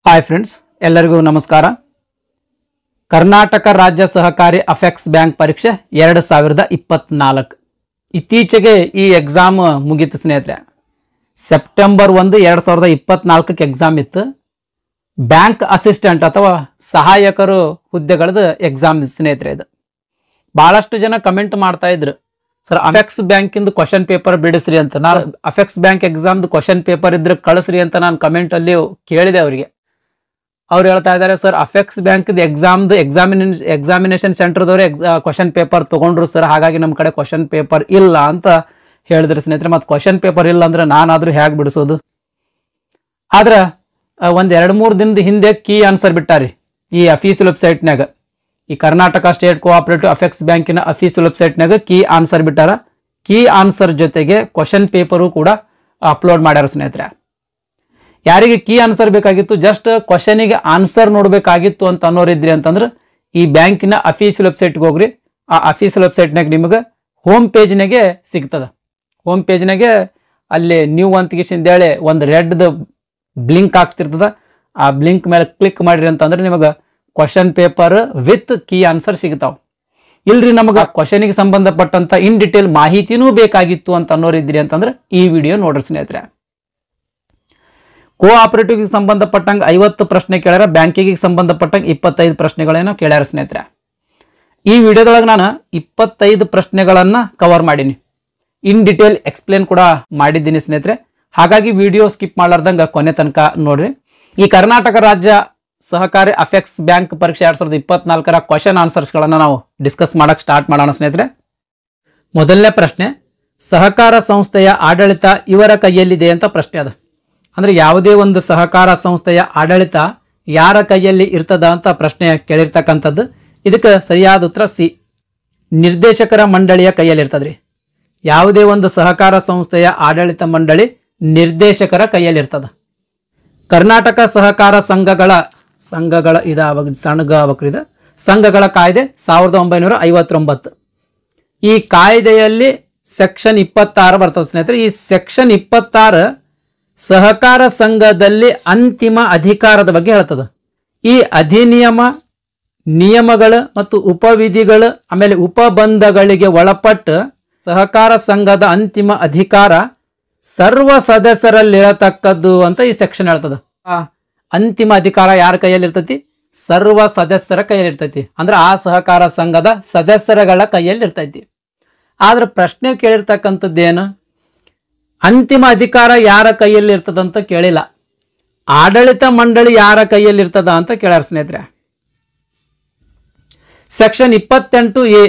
Hi friends, ಎಲ್ಲರಿಗೂ ನಮಸ್ಕಾರ. ಕರ್ನಾಟಕ ರಾಜ್ಯ ಸಹಕಾರಿ ಅಫೆಕ್ಸ್ ಬ್ಯಾಂಕ್ ಪರೀಕ್ಷೆ 2024 ಇತ್ತೀಚೆಗೆ ಈ ಎಕ್ಸಾಮ್ ಮುಗೀತು ಸ್ನೇಹಿತರೆ. ಸೆಪ್ಟೆಂಬರ್ 1, 2024 ಎಕ್ಸಾಮ್ ಇತ್ತು. ಬ್ಯಾಂಕ್ ಅಸಿಸ್ಟೆಂಟ್ ಅಥವಾ ಸಹಾಯಕರು ಹುದ್ದೆಗಳದ್ದು ಎಕ್ಸಾಮ್ ಸ್ನೇಹಿತರೆ. ಇದು ಬಹಳಷ್ಟು ಜನ ಕಮೆಂಟ್ ಮಾಡ್ತಾ ಇದ್ರು, ಸರ್ ಅಫೆಕ್ಸ್ ಬ್ಯಾಂಕಿಂದು ಕ್ವಶನ್ ಪೇಪರ್ ಬಿಡಿಸ್ರಿ ಅಂತ. ನಾನು ಅಫೆಕ್ಸ್ ಬ್ಯಾಂಕ್ ಎಕ್ಸಾಮ್ದು ಕ್ವಶನ್ ಪೇಪರ್ ಇದ್ರೆ ಕಳಿಸ್ರಿ ಅಂತ ನಾನು ಕಮೆಂಟ್ ಅಲ್ಲಿ ಕೇಳಿದೆ ಅವರಿಗೆ. ಅವ್ರು ಹೇಳ್ತಾ ಇದ್ದಾರೆ, ಸರ್ ಅಫೆಕ್ಸ್ ಬ್ಯಾಂಕ್ ಎಕ್ಸಾಮಿನೇಷನ್ ಸೆಂಟರ್ದವ್ರೆ ಕ್ವಶನ್ ಪೇಪರ್ ತಗೊಂಡ್ರು ಸರ್, ಹಾಗಾಗಿ ನಮ್ಮ ಕಡೆ ಕ್ವಶನ್ ಪೇಪರ್ ಇಲ್ಲ ಅಂತ ಹೇಳಿದ್ರು ಸ್ನೇಹಿತರೆ. ಮತ್ತು ಕ್ವಶನ್ ಪೇಪರ್ ಇಲ್ಲ ಅಂದ್ರೆ ನಾನಾದ್ರೂ ಹೇಗೆ ಬಿಡಿಸೋದು? ಆದ್ರೆ ಒಂದು 2-3 ದಿನದ ಹಿಂದೆ ಕೀ ಆನ್ಸರ್ ಬಿಟ್ಟಾರಿ ಈ ಅಫೀಸಿಯಲ್ ವೆಬ್ಸೈಟ್ನಾಗ. ಈ ಕರ್ನಾಟಕ ಸ್ಟೇಟ್ ಕೋಆಪರೇಟಿವ್ ಅಫೆಕ್ಸ್ ಬ್ಯಾಂಕಿನ ಅಫೀಸಿಯಲ್ ವೆಬ್ಸೈಟ್ನಾಗ ಕೀ ಆನ್ಸರ್ ಬಿಟ್ಟಾರ. ಕೀ ಆನ್ಸರ್ ಜೊತೆಗೆ ಕ್ವಶನ್ ಪೇಪರು ಕೂಡ ಅಪ್ಲೋಡ್ ಮಾಡ್ಯಾರ ಸ್ನೇಹಿತರೆ. ಯಾರಿಗೆ ಕೀ ಆನ್ಸರ್ ಬೇಕಾಗಿತ್ತು, ಜಸ್ಟ್ ಕ್ವಶನಿಗೆ ಆನ್ಸರ್ ನೋಡಬೇಕಾಗಿತ್ತು ಅಂತ ಅನ್ನೋರಿದ್ರಿ ಅಂತಂದ್ರೆ ಈ ಬ್ಯಾಂಕಿನ ಅಫೀಸಿಯಲ್ ವೆಬ್ಸೈಟ್ಗೆ ಹೋಗ್ರಿ. ಆ ಅಫೀಸಿಯಲ್ ವೆಬ್ಸೈಟ್ನಾಗ ನಿಮಗೆ ಹೋಮ್ ಪೇಜ್ನಾಗೆ ಸಿಗ್ತದ. ಹೋಮ್ ಪೇಜ್ನಾಗೆ ಅಲ್ಲಿ ನ್ಯೂ ಅಂತೇಳಿ ಒಂದು ರೆಡ್ದು ಬ್ಲಿಂಕ್ ಆಗ್ತಿರ್ತದ. ಆ ಬ್ಲಿಂಕ್ ಮೇಲೆ ಕ್ಲಿಕ್ ಮಾಡಿರಿ ಅಂತಂದ್ರೆ ನಿಮಗೆ question paper with key answer ಸಿಗ್ತಾವ. ಇಲ್ರಿ ನಮಗೆ ಕ್ವಶನಿಗೆ ಸಂಬಂಧಪಟ್ಟಂತ ಇನ್ ಡಿಟೇಲ್ ಮಾಹಿತಿನೂ ಬೇಕಾಗಿತ್ತು ಅಂತ ಅನ್ನೋರಿದ್ರಿ ಅಂತಂದ್ರೆ ಈ ವಿಡಿಯೋ ನೋಡ್ರಿ ಸ್ನೇಹಿತರೆ. ಕೋಆಪರೇಟಿವ್ ಸಂಬಂಧಪಟ್ಟಂಗೆ 50 ಪ್ರಶ್ನೆ ಕೇಳ್ಯಾರ, ಬ್ಯಾಂಕಿಗೆ ಸಂಬಂಧಪಟ್ಟಂಗೆ 25 ಪ್ರಶ್ನೆಗಳೇನೋ ಕೇಳ್ಯಾರ ಸ್ನೇಹಿತರೆ. ಈ ವಿಡಿಯೋದೊಳಗೆ ನಾನು 25 ಪ್ರಶ್ನೆಗಳನ್ನ ಕವರ್ ಮಾಡೀನಿ, ಇನ್ ಡಿಟೇಲ್ ಎಕ್ಸ್ಪ್ಲೇನ್ ಕೂಡ ಮಾಡಿದ್ದೀನಿ ಸ್ನೇಹಿತರೆ. ಹಾಗಾಗಿ ವಿಡಿಯೋ ಸ್ಕಿಪ್ ಮಾಡ್ಲಾರ್ದಂಗೆ ಕೊನೆ ತನಕ ನೋಡ್ರಿ. ಈ ಕರ್ನಾಟಕ ರಾಜ್ಯ ಸಹಕಾರಿ ಅಫೆಕ್ಸ್ ಬ್ಯಾಂಕ್ ಪರೀಕ್ಷೆ 2024 ಕ್ವಶನ್ ಆನ್ಸರ್ಸ್ಗಳನ್ನು ನಾವು ಡಿಸ್ಕಸ್ ಮಾಡಕ್ ಸ್ಟಾರ್ಟ್ ಮಾಡೋಣ ಸ್ನೇಹಿತರೆ. ಮೊದಲನೇ ಪ್ರಶ್ನೆ, ಸಹಕಾರ ಸಂಸ್ಥೆಯ ಆಡಳಿತ ಇವರ ಕೈಯಲ್ಲಿದೆ ಅಂತ ಪ್ರಶ್ನೆ ಅದ. ಅಂದ್ರೆ ಯಾವುದೇ ಒಂದು ಸಹಕಾರ ಸಂಸ್ಥೆಯ ಆಡಳಿತ ಯಾರ ಕೈಯಲ್ಲಿ ಇರ್ತದ ಅಂತ ಪ್ರಶ್ನೆ ಕೇಳಿರ್ತಕ್ಕಂಥದ್ದು. ಇದಕ್ಕೆ ಸರಿಯಾದ ಉತ್ತರ ಸಿ, ನಿರ್ದೇಶಕರ ಮಂಡಳಿಯ ಕೈಯಲ್ಲಿ ಇರ್ತದ್ರಿ. ಯಾವುದೇ ಒಂದು ಸಹಕಾರ ಸಂಸ್ಥೆಯ ಆಡಳಿತ ಮಂಡಳಿ ನಿರ್ದೇಶಕರ ಕೈಯಲ್ಲಿ ಇರ್ತದ. ಕರ್ನಾಟಕ ಸಹಕಾರ ಸಂಘಗಳ ಸಂಘಗಳ ಕಾಯ್ದೆ 1959. ಈ ಕಾಯ್ದೆಯಲ್ಲಿ ಸೆಕ್ಷನ್ 26 ಬರ್ತದೆ ಸ್ನೇಹಿತರೆ. ಈ ಸೆಕ್ಷನ್ 26 ಸಹಕಾರ ಸಂಘದಲ್ಲಿ ಅಂತಿಮ ಅಧಿಕಾರದ ಬಗ್ಗೆ ಹೇಳ್ತದೆ. ಈ ಅಧಿನಿಯಮ, ನಿಯಮಗಳು ಮತ್ತು ಉಪವಿಧಿಗಳು ಆಮೇಲೆ ಉಪಬಂಧಗಳಿಗೆ ಒಳಪಟ್ಟು ಸಹಕಾರ ಸಂಘದ ಅಂತಿಮ ಅಧಿಕಾರ ಸರ್ವ ಸದಸ್ಯರಲ್ಲಿರತಕ್ಕದ್ದು ಅಂತ ಈ ಸೆಕ್ಷನ್ ಹೇಳ್ತದೆ. ಅಂತಿಮ ಅಧಿಕಾರ ಯಾರ ಕೈಯಲ್ಲಿ ಇರ್ತೈತಿ? ಸರ್ವ ಸದಸ್ಯರ ಕೈಯಲ್ಲಿ ಇರ್ತೈತಿ. ಅಂದ್ರೆ ಆ ಸಹಕಾರ ಸಂಘದ ಸದಸ್ಯರುಗಳ ಕೈಯಲ್ಲಿ ಇರ್ತೈತಿ. ಆದ್ರೆ ಪ್ರಶ್ನೆ ಕೇಳಿರ್ತಕ್ಕಂಥದ್ದೇನು, ಅಂತಿಮ ಅಧಿಕಾರ ಯಾರ ಕೈಯಲ್ಲಿ ಇರ್ತದಂತ ಕೇಳಿಲ್ಲ, ಆಡಳಿತ ಮಂಡಳಿ ಯಾರ ಕೈಯಲ್ಲಿ ಇರ್ತದ ಅಂತ ಕೇಳ್ಯಾರ ಸ್ನೇಹಿತರೆ. ಸೆಕ್ಷನ್ 28A,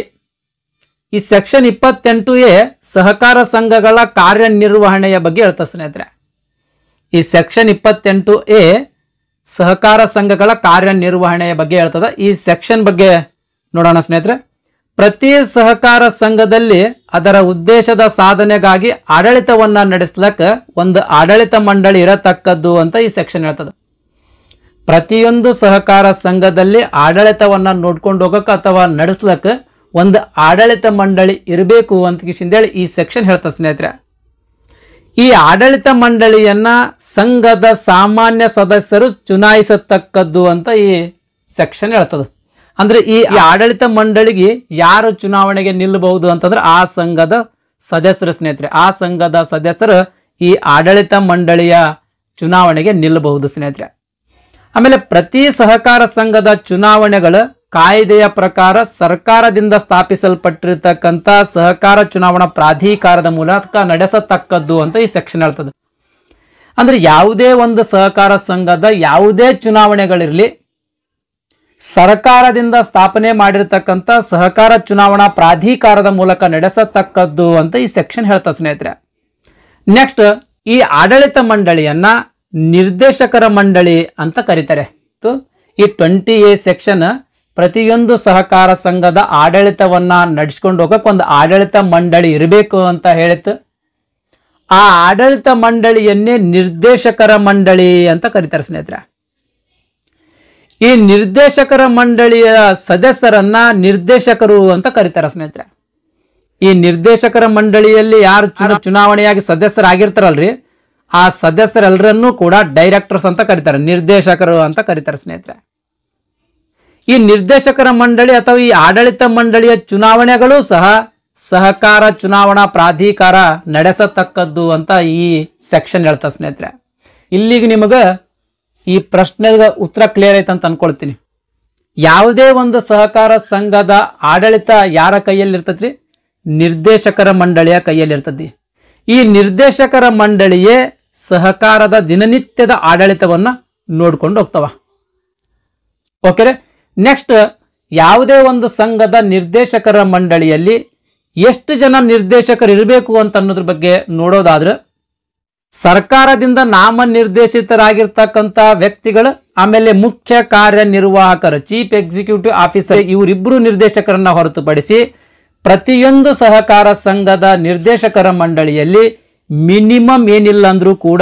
ಈ ಸೆಕ್ಷನ್ 28A ಸಹಕಾರ ಸಂಘಗಳ ಕಾರ್ಯನಿರ್ವಹಣೆಯ ಬಗ್ಗೆ ಹೇಳ್ತದೆ ಸ್ನೇಹಿತರೆ. ಈ ಸೆಕ್ಷನ್ 28A ಸಹಕಾರ ಸಂಘಗಳ ಕಾರ್ಯನಿರ್ವಹಣೆಯ ಬಗ್ಗೆ ಹೇಳ್ತದ. ಈ ಸೆಕ್ಷನ್ ಬಗ್ಗೆ ನೋಡೋಣ ಸ್ನೇಹಿತರೆ. ಪ್ರತಿ ಸಹಕಾರ ಸಂಘದಲ್ಲಿ ಅದರ ಉದ್ದೇಶದ ಸಾಧನೆಗಾಗಿ ಆಡಳಿತವನ್ನ ನಡೆಸ್ಲಕ್ಕ ಒಂದು ಆಡಳಿತ ಮಂಡಳಿ ಇರತಕ್ಕದ್ದು ಅಂತ ಈ ಸೆಕ್ಷನ್ ಹೇಳ್ತದೆ. ಪ್ರತಿಯೊಂದು ಸಹಕಾರ ಸಂಘದಲ್ಲಿ ಆಡಳಿತವನ್ನ ನೋಡ್ಕೊಂಡು ಹೋಗಕ್ಕೆ ಅಥವಾ ನಡೆಸ್ಲಕ್ಕ ಒಂದು ಆಡಳಿತ ಮಂಡಳಿ ಇರಬೇಕು ಅಂತ ಕಿಶಿಂದೇಳಿ ಈ ಸೆಕ್ಷನ್ ಹೇಳ್ತದೆ ಸ್ನೇಹಿತರೆ. ಈ ಆಡಳಿತ ಮಂಡಳಿಯನ್ನ ಸಂಘದ ಸಾಮಾನ್ಯ ಸದಸ್ಯರು ಚುನಾಯಿಸತಕ್ಕದ್ದು ಅಂತ ಈ ಸೆಕ್ಷನ್ ಹೇಳ್ತದೆ. ಅಂದ್ರೆ ಈ ಆಡಳಿತ ಮಂಡಳಿಗೆ ಯಾರು ಚುನಾವಣೆಗೆ ನಿಲ್ಲಬಹುದು ಅಂತಂದ್ರೆ ಆ ಸಂಘದ ಸದಸ್ಯರು ಸ್ನೇಹಿತರೆ. ಆ ಸಂಘದ ಸದಸ್ಯರು ಈ ಆಡಳಿತ ಮಂಡಳಿಯ ಚುನಾವಣೆಗೆ ನಿಲ್ಲಬಹುದು ಸ್ನೇಹಿತರೆ. ಆಮೇಲೆ ಪ್ರತಿ ಸಹಕಾರ ಸಂಘದ ಚುನಾವಣೆಗಳು ಕಾಯ್ದೆಯ ಪ್ರಕಾರ ಸರ್ಕಾರದಿಂದ ಸ್ಥಾಪಿಸಲ್ಪಟ್ಟಿರ್ತಕ್ಕಂಥ ಸಹಕಾರ ಚುನಾವಣಾ ಪ್ರಾಧಿಕಾರದ ಮೂಲಕ ನಡೆಸತಕ್ಕದ್ದು ಅಂತ ಈ ಸೆಕ್ಷನ್ ಹೇಳ್ತದೆ. ಅಂದ್ರೆ ಯಾವುದೇ ಒಂದು ಸಹಕಾರ ಸಂಘದ ಯಾವುದೇ ಚುನಾವಣೆಗಳಿರಲಿ, ಸರ್ಕಾರದಿಂದ ಸ್ಥಾಪನೆ ಮಾಡಿರ್ತಕ್ಕಂಥ ಸಹಕಾರ ಚುನಾವಣಾ ಪ್ರಾಧಿಕಾರದ ಮೂಲಕ ನಡೆಸತಕ್ಕದ್ದು ಅಂತ ಈ ಸೆಕ್ಷನ್ ಹೇಳ್ತದೆ ಸ್ನೇಹಿತರೆ. ನೆಕ್ಸ್ಟ್, ಈ ಆಡಳಿತ ಮಂಡಳಿಯನ್ನ ನಿರ್ದೇಶಕರ ಮಂಡಳಿ ಅಂತ ಕರೀತಾರೆ. ಈ 20A ಸೆಕ್ಷನ್ ಪ್ರತಿಯೊಂದು ಸಹಕಾರ ಸಂಘದ ಆಡಳಿತವನ್ನ ನಡೆಸ್ಕೊಂಡು ಹೋಗಕ್ಕೆ ಒಂದು ಆಡಳಿತ ಮಂಡಳಿ ಇರಬೇಕು ಅಂತ ಹೇಳಿತ್ತು. ಆ ಆಡಳಿತ ಮಂಡಳಿಯನ್ನೇ ನಿರ್ದೇಶಕರ ಮಂಡಳಿ ಅಂತ ಕರೀತಾರೆ ಸ್ನೇಹಿತರೆ. ಈ ನಿರ್ದೇಶಕರ ಮಂಡಳಿಯ ಸದಸ್ಯರನ್ನ ನಿರ್ದೇಶಕರು ಅಂತ ಕರೀತಾರೆ ಸ್ನೇಹಿತರೆ. ಈ ನಿರ್ದೇಶಕರ ಮಂಡಳಿಯಲ್ಲಿ ಯಾರು ಚುನಾವಣೆಯಾಗಿ ಸದಸ್ಯರಾಗಿರ್ತಾರಲ್ರಿ ಆ ಸದಸ್ಯರೆಲ್ಲರನ್ನೂ ಕೂಡ ಡೈರೆಕ್ಟರ್ಸ್ ಅಂತ ಕರೀತಾರೆ, ನಿರ್ದೇಶಕರು ಅಂತ ಕರೀತಾರೆ ಸ್ನೇಹಿತರೆ. ಈ ನಿರ್ದೇಶಕರ ಮಂಡಳಿ ಅಥವಾ ಈ ಆಡಳಿತ ಮಂಡಳಿಯ ಚುನಾವಣೆಗಳು ಸಹ ಸಹಕಾರ ಚುನಾವಣಾ ಪ್ರಾಧಿಕಾರ ನಡೆಸತಕ್ಕದ್ದು ಅಂತ ಈ ಸೆಕ್ಷನ್ ಹೇಳ್ತಾ ಸ್ನೇಹಿತರೆ. ಇಲ್ಲಿಗೆ ನಿಮಗೆ ಈ ಪ್ರಶ್ನೆಗೆ ಉತ್ತರ ಕ್ಲಿಯರ್ ಐತೆ ಅಂತ ಅನ್ಕೊಳ್ತೀನಿ. ಯಾವುದೇ ಒಂದು ಸಹಕಾರ ಸಂಘದ ಆಡಳಿತ ಯಾರ ಕೈಯಲ್ಲಿ ಇರ್ತದ್ರಿ? ನಿರ್ದೇಶಕರ ಮಂಡಳಿಯ ಕೈಯಲ್ಲಿ ಇರ್ತದೆ. ಈ ನಿರ್ದೇಶಕರ ಮಂಡಳಿಯೇ ಸಹಕಾರದ ದಿನನಿತ್ಯದ ಆಡಳಿತವನ್ನ ನೋಡ್ಕೊಂಡು ಹೋಗ್ತವ. ಓಕೆ. ನೆಕ್ಸ್ಟ್, ಯಾವುದೇ ಒಂದು ಸಂಘದ ನಿರ್ದೇಶಕರ ಮಂಡಳಿಯಲ್ಲಿ ಎಷ್ಟು ಜನ ನಿರ್ದೇಶಕರು ಇರಬೇಕು ಅಂತ ಅನ್ನೋದ್ರ ಬಗ್ಗೆ ನೋಡೋದಾದ್ರೆ, ಸರ್ಕಾರದಿಂದ ನಾಮನಿರ್ದೇಶಿತರಾಗಿರ್ತಕ್ಕಂಥ ವ್ಯಕ್ತಿಗಳು, ಆಮೇಲೆ ಮುಖ್ಯ ಕಾರ್ಯನಿರ್ವಾಹಕರು ಚೀಫ್ ಎಕ್ಸಿಕ್ಯೂಟಿವ್ ಆಫೀಸರ್, ಇವರಿಬ್ಬರು ನಿರ್ದೇಶಕರನ್ನ ಹೊರತುಪಡಿಸಿ ಪ್ರತಿಯೊಂದು ಸಹಕಾರ ಸಂಘದ ನಿರ್ದೇಶಕರ ಮಂಡಳಿಯಲ್ಲಿ ಮಿನಿಮಮ್ ಏನಿಲ್ಲ ಅಂದ್ರೂ ಕೂಡ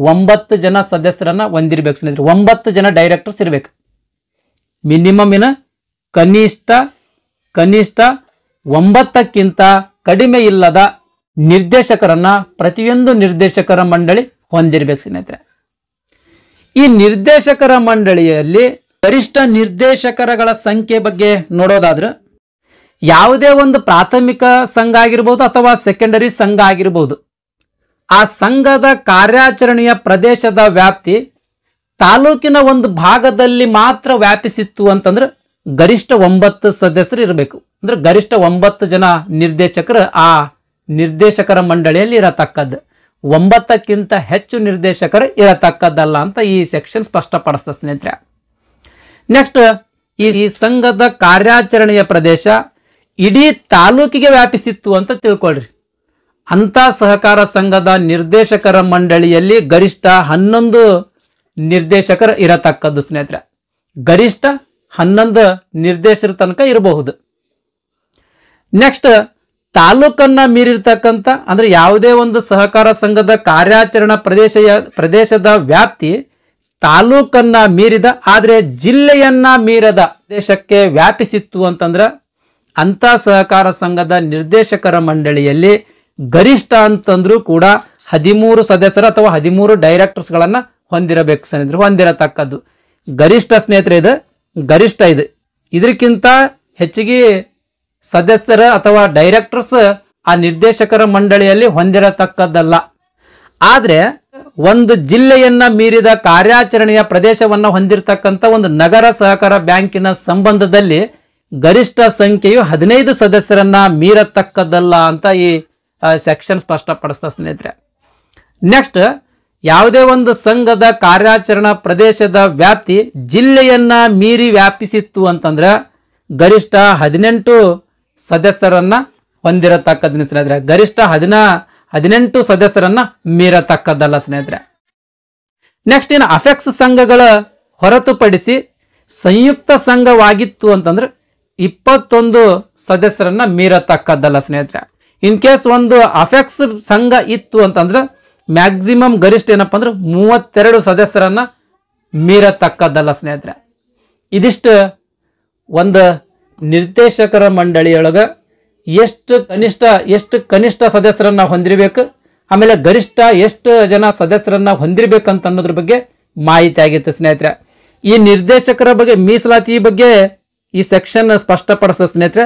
9 ಜನ ಸದಸ್ಯರನ್ನ ಹೊಂದಿರಬೇಕು ಸ್ನೇಹಿತರೆ. 9 ಜನ ಡೈರೆಕ್ಟರ್ಸ್ ಇರಬೇಕು. ಮಿನಿಮಮ್ ಏನ ಕನಿಷ್ಠ 9ಕ್ಕಿಂತ ಕಡಿಮೆ ಇಲ್ಲದ ನಿರ್ದೇಶಕರನ್ನ ಪ್ರತಿಯೊಂದು ನಿರ್ದೇಶಕರ ಮಂಡಳಿ ಹೊಂದಿರಬೇಕು ಸ್ನೇಹಿತರೆ. ಈ ನಿರ್ದೇಶಕರ ಮಂಡಳಿಯಲ್ಲಿ ಗರಿಷ್ಠ ನಿರ್ದೇಶಕರಗಳ ಸಂಖ್ಯೆ ಬಗ್ಗೆ ನೋಡೋದಾದ್ರೆ, ಯಾವುದೇ ಒಂದು ಪ್ರಾಥಮಿಕ ಸಂಘ ಆಗಿರ್ಬೋದು ಅಥವಾ ಸೆಕೆಂಡರಿ ಸಂಘ ಆಗಿರ್ಬೋದು, ಆ ಸಂಘದ ಕಾರ್ಯಾಚರಣೆಯ ಪ್ರದೇಶದ ವ್ಯಾಪ್ತಿ ತಾಲೂಕಿನ ಒಂದು ಭಾಗದಲ್ಲಿ ಮಾತ್ರ ವ್ಯಾಪಿಸಿತ್ತು ಅಂತಂದ್ರೆ ಗರಿಷ್ಠ 9 ಸದಸ್ಯರು ಇರಬೇಕು. ಅಂದ್ರೆ ಗರಿಷ್ಠ 9 ಜನ ನಿರ್ದೇಶಕರು ಆ ನಿರ್ದೇಶಕರ ಮಂಡಳಿಯಲ್ಲಿ ಇರತಕ್ಕದ್ದು. 9ಕ್ಕಿಂತ ಹೆಚ್ಚು ನಿರ್ದೇಶಕರು ಇರತಕ್ಕದ್ದಲ್ಲ ಅಂತ ಈ ಸೆಕ್ಷನ್ ಸ್ಪಷ್ಟಪಡಿಸ್ತಾ ಸ್ನೇಹಿತರೆ. ನೆಕ್ಸ್ಟ್, ಈ ಸಂಘದ ಕಾರ್ಯಾಚರಣೆಯ ಪ್ರದೇಶ ಇಡೀ ತಾಲೂಕಿಗೆ ವ್ಯಾಪಿಸಿತ್ತು ಅಂತ ತಿಳ್ಕೊಳ್ರಿ. ಅಂತ ಸಹಕಾರ ಸಂಘದ ನಿರ್ದೇಶಕರ ಮಂಡಳಿಯಲ್ಲಿ ಗರಿಷ್ಠ 11 ನಿರ್ದೇಶಕರು ಇರತಕ್ಕದ್ದು ಸ್ನೇಹಿತರೆ. ಗರಿಷ್ಠ 11 ನಿರ್ದೇಶಕರ ತನಕ ಇರಬಹುದು. ನೆಕ್ಸ್ಟ್, ತಾಲೂಕನ್ನ ಮೀರಿರ್ತಕ್ಕಂಥ, ಅಂದ್ರೆ ಯಾವುದೇ ಒಂದು ಸಹಕಾರ ಸಂಘದ ಕಾರ್ಯಾಚರಣಾ ಪ್ರದೇಶದ ವ್ಯಾಪ್ತಿ ತಾಲೂಕನ್ನ ಮೀರಿದ ಆದ್ರೆ ಜಿಲ್ಲೆಯನ್ನ ಮೀರದ ದೇಶಕ್ಕೆ ವ್ಯಾಪಿಸಿತ್ತು ಅಂತಂದ್ರೆ ಅಂತ ಸಹಕಾರ ಸಂಘದ ನಿರ್ದೇಶಕರ ಮಂಡಳಿಯಲ್ಲಿ ಗರಿಷ್ಠ ಅಂತಂದ್ರೂ ಕೂಡ 13 ಸದಸ್ಯರು ಅಥವಾ 13 ಡೈರೆಕ್ಟರ್ಸ್ ಗಳನ್ನ ಹೊಂದಿರಬೇಕು ಸ್ನೇಹಿತರೆ. ಹೊಂದಿರತಕ್ಕದ್ದು ಗರಿಷ್ಠ ಸ್ನೇಹಿತರೆ. ಇದು ಗರಿಷ್ಠ. ಇದು ಇದಕ್ಕಿಂತ ಹೆಚ್ಚಿಗೆ ಸದಸ್ಯರ ಅಥವಾ ಡೈರೆಕ್ಟರ್ಸ್ ಆ ನಿರ್ದೇಶಕರ ಮಂಡಳಿಯಲ್ಲಿ ಹೊಂದಿರತಕ್ಕದ್ದಲ್ಲ. ಆದ್ರೆ ಒಂದು ಜಿಲ್ಲೆಯನ್ನ ಮೀರಿದ ಕಾರ್ಯಾಚರಣೆಯ ಪ್ರದೇಶವನ್ನ ಹೊಂದಿರತಕ್ಕಂಥ ಒಂದು ನಗರ ಸಹಕಾರ ಬ್ಯಾಂಕಿನ ಸಂಬಂಧದಲ್ಲಿ ಗರಿಷ್ಠ ಸಂಖ್ಯೆಯು 15 ಸದಸ್ಯರನ್ನ ಮೀರತಕ್ಕದ್ದಲ್ಲ ಅಂತ ಈ ಸೆಕ್ಷನ್ ಸ್ಪಷ್ಟಪಡಿಸ್ತಾ ಸ್ನೇಹಿತರೆ. ನೆಕ್ಸ್ಟ್, ಯಾವುದೇ ಒಂದು ಸಂಘದ ಕಾರ್ಯಾಚರಣಾ ಪ್ರದೇಶದ ವ್ಯಾಪ್ತಿ ಜಿಲ್ಲೆಯನ್ನ ಮೀರಿ ವ್ಯಾಪಿಸಿತ್ತು ಅಂತಂದ್ರೆ ಗರಿಷ್ಠ 18 ಸದಸ್ಯರನ್ನ ಹೊಂದಿರತಕ್ಕದ್ದು ಸ್ನೇಹಿತರೆ. ಗರಿಷ್ಠ 18 ಸದಸ್ಯರನ್ನ ಮೀರತಕ್ಕದ್ದಲ್ಲ ಸ್ನೇಹಿತರೆ. ನೆಕ್ಸ್ಟ್, ಇನ್ನು ಅಫೆಕ್ಸ್ ಸಂಘಗಳ ಹೊರತುಪಡಿಸಿ ಸಂಯುಕ್ತ ಸಂಘವಾಗಿತ್ತು ಅಂತಂದ್ರೆ 21 ಸದಸ್ಯರನ್ನ ಮೀರತಕ್ಕದ್ದಲ್ಲ ಸ್ನೇಹಿತರೆ. ಇನ್ ಕೇಸ್ ಒಂದು ಅಫೆಕ್ಸ್ ಸಂಘ ಇತ್ತು ಅಂತಂದ್ರೆ ಮ್ಯಾಕ್ಸಿಮಮ್ ಗರಿಷ್ಠ ಏನಪ್ಪಾ ಅಂದ್ರೆ 32 ಸದಸ್ಯರನ್ನ ಮೀರತಕ್ಕದ್ದಲ್ಲ ಸ್ನೇಹಿತರೆ. ಇದಿಷ್ಟು ಒಂದು ನಿರ್ದೇಶಕರ ಮಂಡಳಿಯೊಳಗ ಎಷ್ಟು ಕನಿಷ್ಠ ಸದಸ್ಯರನ್ನ ಹೊಂದಿರಬೇಕು, ಆಮೇಲೆ ಗರಿಷ್ಠ ಎಷ್ಟು ಜನ ಸದಸ್ಯರನ್ನ ಹೊಂದಿರಬೇಕಂತ ಅನ್ನೋದ್ರ ಬಗ್ಗೆ ಮಾಹಿತಿ ಆಗಿತ್ತು ಸ್ನೇಹಿತರೆ. ಈ ನಿರ್ದೇಶಕರ ಬಗ್ಗೆ ಮೀಸಲಾತಿ ಬಗ್ಗೆ ಈ ಸೆಕ್ಷನ್ ಸ್ಪಷ್ಟಪಡಿಸಿದ ಸ್ನೇಹಿತರೆ.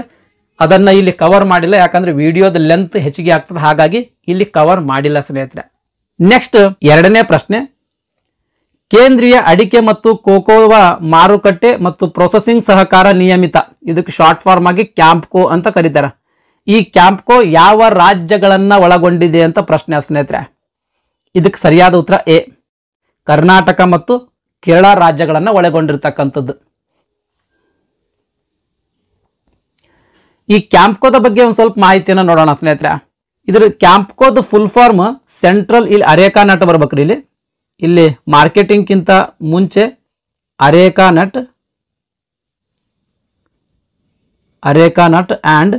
ಅದನ್ನ ಇಲ್ಲಿ ಕವರ್ ಮಾಡಿಲ್ಲ, ಯಾಕಂದ್ರೆ ವಿಡಿಯೋದ ಲೆಂತ್ ಹೆಚ್ಚಿಗೆ ಆಗ್ತದೆ, ಹಾಗಾಗಿ ಇಲ್ಲಿ ಕವರ್ ಮಾಡಿಲ್ಲ ಸ್ನೇಹಿತರೆ. ನೆಕ್ಸ್ಟ್, ಎರಡನೇ ಪ್ರಶ್ನೆ, ಕೇಂದ್ರೀಯ ಅಡಿಕೆ ಮತ್ತು ಕೋಕೋವಾ ಮಾರುಕಟ್ಟೆ ಮತ್ತು ಪ್ರೊಸೆಸಿಂಗ್ ಸಹಕಾರ ನಿಯಮಿತ, ಇದಕ್ಕೆ ಶಾರ್ಟ್ ಫಾರ್ಮ್ ಆಗಿ ಕ್ಯಾಂಪ್ಕೋ ಅಂತ ಕರೀತಾರೆ. ಈ ಕ್ಯಾಂಪ್ಕೋ ಯಾವ ರಾಜ್ಯಗಳನ್ನ ಒಳಗೊಂಡಿದೆ ಅಂತ ಪ್ರಶ್ನೆ ಸ್ನೇಹಿತರೆ. ಇದಕ್ಕೆ ಸರಿಯಾದ ಉತ್ತರ ಎ, ಕರ್ನಾಟಕ ಮತ್ತು ಕೇರಳ ರಾಜ್ಯಗಳನ್ನ ಒಳಗೊಂಡಿರ್ತಕ್ಕಂಥದ್ದು. ಈ ಕ್ಯಾಂಪ್ಕೋದ ಬಗ್ಗೆ ಒಂದು ಸ್ವಲ್ಪ ಮಾಹಿತಿಯನ್ನು ನೋಡೋಣ ಸ್ನೇಹಿತರೆ. ಇದ್ರ ಕ್ಯಾಂಪ್ಕೋದ ಫುಲ್ ಫಾರ್ಮ್ ಸೆಂಟ್ರಲ್, ಇಲ್ಲಿ ಅರೇಕಾ ನಟ್ ಬರ್ಬೇಕ್ರಿ. ಇಲ್ಲಿ ಮಾರ್ಕೆಟಿಂಗ್ಗಿಂತ ಮುಂಚೆ areca nut and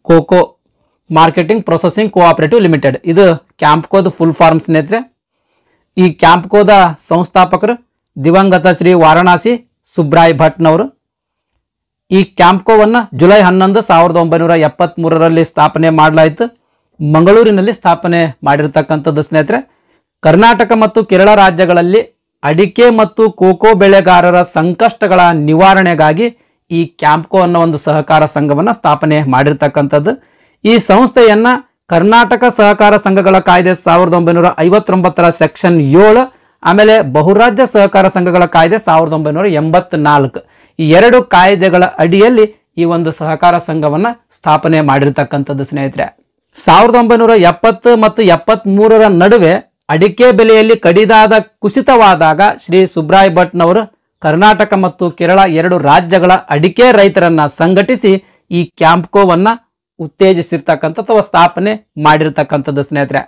cocoa marketing processing cooperative limited, ಇದು ಕ್ಯಾಂಪ್ಕೋದ ಫುಲ್ ಫಾರ್ಮ್ ಸ್ನೇಹಿತರೆ. ಈ ಕ್ಯಾಂಪ್ಕೋದ ಸಂಸ್ಥಾಪಕರು ದಿವಂಗತ ಶ್ರೀ ವಾರಣಾಸಿ ಸುಬ್ರಾಯ್ ಭಟ್ನವರು. ಈ ಕ್ಯಾಂಪ್ಕೋವನ್ನು ಜುಲೈ 11, 1973ರಲ್ಲಿ ಸ್ಥಾಪನೆ ಮಾಡಲಾಯಿತು. ಮಂಗಳೂರಿನಲ್ಲಿ ಸ್ಥಾಪನೆ ಮಾಡಿರ್ತಕ್ಕಂಥದ್ದು ಸ್ನೇಹಿತರೆ. ಕರ್ನಾಟಕ ಮತ್ತು ಕೇರಳ ರಾಜ್ಯಗಳಲ್ಲಿ ಅಡಿಕೆ ಮತ್ತು ಕೋಕೋ ಬೆಳೆಗಾರರ ಸಂಕಷ್ಟಗಳ ನಿವಾರಣೆಗಾಗಿ ಈ ಕ್ಯಾಂಪ್ಕೋ ಅನ್ನೋ ಒಂದು ಸಹಕಾರ ಸಂಘವನ್ನ ಸ್ಥಾಪನೆ ಮಾಡಿರ್ತಕ್ಕಂಥದ್ದು. ಈ ಸಂಸ್ಥೆಯನ್ನ ಕರ್ನಾಟಕ ಸಹಕಾರ ಸಂಘಗಳ ಕಾಯ್ದೆ 1959 ಸೆಕ್ಷನ್ 7, ಆಮೇಲೆ ಬಹುರಾಜ್ಯ ಸಹಕಾರ ಸಂಘಗಳ ಕಾಯ್ದೆ 1984 ಈ ಎರಡು ಕಾಯ್ದೆಗಳ ಅಡಿಯಲ್ಲಿ ಈ ಒಂದು ಸಹಕಾರ ಸಂಘವನ್ನ ಸ್ಥಾಪನೆ ಮಾಡಿರ್ತಕ್ಕಂಥದ್ದು ಸ್ನೇಹಿತರೆ. 1970 ಮತ್ತು 73 ನಡುವೆ ಅಡಿಕೆ ಬೆಲೆಯಲ್ಲಿ ಕಡಿದಾದ ಕುಸಿತವಾದಾಗ ಶ್ರೀ ಸುಬ್ರಾಯ್ ಭಟ್ನವರು ಕರ್ನಾಟಕ ಮತ್ತು ಕೇರಳ 2 ರಾಜ್ಯಗಳ ಅಡಿಕೆ ರೈತರನ್ನ ಸಂಘಟಿಸಿ ಈ ಕ್ಯಾಂಪ್ಕೋವನ್ನ ಉತ್ತೇಜಿಸಿರ್ತಕ್ಕಂಥ ಅಥವಾ ಸ್ಥಾಪನೆ ಮಾಡಿರ್ತಕ್ಕಂಥದ್ದು ಸ್ನೇಹಿತರೆ.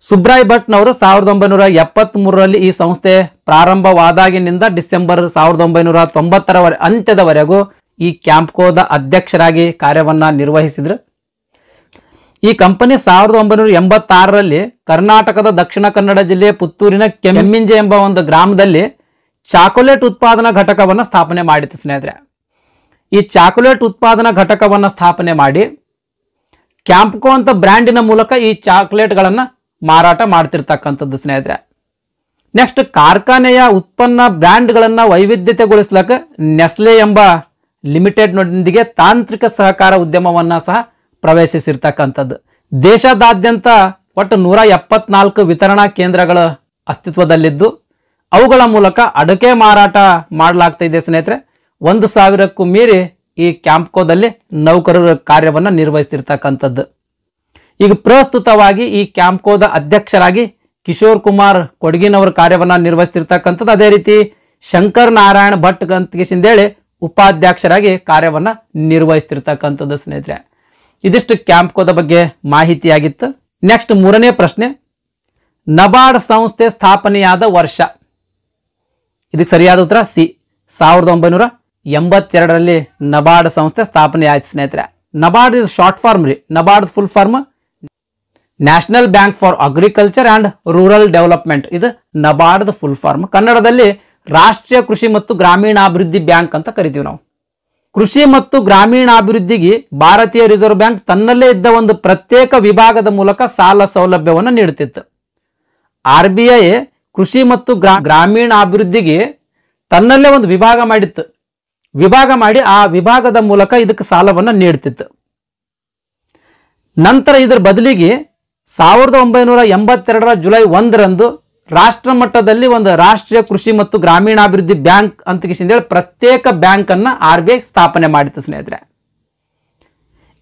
ಸುಬ್ರಾಯ್ ಭಟ್ನವರು 1973 ಈ ಸಂಸ್ಥೆ ಪ್ರಾರಂಭವಾದಾಗಿನಿಂದ ಡಿಸೆಂಬರ್ 1990 ಅಂತ್ಯದವರೆಗೂ ಈ ಕ್ಯಾಂಪ್ಕೋದ ಅಧ್ಯಕ್ಷರಾಗಿ ಕಾರ್ಯವನ್ನ ನಿರ್ವಹಿಸಿದ್ರು. ಈ ಕಂಪನಿ 1986 ಕರ್ನಾಟಕದ ದಕ್ಷಿಣ ಕನ್ನಡ ಜಿಲ್ಲೆಯ ಪುತ್ತೂರಿನ ಕೆಮ್ಮಿಂಜೆ ಎಂಬ ಒಂದು ಗ್ರಾಮದಲ್ಲಿ ಚಾಕೊಲೇಟ್ ಉತ್ಪಾದನಾ ಘಟಕವನ್ನು ಸ್ಥಾಪನೆ ಮಾಡಿತು ಸ್ನೇಹಿತರೆ. ಈ ಚಾಕೊಲೇಟ್ ಉತ್ಪಾದನಾ ಘಟಕವನ್ನು ಸ್ಥಾಪನೆ ಮಾಡಿ ಕ್ಯಾಂಪ್ಕೋ ಅಂತ ಬ್ರ್ಯಾಂಡಿನ ಮೂಲಕ ಈ ಚಾಕೊಲೇಟ್ಗಳನ್ನು ಮಾರಾಟ ಮಾಡ್ತಿರ್ತಕ್ಕಂಥದ್ದು ಸ್ನೇಹಿತರೆ. ನೆಕ್ಸ್ಟ್, ಕಾರ್ಖಾನೆಯ ಉತ್ಪನ್ನ ಬ್ರ್ಯಾಂಡ್ಗಳನ್ನು ವೈವಿಧ್ಯತೆಗೊಳಿಸ್ಲಕ್ಕ ನೆಸ್ಲೆ ಎಂಬ ಲಿಮಿಟೆಡ್ನೊಂದಿಗೆ ತಾಂತ್ರಿಕ ಸಹಕಾರ ಉದ್ಯಮವನ್ನ ಸಹ ಪ್ರವೇಶಿಸಿರ್ತಕ್ಕಂಥದ್ದು. ದೇಶದಾದ್ಯಂತ ಒಟ್ಟು 174 ವಿತರಣಾ ಕೇಂದ್ರಗಳು ಅಸ್ತಿತ್ವದಲ್ಲಿದ್ದು ಅವುಗಳ ಮೂಲಕ ಅಡಿಕೆ ಮಾರಾಟ ಮಾಡಲಾಗ್ತಾ ಇದೆ ಸ್ನೇಹಿತರೆ. 1000ಕ್ಕೂ ಮೀರಿ ಈ ಕ್ಯಾಂಪ್ಕೋದಲ್ಲಿ ನೌಕರರ ಕಾರ್ಯವನ್ನು ನಿರ್ವಹಿಸ್ತಿರ್ತಕ್ಕಂಥದ್ದು. ಈಗ ಪ್ರಸ್ತುತವಾಗಿ ಈ ಕ್ಯಾಂಪ್ಕೋದ ಅಧ್ಯಕ್ಷರಾಗಿ ಕಿಶೋರ್ ಕುಮಾರ್ ಕೊಡಗಿನವರ ಕಾರ್ಯವನ್ನ ನಿರ್ವಹಿಸ್ತಿರ್ತಕ್ಕಂಥದ್ದು. ಅದೇ ರೀತಿ ಶಂಕರ್ ನಾರಾಯಣ ಭಟ್ ಅಂತೇಳಿ ಉಪಾಧ್ಯಕ್ಷರಾಗಿ ಕಾರ್ಯವನ್ನ ನಿರ್ವಹಿಸ್ತಿರ್ತಕ್ಕಂಥದ್ದು ಸ್ನೇಹಿತರೆ. ಇದಿಷ್ಟು ಕ್ಯಾಂಪ್ಕೋದ ಬಗ್ಗೆ ಮಾಹಿತಿಯಾಗಿತ್ತು. ನೆಕ್ಸ್ಟ್ 3ನೇ ಪ್ರಶ್ನೆ, ನಬಾರ್ಡ್ ಸಂಸ್ಥೆ ಸ್ಥಾಪನೆಯಾದ ವರ್ಷ. ಇದಕ್ಕೆ ಸರಿಯಾದ ಉತ್ತರ ಸಿ, 1982 ನಬಾರ್ಡ್ ಸಂಸ್ಥೆ ಸ್ಥಾಪನೆ ಆಯ್ತು ಸ್ನೇಹಿತರೆ. ನಬಾರ್ಡ್ ಇಸ್ ಶಾರ್ಟ್ ಫಾರ್ಮ್ ರೀ. NABARD full form national bank for agriculture and rural development. ಇದು ನಬಾರ್ಡ್ ಫುಲ್ ಫಾರ್ಮ್. ಕನ್ನಡದಲ್ಲಿ ರಾಷ್ಟ್ರೀಯ ಕೃಷಿ ಮತ್ತು ಗ್ರಾಮೀಣಾಭಿವೃದ್ಧಿ ಬ್ಯಾಂಕ್ ಅಂತ ಕರಿತೀವಿ ನಾವು. ಕೃಷಿ ಮತ್ತು ಗ್ರಾಮೀಣಾಭಿವೃದ್ಧಿಗೆ ಭಾರತೀಯ ರಿಸರ್ವ್ ಬ್ಯಾಂಕ್ ತನ್ನಲ್ಲೇ ಇದ್ದ ಒಂದು ಪ್ರತ್ಯೇಕ ವಿಭಾಗದ ಮೂಲಕ ಸಾಲ ಸೌಲಭ್ಯವನ್ನು ನೀಡುತ್ತಿತ್ತು. RBI ಕೃಷಿ ಮತ್ತು ಗ್ರಾಮೀಣಾಭಿವೃದ್ಧಿಗೆ ತನ್ನಲ್ಲೇ ಒಂದು ವಿಭಾಗ ಮಾಡಿತ್ತು. ವಿಭಾಗ ಮಾಡಿ ಆ ವಿಭಾಗದ ಮೂಲಕ ಇದಕ್ಕೆ ಸಾಲವನ್ನು ನೀಡುತ್ತಿತ್ತು. ನಂತರ ಇದರ ಬದಲಿಗೆ 1982 ಜುಲೈ 1 ರಾಷ್ಟ್ರ ಮಟ್ಟದಲ್ಲಿ ಒಂದು ರಾಷ್ಟ್ರೀಯ ಕೃಷಿ ಮತ್ತು ಗ್ರಾಮೀಣಾಭಿವೃದ್ಧಿ ಬ್ಯಾಂಕ್ ಅಂತ ಹೇಳಿ ಪ್ರತ್ಯೇಕ ಬ್ಯಾಂಕ್ ಅನ್ನ RBI ಸ್ಥಾಪನೆ ಮಾಡಿತ್ತು ಸ್ನೇಹಿತರೆ.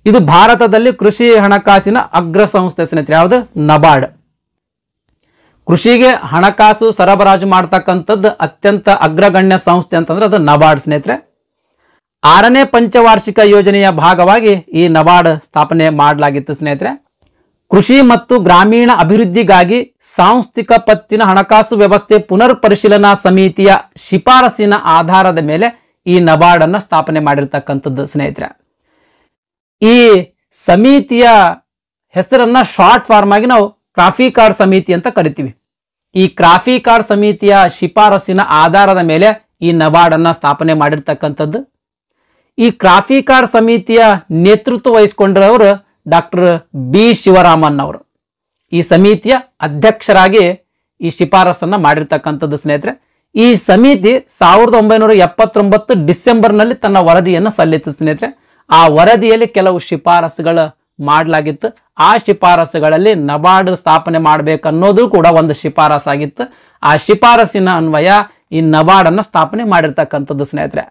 ಇದು ಭಾರತದಲ್ಲಿ ಕೃಷಿ ಹಣಕಾಸಿನ ಅಗ್ರ ಸಂಸ್ಥೆ ಸ್ನೇಹಿತರೆ. ಯಾವುದು? ನಬಾರ್ಡ್. ಕೃಷಿಗೆ ಹಣಕಾಸು ಸರಬರಾಜು ಮಾಡತಕ್ಕಂಥದ್ದು ಅತ್ಯಂತ ಅಗ್ರಗಣ್ಯ ಸಂಸ್ಥೆ ಅಂತಂದ್ರೆ ಅದು ನಬಾರ್ಡ್ ಸ್ನೇಹಿತರೆ. 6ನೇ ಪಂಚವಾರ್ಷಿಕ ಯೋಜನೆಯ ಭಾಗವಾಗಿ ಈ ನಬಾರ್ಡ್ ಸ್ಥಾಪನೆ ಮಾಡಲಾಗಿತ್ತು ಸ್ನೇಹಿತರೆ. ಕೃಷಿ ಮತ್ತು ಗ್ರಾಮೀಣ ಅಭಿವೃದ್ಧಿಗಾಗಿ ಸಾಂಸ್ಥಿಕ ಪತ್ತಿನ ಹಣಕಾಸು ವ್ಯವಸ್ಥೆ ಪುನರ್ ಪರಿಶೀಲನಾ ಸಮಿತಿಯ ಶಿಫಾರಸಿನ ಆಧಾರದ ಮೇಲೆ ಈ ನಬಾರ್ಡ್ ಅನ್ನ ಸ್ಥಾಪನೆ ಮಾಡಿರ್ತಕ್ಕಂಥದ್ದು ಸ್ನೇಹಿತರೆ. ಈ ಸಮಿತಿಯ ಹೆಸರನ್ನ ಶಾರ್ಟ್ ಫಾರ್ಮ್ ಆಗಿ ನಾವು ಕ್ರಾಫಿ ಕಾರ್ಡ್ ಸಮಿತಿ ಅಂತ ಕರಿತೀವಿ. ಈ ಕ್ರಾಫಿ ಕಾರ್ಡ್ ಸಮಿತಿಯ ಶಿಫಾರಸಿನ ಆಧಾರದ ಮೇಲೆ ಈ ನಬಾರ್ಡ್ ಅನ್ನ ಸ್ಥಾಪನೆ ಮಾಡಿರ್ತಕ್ಕಂಥದ್ದು. ಈ ಕ್ರಾಫಿ ಕಾರ್ಡ್ ಸಮಿತಿಯ ನೇತೃತ್ವ ವಹಿಸಿಕೊಂಡವರು ಡಾಕ್ಟರ್ ಬಿ ಶಿವರಾಮನ್ ಅವರು ಈ ಸಮಿತಿಯ ಅಧ್ಯಕ್ಷರಾಗಿ ಈ ಶಿಫಾರಸನ್ನ ಮಾಡಿರ್ತಕ್ಕಂಥದ್ದು ಸ್ನೇಹಿತರೆ. ಈ ಸಮಿತಿ 1979 ಡಿಸೆಂಬರ್ನಲ್ಲಿ ತನ್ನ ವರದಿಯನ್ನು ಸಲ್ಲಿಸಿತು ಸ್ನೇಹಿತರೆ. ಆ ವರದಿಯಲ್ಲಿ ಕೆಲವು ಶಿಫಾರಸುಗಳು ಮಾಡಲಾಗಿತ್ತು. ಆ ಶಿಫಾರಸುಗಳಲ್ಲಿ ನಬಾರ್ಡ್ ಸ್ಥಾಪನೆ ಮಾಡಬೇಕನ್ನೋದು ಕೂಡ ಒಂದು ಶಿಫಾರಸಾಗಿತ್ತು. ಆ ಶಿಫಾರಸಿನ ಅನ್ವಯ ಈ ನಬಾರ್ಡ್ ಅನ್ನ ಸ್ಥಾಪನೆ ಮಾಡಿರ್ತಕ್ಕಂಥದ್ದು ಸ್ನೇಹಿತರೆ.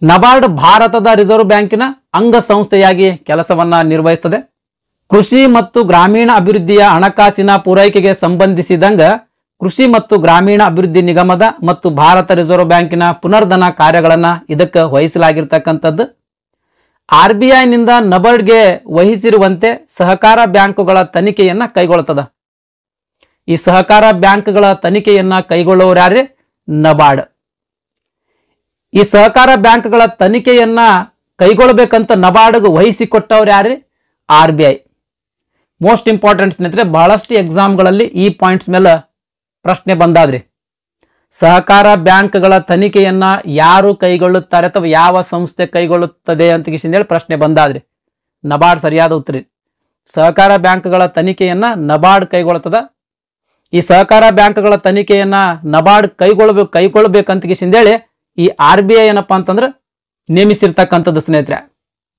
ನಬಾರ್ಡ್ ಭಾರತದ ರಿಸರ್ವ್ ಬ್ಯಾಂಕಿನ ಅಂಗ ಸಂಸ್ಥೆಯಾಗಿ ಕೆಲಸವನ್ನ ನಿರ್ವಹಿಸುತ್ತದೆ. ಕೃಷಿ ಮತ್ತು ಗ್ರಾಮೀಣ ಅಭಿವೃದ್ಧಿಯ ಹಣಕಾಸಿನ ಪೂರೈಕೆಗೆ ಸಂಬಂಧಿಸಿದಂಗ ಕೃಷಿ ಮತ್ತು ಗ್ರಾಮೀಣ ಅಭಿವೃದ್ಧಿ ನಿಗಮದ ಮತ್ತು ಭಾರತ ರಿಸರ್ವ್ ಬ್ಯಾಂಕಿನ ಪುನರ್ಧನ ಕಾರ್ಯಗಳನ್ನ ಇದಕ್ಕೆ ವಹಿಸಲಾಗಿರ್ತಕ್ಕಂಥದ್ದು. RBI ನಿಂದ ನಬಾರ್ಡ್ಗೆ ವಹಿಸಿರುವಂತೆ ಸಹಕಾರ ಬ್ಯಾಂಕುಗಳ ತನಿಖೆಯನ್ನ ಕೈಗೊಳ್ಳುತ್ತದೆ. ಈ ಸಹಕಾರ ಬ್ಯಾಂಕ್ಗಳ ತನಿಖೆಯನ್ನ ಕೈಗೊಳ್ಳುವವರು ಯಾರೇ? ನಬಾರ್ಡ್. ಈ ಸಹಕಾರ ಬ್ಯಾಂಕ್ಗಳ ತನಿಖೆಯನ್ನ ಕೈಗೊಳ್ಳಬೇಕಂತ ನಬಾರ್ಡ್ಗೆ ವಹಿಸಿಕೊಟ್ಟವ್ರು ಯಾರೇ? RBI. ಮೋಸ್ಟ್ ಇಂಪಾರ್ಟೆಂಟ್ ಸ್ನೇಹಿತರೆ, ಬಹಳಷ್ಟು ಎಕ್ಸಾಮ್ಗಳಲ್ಲಿ ಈ ಪಾಯಿಂಟ್ಸ್ ಮೇಲೆ ಪ್ರಶ್ನೆ ಬಂದಾದ್ರಿ. ಸಹಕಾರ ಬ್ಯಾಂಕ್ಗಳ ತನಿಖೆಯನ್ನ ಯಾರು ಕೈಗೊಳ್ಳುತ್ತಾರೆ ಅಥವಾ ಯಾವ ಸಂಸ್ಥೆ ಕೈಗೊಳ್ಳುತ್ತದೆ ಅಂತ ಹೇಳಿ ಪ್ರಶ್ನೆ ಬಂದಾದ್ರಿ. ನಬಾರ್ಡ್ ಸರಿಯಾದ ಉತ್ತರ. ಸಹಕಾರ ಬ್ಯಾಂಕ್ಗಳ ತನಿಖೆಯನ್ನ ನಬಾರ್ಡ್ ಕೈಗೊಳ್ತದ. ಈ ಸಹಕಾರ ಬ್ಯಾಂಕ್ಗಳ ತನಿಖೆಯನ್ನ ನಬಾರ್ಡ್ ಕೈಗೊಳ್ಬೇಕಂತ ಹೇಳಿ ಈ RBI ಏನಪ್ಪಾ ಅಂತಂದ್ರೆ ನೇಮಿಸಿರ್ತಕ್ಕಂಥದ್ದು ಸ್ನೇಹಿತರೆ.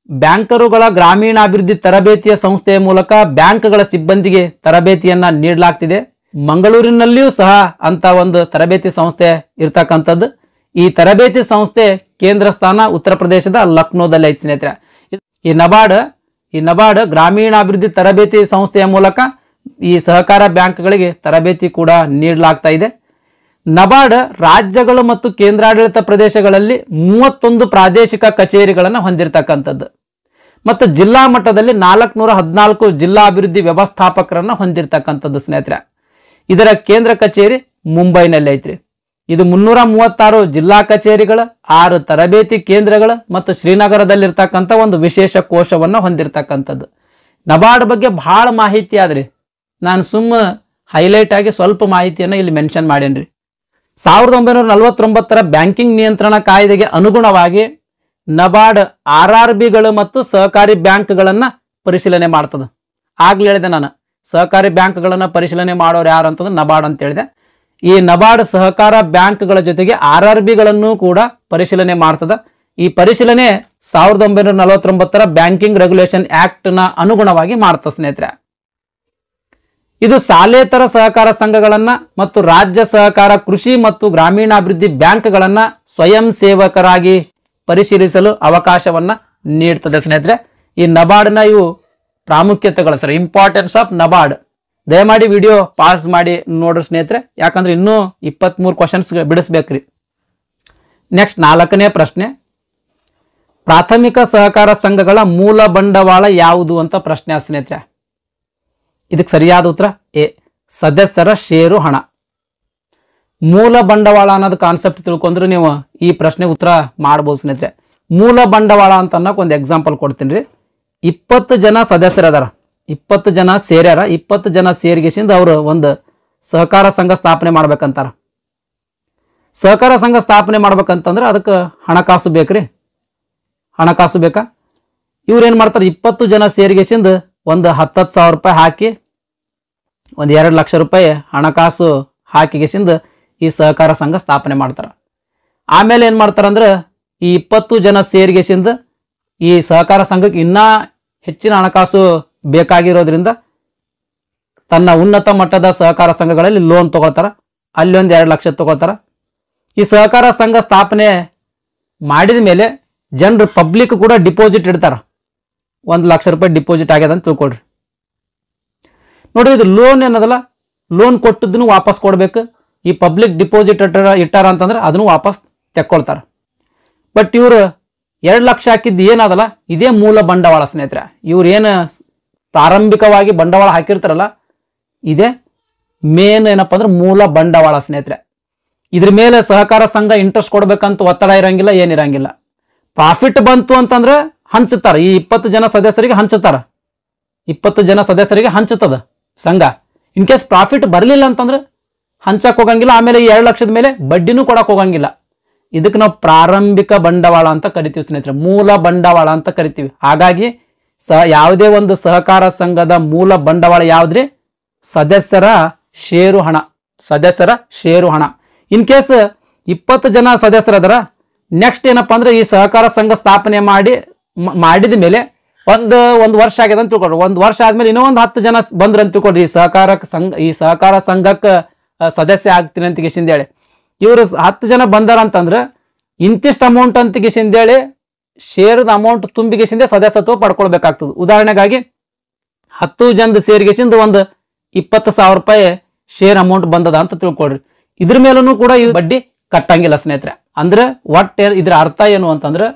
ಬ್ಯಾಂಕರುಗಳ ಗ್ರಾಮೀಣಾಭಿವೃದ್ಧಿ ತರಬೇತಿಯ ಸಂಸ್ಥೆಯ ಮೂಲಕ ಬ್ಯಾಂಕ್ಗಳ ಸಿಬ್ಬಂದಿಗೆ ತರಬೇತಿಯನ್ನ ನೀಡಲಾಗ್ತಿದೆ. ಮಂಗಳೂರಿನಲ್ಲಿಯೂ ಸಹ ಅಂತ ಒಂದು ತರಬೇತಿ ಸಂಸ್ಥೆ ಇರ್ತಕ್ಕಂಥದ್ದು. ಈ ತರಬೇತಿ ಸಂಸ್ಥೆ ಕೇಂದ್ರ ಸ್ಥಾನ ಉತ್ತರ ಪ್ರದೇಶದ ಲಕ್ನೋದಲ್ಲಿ ಐತಿ ಸ್ನೇಹಿತರೆ. ಈ ನಬಾರ್ಡ್ ಗ್ರಾಮೀಣಾಭಿವೃದ್ಧಿ ತರಬೇತಿ ಸಂಸ್ಥೆಯ ಮೂಲಕ ಈ ಸಹಕಾರ ಬ್ಯಾಂಕ್ಗಳಿಗೆ ತರಬೇತಿ ಕೂಡ ನೀಡಲಾಗ್ತಾ ಇದೆ. ನಬಾರ್ಡ್ ರಾಜ್ಯಗಳು ಮತ್ತು ಕೇಂದ್ರಾಡಳಿತ ಪ್ರದೇಶಗಳಲ್ಲಿ 31 ಪ್ರಾದೇಶಿಕ ಕಚೇರಿಗಳನ್ನು ಹೊಂದಿರತಕ್ಕಂಥದ್ದು ಮತ್ತು ಜಿಲ್ಲಾ ಮಟ್ಟದಲ್ಲಿ 414 ಜಿಲ್ಲಾ ಅಭಿವೃದ್ಧಿ ವ್ಯವಸ್ಥಾಪಕರನ್ನ ಹೊಂದಿರತಕ್ಕಂಥದ್ದು ಸ್ನೇಹಿತರೆ. ಇದರ ಕೇಂದ್ರ ಕಚೇರಿ ಮುಂಬೈನಲ್ಲಿ ಐತ್ರಿ. ಇದು 336 ಜಿಲ್ಲಾ ಕಚೇರಿಗಳ 6 ತರಬೇತಿ ಕೇಂದ್ರಗಳ ಮತ್ತು ಶ್ರೀನಗರದಲ್ಲಿರ್ತಕ್ಕಂಥ ಒಂದು ವಿಶೇಷ ಕೋಶವನ್ನು ಹೊಂದಿರತಕ್ಕಂಥದ್ದು. ನಬಾರ್ಡ್ ಬಗ್ಗೆ ಬಹಳ ಮಾಹಿತಿ ಆದ್ರಿ, ನಾನು ಸುಮ್ಮ ಹೈಲೈಟ್ ಆಗಿ ಸ್ವಲ್ಪ ಮಾಹಿತಿಯನ್ನು ಇಲ್ಲಿ ಮೆನ್ಷನ್ ಮಾಡೇನ್ರಿ. 1949 ಬ್ಯಾಂಕಿಂಗ್ ನಿಯಂತ್ರಣ ಕಾಯ್ದೆಗೆ ಅನುಗುಣವಾಗಿ ನಬಾರ್ಡ್ RRBಗಳು ಮತ್ತು ಸಹಕಾರಿ ಬ್ಯಾಂಕ್ಗಳನ್ನ ಪರಿಶೀಲನೆ ಮಾಡ್ತದೆ. ಆಗ್ಲೇ ಹೇಳಿದೆ ನಾನು, ಸಹಕಾರಿ ಬ್ಯಾಂಕ್ಗಳನ್ನ ಪರಿಶೀಲನೆ ಮಾಡೋರು ಯಾರು ಅಂತಂದ್ರೆ ನಬಾರ್ಡ್ ಅಂತ ಹೇಳಿದೆ. ಈ ನಬಾರ್ಡ್ ಸಹಕಾರ ಬ್ಯಾಂಕ್ಗಳ ಜೊತೆಗೆ RRBಗಳನ್ನು ಕೂಡ ಪರಿಶೀಲನೆ ಮಾಡ್ತದ. ಈ ಪರಿಶೀಲನೆ 1949 ಬ್ಯಾಂಕಿಂಗ್ ರೆಗ್ಯುಲೇಷನ್ ಆಕ್ಟ್ ನ ಅನುಗುಣವಾಗಿ ಮಾಡ್ತದೆ ಸ್ನೇಹಿತರೆ. ಇದು ಶಾಲೇತರ ಸಹಕಾರ ಸಂಘಗಳನ್ನ ಮತ್ತು ರಾಜ್ಯ ಸಹಕಾರ ಕೃಷಿ ಮತ್ತು ಗ್ರಾಮೀಣಾಭಿವೃದ್ಧಿ ಬ್ಯಾಂಕ್ಗಳನ್ನ ಸ್ವಯಂ ಸೇವಕರಾಗಿ ಪರಿಶೀಲಿಸಲು ಅವಕಾಶವನ್ನ ನೀಡ್ತದೆ ಸ್ನೇಹಿತರೆ. ಈ ನಬಾರ್ಡ್ನ ಇವು ಪ್ರಾಮುಖ್ಯತೆಗಳು ಸರ್, ಇಂಪಾರ್ಟೆನ್ಸ್ ಆಫ್ ನಬಾರ್ಡ್. ದಯಮಾಡಿ ವಿಡಿಯೋ ಪಾಸ್ ಮಾಡಿ ನೋಡ್ರಿ ಸ್ನೇಹಿತರೆ, ಯಾಕಂದ್ರೆ ಇನ್ನೂ 23 ಕ್ವಶನ್ಸ್ ಬಿಡಿಸ್ಬೇಕ್ರಿ. ನೆಕ್ಸ್ಟ್ 4ನೇ ಪ್ರಶ್ನೆ, ಪ್ರಾಥಮಿಕ ಸಹಕಾರ ಸಂಘಗಳ ಮೂಲ ಬಂಡವಾಳ ಯಾವುದು ಅಂತ ಪ್ರಶ್ನೆ ಸ್ನೇಹಿತರೆ. ಇದಕ್ಕೆ ಸರಿಯಾದ ಉತ್ತರ ಎ, ಸದಸ್ಯರ ಷೇರು ಹಣ. ಮೂಲ ಬಂಡವಾಳ ಅನ್ನೋದು ಕಾನ್ಸೆಪ್ಟ್ ತಿಳ್ಕೊಂಡ್ರೆ ನೀವು ಈ ಪ್ರಶ್ನೆ ಉತ್ತರ ಮಾಡ್ಬೋದು ಸ್ನೇಹಿತರೆ. ಮೂಲ ಬಂಡವಾಳ ಅಂತ ಅನ್ನೋಕೆ ಒಂದು ಎಕ್ಸಾಂಪಲ್ ಕೊಡ್ತೀನಿ ರೀ. 20 ಜನ ಸದಸ್ಯರದಾರ, 20 ಜನ ಸೇರ್ಯಾರ, 20 ಜನ ಸೇರಿಗೆಸಿಂದ ಅವರು ಒಂದು ಸಹಕಾರ ಸಂಘ ಸ್ಥಾಪನೆ ಮಾಡ್ಬೇಕಂತಾರ. ಸಹಕಾರ ಸಂಘ ಸ್ಥಾಪನೆ ಮಾಡ್ಬೇಕಂತಂದ್ರೆ ಅದಕ್ಕೆ ಹಣಕಾಸು ಬೇಕ್ರಿ, ಹಣಕಾಸು ಬೇಕಾ. ಇವ್ರು ಏನು ಮಾಡ್ತಾರೆ, 20 ಜನ ಸೇರಿಗೆಸಿಂದ ಒಂದು 10,000 ರೂಪಾಯಿ ಹಾಕಿ ಒಂದು 2 ಲಕ್ಷ ರೂಪಾಯಿ ಹಣಕಾಸು ಹಾಕಿಗೆಸಿಂದ ಈ ಸಹಕಾರ ಸಂಘ ಸ್ಥಾಪನೆ ಮಾಡ್ತಾರೆ. ಆಮೇಲೆ ಏನು ಮಾಡ್ತಾರಂದ್ರೆ ಈ 20 ಜನ ಸೇರಿಗೆಸಿಂದ ಈ ಸಹಕಾರ ಸಂಘಕ್ಕೆ ಇನ್ನೂ ಹೆಚ್ಚಿನ ಹಣಕಾಸು ಬೇಕಾಗಿರೋದ್ರಿಂದ ತನ್ನ ಉನ್ನತ ಮಟ್ಟದ ಸಹಕಾರ ಸಂಘಗಳಲ್ಲಿ ಲೋನ್ ತಗೊಳ್ತಾರ, ಅಲ್ಲಿ ಒಂದು 2 ಲಕ್ಷ ತಗೊಳ್ತಾರ. ಈ ಸಹಕಾರ ಸಂಘ ಸ್ಥಾಪನೆ ಮಾಡಿದ ಮೇಲೆ ಜನರು ಪಬ್ಲಿಕ್ ಕೂಡ ಡಿಪಾಸಿಟ್ ಇಡ್ತಾರ, 1 ಲಕ್ಷ ರೂಪಾಯಿ ಡಿಪಾಸಿಟ್ ಆಗ್ಯದ ಅಂತ ತಿಳ್ಕೊಳ್ರಿ. ನೋಡ್ರಿ, ಇದು ಲೋನ್ ಏನದಲ್ಲ, ಲೋನ್ ಕೊಟ್ಟದನ್ನು ವಾಪಸ್ ಕೊಡ್ಬೇಕು. ಈ ಪಬ್ಲಿಕ್ ಡಿಪಾಸಿಟ್ ಇಟ್ಟಾರ ಅಂತಂದ್ರೆ ಅದನ್ನು ವಾಪಸ್ ತೆಕ್ಕೊಳ್ತಾರ. ಬಟ್ ಇವರು 2 ಲಕ್ಷ ಹಾಕಿದ್ದು ಏನದಲ್ಲ, ಇದೇ ಮೂಲ ಬಂಡವಾಳ ಸ್ನೇಹಿತರೆ. ಇವ್ರು ಏನು ಪ್ರಾರಂಭಿಕವಾಗಿ ಬಂಡವಾಳ ಹಾಕಿರ್ತಾರಲ್ಲ, ಇದೇ ಮೇನ್ ಏನಪ್ಪ ಅಂದ್ರೆ ಮೂಲ ಬಂಡವಾಳ ಸ್ನೇಹಿತರೆ. ಇದ್ರ ಮೇಲೆ ಸಹಕಾರ ಸಂಘ ಇಂಟ್ರೆಸ್ಟ್ ಕೊಡ್ಬೇಕಂತ ಒತ್ತಡ ಇರಂಗಿಲ್ಲ, ಏನಿರಂಗಿಲ್ಲ. ಪ್ರಾಫಿಟ್ ಬಂತು ಅಂತಂದ್ರೆ ಹಂಚುತ್ತಾರ, ಈ 20 ಜನ ಸದಸ್ಯರಿಗೆ ಹಂಚುತ್ತಾರ, 20 ಜನ ಸದಸ್ಯರಿಗೆ ಹಂಚುತ್ತದ ಸಂಘ. ಇನ್ ಕೇಸ್ ಪ್ರಾಫಿಟ್ ಬರಲಿಲ್ಲ ಅಂತಂದ್ರೆ ಹಂಚಕ್ ಹೋಗಂಗಿಲ್ಲ. ಆಮೇಲೆ ಈ 2 ಲಕ್ಷದ ಮೇಲೆ ಬಡ್ಡಿನೂ ಕೊಡಕ್ ಹೋಗಂಗಿಲ್ಲ. ಇದಕ್ಕೆ ನಾವು ಪ್ರಾರಂಭಿಕ ಬಂಡವಾಳ ಅಂತ ಕರಿತೀವಿ ಸ್ನೇಹಿತರೆ, ಮೂಲ ಬಂಡವಾಳ ಅಂತ ಕರಿತೀವಿ. ಹಾಗಾಗಿ ಯಾವುದೇ ಒಂದು ಸಹಕಾರ ಸಂಘದ ಮೂಲ ಬಂಡವಾಳ ಯಾವ್ದ್ರಿ, ಸದಸ್ಯರ ಷೇರು ಹಣ, ಸದಸ್ಯರ ಷೇರು ಹಣ. ಇನ್ ಕೇಸ್ 20 ಜನ ಸದಸ್ಯರದರ, ನೆಕ್ಸ್ಟ್ ಏನಪ್ಪಾ ಅಂದ್ರೆ ಈ ಸಹಕಾರ ಸಂಘ ಸ್ಥಾಪನೆ ಮಾಡಿದ ಮೇಲೆ ಒಂದು ವರ್ಷ ಆಗ್ಯದ ಅಂತ ತಿಳ್ಕೊಳ್ರಿ. 1 ವರ್ಷ ಆದ್ಮೇಲೆ ಇನ್ನೂ ಒಂದು 10 ಜನ ಬಂದ್ರ ಅಂತ ತಿಳ್ಕೊಳ್ರಿ. ಈ ಸಹಕಾರ ಸಂಘಕ್ಕೆ ಸದಸ್ಯ ಆಗ್ತೀನಿ ಅಂತ ಗಿಸಿಂದೇಳಿ ಇವರು 10 ಜನ ಬಂದಾರ ಅಂತಂದ್ರೆ ಇಂತಿಷ್ಟು ಅಮೌಂಟ್ ಅಂತ ಗಿಸಿಂದೇಳಿ ಶೇರ್ದ ಅಮೌಂಟ್ ತುಂಬಿಗೆಸಿಂದ ಸದಸ್ಯತ್ವ ಪಡ್ಕೊಳ್ಬೇಕಾಗ್ತದೆ. ಉದಾಹರಣೆಗಾಗಿ 10 ಜನದ ಸೇರಿಗೆಸಿಂದ ಒಂದು 20,000 ರೂಪಾಯಿ ಶೇರ್ ಅಮೌಂಟ್ ಬಂದದ ಅಂತ ತಿಳ್ಕೊಳ್ರಿ. ಇದ್ರ ಮೇಲೂ ಕೂಡ ಈ ಬಡ್ಡಿ ಕಟ್ಟಂಗಿಲ್ಲ ಸ್ನೇಹಿತರೆ. ಅಂದ್ರೆ ಒಟ್ಟು ಇದ್ರ ಅರ್ಥ ಏನು ಅಂತಂದ್ರೆ,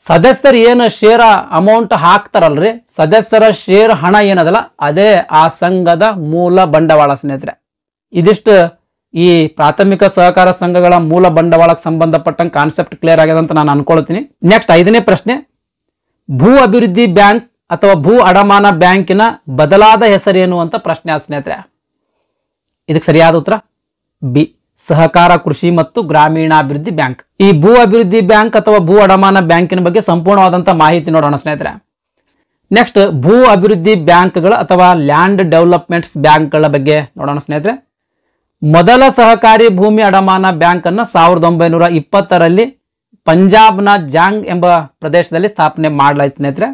ಸದಸ್ಯರು ಏನು ಶೇರ್ ಅಮೌಂಟ್ ಹಾಕ್ತಾರಲ್ರಿ, ಸದಸ್ಯರ ಶೇರ್ ಹಣ ಏನದಲ್ಲ ಅದೇ ಆ ಸಂಘದ ಮೂಲ ಬಂಡವಾಳ ಸ್ನೇಹಿತರೆ. ಇದಿಷ್ಟು ಈ ಪ್ರಾಥಮಿಕ ಸಹಕಾರ ಸಂಘಗಳ ಮೂಲ ಬಂಡವಾಳಕ್ಕೆ ಸಂಬಂಧಪಟ್ಟಂಗೆ ಕಾನ್ಸೆಪ್ಟ್ ಕ್ಲಿಯರ್ ಆಗಿದೆ ಅಂತ ನಾನು ಅನ್ಕೊಳ್ತೀನಿ. ನೆಕ್ಸ್ಟ್ 5ನೇ ಪ್ರಶ್ನೆ, ಭೂ ಅಭಿವೃದ್ಧಿ ಬ್ಯಾಂಕ್ ಅಥವಾ ಭೂ ಅಡಮಾನ ಬ್ಯಾಂಕಿನ ಬದಲಾದ ಹೆಸರೇನು ಅಂತ ಪ್ರಶ್ನೆ ಸ್ನೇಹಿತರೆ. ಇದಕ್ಕೆ ಸರಿಯಾದ ಉತ್ತರ ಬಿ, ಸಹಕಾರ ಕೃಷಿ ಮತ್ತು ಗ್ರಾಮೀಣಾಭಿವೃದ್ಧಿ ಬ್ಯಾಂಕ್. ಈ ಭೂ ಅಭಿವೃದ್ಧಿ ಬ್ಯಾಂಕ್ ಅಥವಾ ಭೂ ಅಡಮಾನ ಬ್ಯಾಂಕಿನ ಬಗ್ಗೆ ಸಂಪೂರ್ಣವಾದಂತಹ ಮಾಹಿತಿ ನೋಡೋಣ ಸ್ನೇಹಿತರೆ. ನೆಕ್ಸ್ಟ್ ಭೂ ಅಭಿವೃದ್ಧಿ ಬ್ಯಾಂಕ್ಗಳು ಅಥವಾ ಲ್ಯಾಂಡ್ ಡೆವಲಪ್ಮೆಂಟ್ಸ್ ಬ್ಯಾಂಕ್ಗಳ ಬಗ್ಗೆ ನೋಡೋಣ ಸ್ನೇಹಿತರೆ. ಮೊದಲ ಸಹಕಾರಿ ಭೂಮಿ ಅಡಮಾನ ಬ್ಯಾಂಕ್ ಅನ್ನು 1920ರಲ್ಲಿ ಪಂಜಾಬ್ನ ಜಾಂಗ್ ಎಂಬ ಪ್ರದೇಶದಲ್ಲಿ ಸ್ಥಾಪನೆ ಮಾಡಲಾಯಿತು ಸ್ನೇಹಿತರೆ.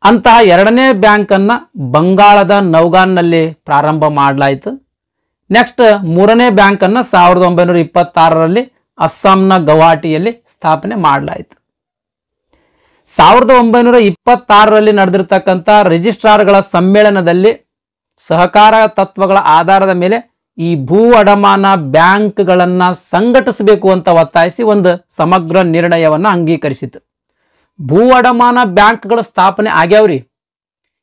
ಅಂತಹ ಎರಡನೇ ಬ್ಯಾಂಕ್ ಅನ್ನ ಬಂಗಾಳದ ನೌಗಾನ್ನಲ್ಲಿ ಪ್ರಾರಂಭ ಮಾಡಲಾಯಿತು. ನೆಕ್ಸ್ಟ್ ಮೂರನೇ ಬ್ಯಾಂಕ್ ಅನ್ನ 1926ರಲ್ಲಿ ಅಸ್ಸಾಂನ ಗೌಹಾಟಿಯಲ್ಲಿ ಸ್ಥಾಪನೆ ಮಾಡಲಾಯಿತು. 1926ರಲ್ಲಿ ನಡೆದಿರ್ತಕ್ಕಂಥ ರಿಜಿಸ್ಟ್ರಾರ್ಗಳ ಸಮ್ಮೇಳನದಲ್ಲಿ ಸಹಕಾರ ತತ್ವಗಳ ಆಧಾರದ ಮೇಲೆ ಈ ಭೂ ಅಡಮಾನ ಬ್ಯಾಂಕ್ಗಳನ್ನ ಸಂಘಟಿಸಬೇಕು ಅಂತ ಒತ್ತಾಯಿಸಿ ಒಂದು ಸಮಗ್ರ ನಿರ್ಣಯವನ್ನು ಅಂಗೀಕರಿಸಿತು. ಭೂ ಅಡಮಾನ ಬ್ಯಾಂಕ್ಗಳು ಸ್ಥಾಪನೆ ಆಗ್ಯಾವ್ರಿ,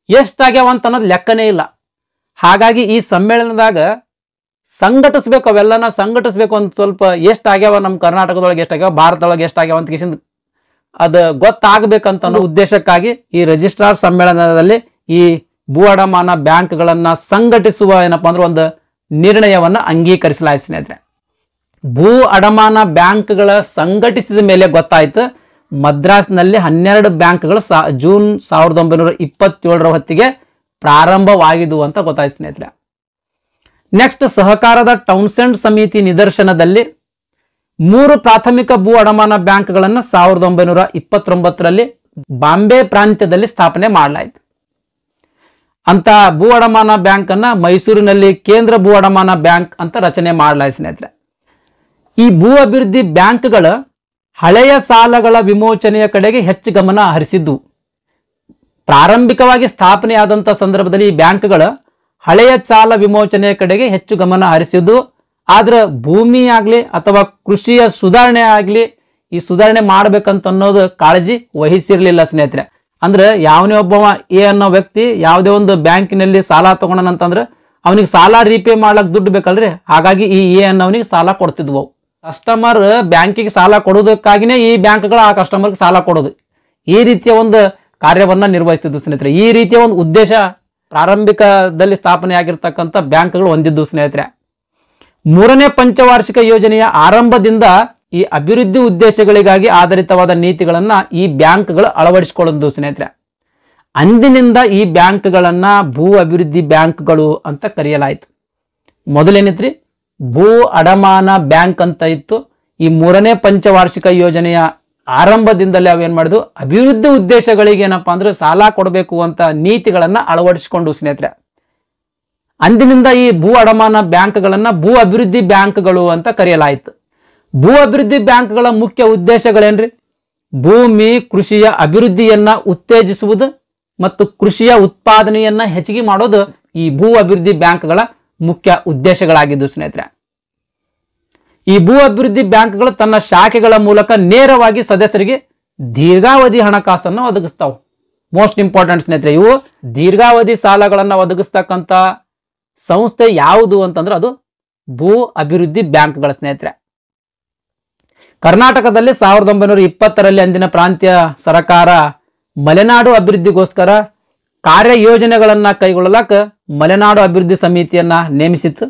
ಎಷ್ಟಾಗ್ಯಾವ ಅಂತ ಅನ್ನೋದು ಲೆಕ್ಕನೇ ಇಲ್ಲ. ಹಾಗಾಗಿ ಈ ಸಮ್ಮೇಳನದಾಗ ಸಂಘಟಿಸ್ಬೇಕು, ಅವೆಲ್ಲನ ಸಂಘಟಿಸ್ಬೇಕು ಅಂತ ಸ್ವಲ್ಪ ಎಷ್ಟಾಗ್ಯಾವ, ನಮ್ಮ ಕರ್ನಾಟಕದೊಳಗೆ ಎಷ್ಟಾಗ್ಯಾವ, ಭಾರತದೊಳಗೆ ಎಷ್ಟಾಗ್ಯಾವ ಅಂತ ಕಿಸಿಂದ ಅದು ಗೊತ್ತಾಗಬೇಕಂತ ಅನ್ನೋ ಉದ್ದೇಶಕ್ಕಾಗಿ ಈ ರಿಜಿಸ್ಟ್ರಾರ್ ಸಮ್ಮೇಳನದಲ್ಲಿ ಈ ಭೂ ಅಡಮಾನ ಬ್ಯಾಂಕ್ಗಳನ್ನ ಸಂಘಟಿಸುವ ಏನಪ್ಪಾ ಅಂದ್ರೆ ಒಂದು ನಿರ್ಣಯವನ್ನು ಅಂಗೀಕರಿಸಲಾಯಿತು ಸ್ನೇಹಿತರೆ. ಭೂ ಅಡಮಾನ ಬ್ಯಾಂಕ್ಗಳ ಸಂಘಟಿಸಿದ ಮೇಲೆ ಗೊತ್ತಾಯ್ತು ಮದ್ರಾಸ್ನಲ್ಲಿ 12 ಬ್ಯಾಂಕ್ಗಳು ಜೂನ್ 1927ರ ಹೊತ್ತಿಗೆ ಪ್ರಾರಂಭವಾಗಿದ್ವು ಅಂತ ಗೊತ್ತಾಯ್ತು ಸ್ನೇಹಿತರೆ. ನೆಕ್ಸ್ಟ್ ಸಹಕಾರದ ಟೌನ್ಸೆಂಡ್ ಸಮಿತಿ ನಿದರ್ಶನದಲ್ಲಿ 3 ಪ್ರಾಥಮಿಕ ಭೂ ಅಡಮಾನ ಬ್ಯಾಂಕ್ಗಳನ್ನು 1929ರಲ್ಲಿ ಬಾಂಬೆ ಪ್ರಾಂತ್ಯದಲ್ಲಿ ಸ್ಥಾಪನೆ ಮಾಡಲಾಯಿತು. ಅಂತ ಭೂ ಅಡಮಾನ ಬ್ಯಾಂಕ್ ಅನ್ನ ಮೈಸೂರಿನಲ್ಲಿ ಕೇಂದ್ರ ಭೂ ಅಡಮಾನ ಬ್ಯಾಂಕ್ ಅಂತ ರಚನೆ ಮಾಡಲಾಯಿತು ಸ್ನೇಹಿತರೆ. ಈ ಭೂ ಅಭಿವೃದ್ಧಿ ಬ್ಯಾಂಕ್ಗಳು ಹಳೆಯ ಸಾಲಗಳ ವಿಮೋಚನೆಯ ಕಡೆಗೆ ಹೆಚ್ಚು ಗಮನ ಹರಿಸಿದ್ದು. ಪ್ರಾರಂಭಿಕವಾಗಿ ಸ್ಥಾಪನೆಯಾದಂಥ ಸಂದರ್ಭದಲ್ಲಿ ಈ ಬ್ಯಾಂಕ್ಗಳು ಹಳೆಯ ಸಾಲ ವಿಮೋಚನೆಯ ಕಡೆಗೆ ಹೆಚ್ಚು ಗಮನ ಹರಿಸಿದ್ದು. ಆದ್ರೆ ಭೂಮಿ ಆಗ್ಲಿ ಅಥವಾ ಕೃಷಿಯ ಸುಧಾರಣೆ ಆಗ್ಲಿ ಈ ಸುಧಾರಣೆ ಮಾಡ್ಬೇಕಂತ ಅನ್ನೋದು ಕಾಳಜಿ ವಹಿಸಿರ್ಲಿಲ್ಲ ಸ್ನೇಹಿತರೆ. ಅಂದ್ರೆ ಯಾವನೇ ಒಬ್ಬವ ಎ ಅನ್ನೋ ವ್ಯಕ್ತಿ ಯಾವುದೇ ಒಂದು ಬ್ಯಾಂಕಿನಲ್ಲಿ ಸಾಲ ತಗೊಂಡನಂತಂದ್ರೆ ಅವನಿಗೆ ಸಾಲ ರೀಪೇ ಮಾಡ್ಲಕ್ ದುಡ್ಡು ಬೇಕಲ್ರಿ. ಹಾಗಾಗಿ ಈ ಎ ಅನ್ನೋನಿಗೆ ಸಾಲ ಕೊಡ್ತಿದ್ವು. ಕಸ್ಟಮರ್ ಬ್ಯಾಂಕಿಗೆ ಸಾಲ ಕೊಡೋದಕ್ಕಾಗಿನೇ ಈ ಬ್ಯಾಂಕ್ಗಳು ಆ ಕಸ್ಟಮರ್ಗೆ ಸಾಲ ಕೊಡೋದು, ಈ ರೀತಿಯ ಒಂದು ಕಾರ್ಯವನ್ನ ನಿರ್ವಹಿಸ್ತಿದ್ವು ಸ್ನೇಹಿತರೆ. ಈ ರೀತಿಯ ಒಂದು ಉದ್ದೇಶ ಪ್ರಾರಂಭಿಕದಲ್ಲಿ ಸ್ಥಾಪನೆ ಆಗಿರ್ತಕ್ಕಂಥ ಬ್ಯಾಂಕ್ಗಳು ಹೊಂದಿದ್ದು ಸ್ನೇಹಿತರೆ. ಮೂರನೇ ಪಂಚವಾರ್ಷಿಕ ಯೋಜನೆಯ ಆರಂಭದಿಂದ ಈ ಅಭಿವೃದ್ಧಿ ಉದ್ದೇಶಗಳಿಗಾಗಿ ಆಧಾರಿತವಾದ ನೀತಿಗಳನ್ನ ಈ ಬ್ಯಾಂಕ್ಗಳು ಅಳವಡಿಸಿಕೊಳ್ಳುವುದು ಸ್ನೇಹಿತರೆ. ಅಂದಿನಿಂದ ಈ ಬ್ಯಾಂಕ್ಗಳನ್ನ ಭೂ ಅಭಿವೃದ್ಧಿ ಬ್ಯಾಂಕ್ಗಳು ಅಂತ ಕರೆಯಲಾಯಿತು. ಮೊದಲೇನಿತ್ರಿ ಭೂ ಅಡಮಾನ ಬ್ಯಾಂಕ್ ಅಂತ ಇತ್ತು. ಈ ಮೂರನೇ ಪಂಚವಾರ್ಷಿಕ ಯೋಜನೆಯ ಆರಂಭದಿಂದಲೇ ಅವೇನ್ ಮಾಡಿದ್ವು, ಅಭಿವೃದ್ಧಿ ಉದ್ದೇಶಗಳಿಗೆ ಏನಪ್ಪಾ ಅಂದ್ರೆ ಸಾಲ ಕೊಡಬೇಕು ಅಂತ ನೀತಿಗಳನ್ನ ಅಳವಡಿಸಿಕೊಂಡು ಸ್ನೇಹಿತರೆ. ಅಂದಿನಿಂದ ಈ ಭೂ ಅಡಮಾನ ಬ್ಯಾಂಕ್ಗಳನ್ನ ಭೂ ಅಭಿವೃದ್ಧಿ ಬ್ಯಾಂಕ್ಗಳು ಅಂತ ಕರೆಯಲಾಯಿತು. ಭೂ ಅಭಿವೃದ್ಧಿ ಬ್ಯಾಂಕ್ಗಳ ಮುಖ್ಯ ಉದ್ದೇಶಗಳೇನ್ರಿ? ಭೂಮಿ ಕೃಷಿಯ ಅಭಿವೃದ್ಧಿಯನ್ನ ಉತ್ತೇಜಿಸುವುದು ಮತ್ತು ಕೃಷಿಯ ಉತ್ಪಾದನೆಯನ್ನ ಹೆಚ್ಚಿಗೆ ಮಾಡೋದು ಈ ಭೂ ಅಭಿವೃದ್ಧಿ ಬ್ಯಾಂಕ್ಗಳ ಮುಖ್ಯ ಉದ್ದೇಶಗಳಾಗಿದ್ದು ಸ್ನೇಹಿತರೆ. ಈ ಭೂ ಅಭಿವೃದ್ಧಿ ಬ್ಯಾಂಕ್ಗಳು ತನ್ನ ಶಾಖೆಗಳ ಮೂಲಕ ನೇರವಾಗಿ ಸದಸ್ಯರಿಗೆ ದೀರ್ಘಾವಧಿ ಹಣಕಾಸನ್ನು ಒದಗಿಸ್ತಾವೆ. ಮೋಸ್ಟ್ ಇಂಪಾರ್ಟೆಂಟ್ ಸ್ನೇಹಿತರೆ, ಇವು ದೀರ್ಘಾವಧಿ ಸಾಲಗಳನ್ನು ಒದಗಿಸ್ತಕ್ಕಂಥ ಸಂಸ್ಥೆ ಯಾವುದು ಅಂತಂದ್ರೆ ಅದು ಭೂ ಅಭಿವೃದ್ಧಿ ಬ್ಯಾಂಕ್ಗಳ ಸ್ನೇಹಿತರೆ. ಕರ್ನಾಟಕದಲ್ಲಿ 1920ರಲ್ಲಿ ಅಂದಿನ ಪ್ರಾಂತ್ಯ ಸರ್ಕಾರ ಮಲೆನಾಡು ಅಭಿವೃದ್ಧಿಗೋಸ್ಕರ ಕಾರ್ಯಯೋಜನೆಗಳನ್ನ ಕೈಗೊಳ್ಳಲಾಕ ಮಲೆನಾಡು ಅಭಿವೃದ್ಧಿ ಸಮಿತಿಯನ್ನ ನೇಮಿಸಿತ್ತು.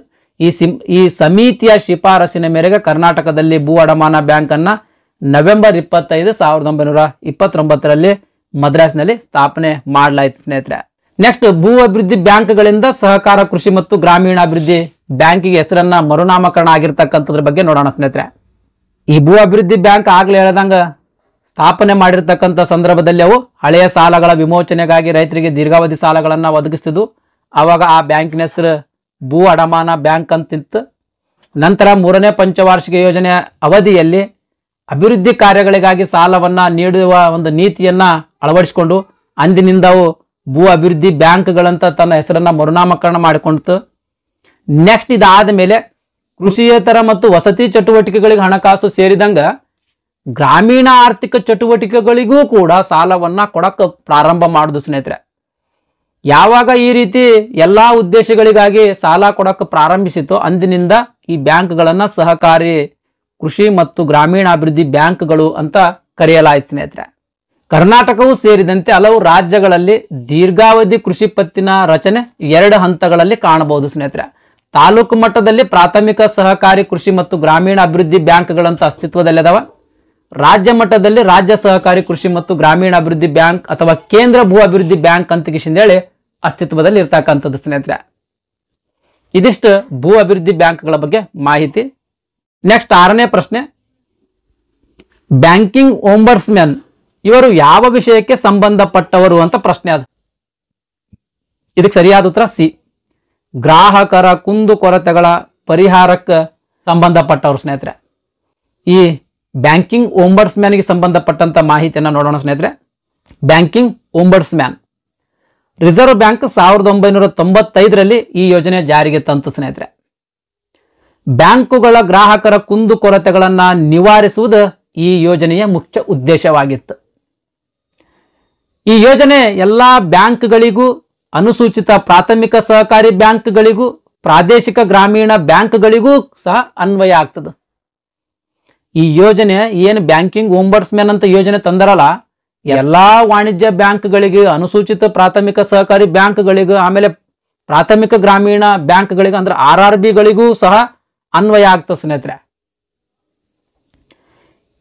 ಈ ಸಮಿತಿಯ ಶಿಫಾರಸಿನ ಮೇರೆಗೆ ಕರ್ನಾಟಕದಲ್ಲಿ ಭೂ ಅಡಮಾನ ಬ್ಯಾಂಕ್ ಅನ್ನ ನವೆಂಬರ್ 25, 1929ರಲ್ಲಿ ಮದ್ರಾಸ್ನಲ್ಲಿ ಸ್ಥಾಪನೆ ಮಾಡಲಾಯಿತು ಸ್ನೇಹಿತರೆ. ನೆಕ್ಸ್ಟ್ ಭೂ ಅಭಿವೃದ್ಧಿ ಬ್ಯಾಂಕ್ಗಳಿಂದ ಸಹಕಾರ ಕೃಷಿ ಮತ್ತು ಗ್ರಾಮೀಣಾಭಿವೃದ್ಧಿ ಬ್ಯಾಂಕಿಗೆ ಹೆಸರನ್ನ ಮರುನಾಮಕರಣ ಆಗಿರ್ತಕ್ಕಂಥದ್ರ ಬಗ್ಗೆ ನೋಡೋಣ ಸ್ನೇಹಿತರೆ. ಈ ಭೂ ಅಭಿವೃದ್ಧಿ ಬ್ಯಾಂಕ್ ಆಗ್ಲೇ ಹೇಳ್ದಂಗ ಸ್ಥಾಪನೆ ಮಾಡಿರ್ತಕ್ಕಂಥ ಸಂದರ್ಭದಲ್ಲಿ ಅವು ಹಳೆಯ ಸಾಲಗಳ ವಿಮೋಚನೆಗಾಗಿ ರೈತರಿಗೆ ದೀರ್ಘಾವಧಿ ಸಾಲಗಳನ್ನ ಒದಗಿಸ್ತಿದ್ವು. ಆವಾಗ ಆ ಬ್ಯಾಂಕಿನ ಹೆಸರು ಭೂ ಅಡಮಾನ ಬ್ಯಾಂಕ್ ಅಂತಿತ್ತು. ನಂತರ ಮೂರನೇ ಪಂಚವಾರ್ಷಿಕ ಯೋಜನೆಯ ಅವಧಿಯಲ್ಲಿ ಅಭಿವೃದ್ಧಿ ಕಾರ್ಯಗಳಿಗಾಗಿ ಸಾಲವನ್ನ ನೀಡುವ ಒಂದು ನೀತಿಯನ್ನ ಅಳವಡಿಸಿಕೊಂಡು ಅಂದಿನಿಂದ ಅವು ಭೂ ಅಭಿವೃದ್ಧಿ ಬ್ಯಾಂಕ್ಗಳಂತ ತನ್ನ ಹೆಸರನ್ನ ಮರುನಾಮಕರಣ ಮಾಡಿಕೊಂಡಿತು. ನೆಕ್ಸ್ಟ್ ಇದಾದ ಮೇಲೆ ಕೃಷಿಯೇತರ ಮತ್ತು ವಸತಿ ಚಟುವಟಿಕೆಗಳಿಗೆ ಹಣಕಾಸು ಸೇರಿದಂಗ ಗ್ರಾಮೀಣ ಆರ್ಥಿಕ ಚಟುವಟಿಕೆಗಳಿಗೂ ಕೂಡ ಸಾಲವನ್ನ ಕೊಡಕ್ಕೆ ಪ್ರಾರಂಭ ಮಾಡುದು ಸ್ನೇಹಿತರೆ. ಯಾವಾಗ ಈ ರೀತಿ ಎಲ್ಲಾ ಉದ್ದೇಶಗಳಿಗಾಗಿ ಸಾಲ ಕೊಡಕ್ಕೆ ಪ್ರಾರಂಭಿಸಿತು ಅಂದಿನಿಂದ ಈ ಬ್ಯಾಂಕ್ಗಳನ್ನ ಸಹಕಾರಿ ಕೃಷಿ ಮತ್ತು ಗ್ರಾಮೀಣಾಭಿವೃದ್ಧಿ ಬ್ಯಾಂಕ್ಗಳು ಅಂತ ಕರೆಯಲಾಯಿತು ಸ್ನೇಹಿತರೆ. ಕರ್ನಾಟಕವೂ ಸೇರಿದಂತೆ ಹಲವು ರಾಜ್ಯಗಳಲ್ಲಿ ದೀರ್ಘಾವಧಿ ಕೃಷಿ ಪತ್ತಿನ ರಚನೆ 2 ಹಂತಗಳಲ್ಲಿ ಕಾಣಬಹುದು ಸ್ನೇಹಿತರೆ. ತಾಲೂಕು ಮಟ್ಟದಲ್ಲಿ ಪ್ರಾಥಮಿಕ ಸಹಕಾರಿ ಕೃಷಿ ಮತ್ತು ಗ್ರಾಮೀಣ ಅಭಿವೃದ್ಧಿ ಬ್ಯಾಂಕ್ಗಳಂತ ಅಸ್ತಿತ್ವದಲ್ಲಿದಾವ. ರಾಜ್ಯ ಮಟ್ಟದಲ್ಲಿ ರಾಜ್ಯ ಸಹಕಾರಿ ಕೃಷಿ ಮತ್ತು ಗ್ರಾಮೀಣ ಅಭಿವೃದ್ಧಿ ಬ್ಯಾಂಕ್ ಅಥವಾ ಕೇಂದ್ರ ಭೂ ಅಭಿವೃದ್ಧಿ ಬ್ಯಾಂಕ್ ಅಂತ ಹೇಳಿ ಅಸ್ತಿತ್ವದಲ್ಲಿ ಇರ್ತಕ್ಕಂಥದ್ದು ಸ್ನೇಹಿತರೆ. ಇದಿಷ್ಟು ಭೂ ಅಭಿವೃದ್ಧಿ ಬ್ಯಾಂಕ್ಗಳ ಬಗ್ಗೆ ಮಾಹಿತಿ. ನೆಕ್ಸ್ಟ್ 6ನೇ ಪ್ರಶ್ನೆ, ಬ್ಯಾಂಕಿಂಗ್ ಓಂಬರ್ಸ್ಮನ್ ಇವರು ಯಾವ ವಿಷಯಕ್ಕೆ ಸಂಬಂಧಪಟ್ಟವರು ಅಂತ ಪ್ರಶ್ನೆ ಅದು. ಇದಕ್ಕೆ ಸರಿಯಾದ ಉತ್ತರ ಸಿ, ಗ್ರಾಹಕರ ಕುಂದುಕೊರತೆಗಳ ಪರಿಹಾರಕ್ಕೆ ಸಂಬಂಧಪಟ್ಟವರು ಸ್ನೇಹಿತರೆ. ಈ ಬ್ಯಾಂಕಿಂಗ್ ಓಂಬರ್ಸ್ಮ್ಯಾನ್ಗೆ ಸಂಬಂಧಪಟ್ಟಂತ ಮಾಹಿತಿಯನ್ನು ನೋಡೋಣ ಸ್ನೇಹಿತರೆ. ಬ್ಯಾಂಕಿಂಗ್ ಓಂಬರ್ಸ್ಮ್ಯಾನ್ ರಿಸರ್ವ್ ಬ್ಯಾಂಕ್ 1995ರಲ್ಲಿ ಈ ಯೋಜನೆ ಜಾರಿಗೆ ತಂತು ಸ್ನೇಹಿತರೆ. ಬ್ಯಾಂಕುಗಳ ಗ್ರಾಹಕರ ಕುಂದುಕೊರತೆಗಳನ್ನು ನಿವಾರಿಸುವುದು ಈ ಯೋಜನೆಯ ಮುಖ್ಯ ಉದ್ದೇಶವಾಗಿತ್ತು. ಈ ಯೋಜನೆ ಎಲ್ಲಾ ಬ್ಯಾಂಕ್ಗಳಿಗೂ, ಅನುಸೂಚಿತ ಪ್ರಾಥಮಿಕ ಸಹಕಾರಿ ಬ್ಯಾಂಕ್ಗಳಿಗೂ, ಪ್ರಾದೇಶಿಕ ಗ್ರಾಮೀಣ ಬ್ಯಾಂಕ್ಗಳಿಗೂ ಸಹ ಅನ್ವಯ ಆಗ್ತದೆ. ಈ ಯೋಜನೆ ಏನು ಬ್ಯಾಂಕಿಂಗ್ ಓಂಬರ್ಸ್ಮನ್ ಅಂತ ಯೋಜನೆ ತಂದರಲ್ಲ, ಎಲ್ಲಾ ವಾಣಿಜ್ಯ ಬ್ಯಾಂಕ್ಗಳಿಗೆ, ಅನುಸೂಚಿತ ಪ್ರಾಥಮಿಕ ಸಹಕಾರಿ ಬ್ಯಾಂಕ್ಗಳಿಗೂ, ಆಮೇಲೆ ಪ್ರಾಥಮಿಕ ಗ್ರಾಮೀಣ ಬ್ಯಾಂಕ್ಗಳಿಗೂ ಅಂದ್ರೆ RRBಗಳಿಗೂ ಸಹ ಅನ್ವಯ ಆಗ್ತದೆ ಸ್ನೇಹಿತರೆ.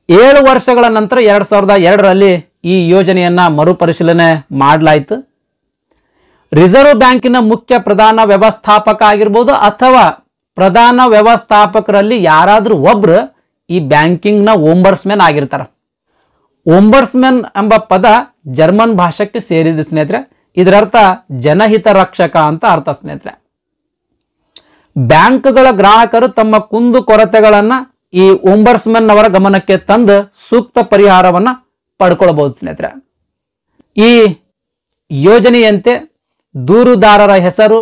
7 ವರ್ಷಗಳ ನಂತರ 2002ರಲ್ಲಿ ಈ ಯೋಜನೆಯನ್ನ ಮರುಪರಿಶೀಲನೆ ಮಾಡಲಾಯಿತು. ರಿಸರ್ವ್ ಬ್ಯಾಂಕಿನ ಮುಖ್ಯ ಪ್ರಧಾನ ವ್ಯವಸ್ಥಾಪಕ ಆಗಿರ್ಬೋದು ಅಥವಾ ಪ್ರಧಾನ ವ್ಯವಸ್ಥಾಪಕರಲ್ಲಿ ಯಾರಾದ್ರೂ ಒಬ್ರು ಈ ಬ್ಯಾಂಕಿಂಗ್ ನ ಓಂಬರ್ಸ್ಮನ್ ಆಗಿರ್ತಾರ. ಓಂಬರ್ಸ್ಮನ್ ಎಂಬ ಪದ ಜರ್ಮನ್ ಭಾಷೆಗೆ ಸೇರಿದ ಸ್ನೇಹಿತರೆ. ಇದರರ್ಥ ಜನಹಿತ ರಕ್ಷಕ ಅಂತ ಅರ್ಥ ಸ್ನೇಹಿತರೆ. ಬ್ಯಾಂಕ್ಗಳ ಗ್ರಾಹಕರು ತಮ್ಮ ಕುಂದು ಕೊರತೆಗಳನ್ನ ಈ ಓಂಬರ್ಸ್ಮನ್ ಅವರ ಗಮನಕ್ಕೆ ತಂದು ಸೂಕ್ತ ಪರಿಹಾರವನ್ನ ಪಡ್ಕೊಳ್ಬಹುದು ಸ್ನೇಹಿತರೆ. ಈ ಯೋಜನೆಯಂತೆ ದೂರುದಾರರ ಹೆಸರು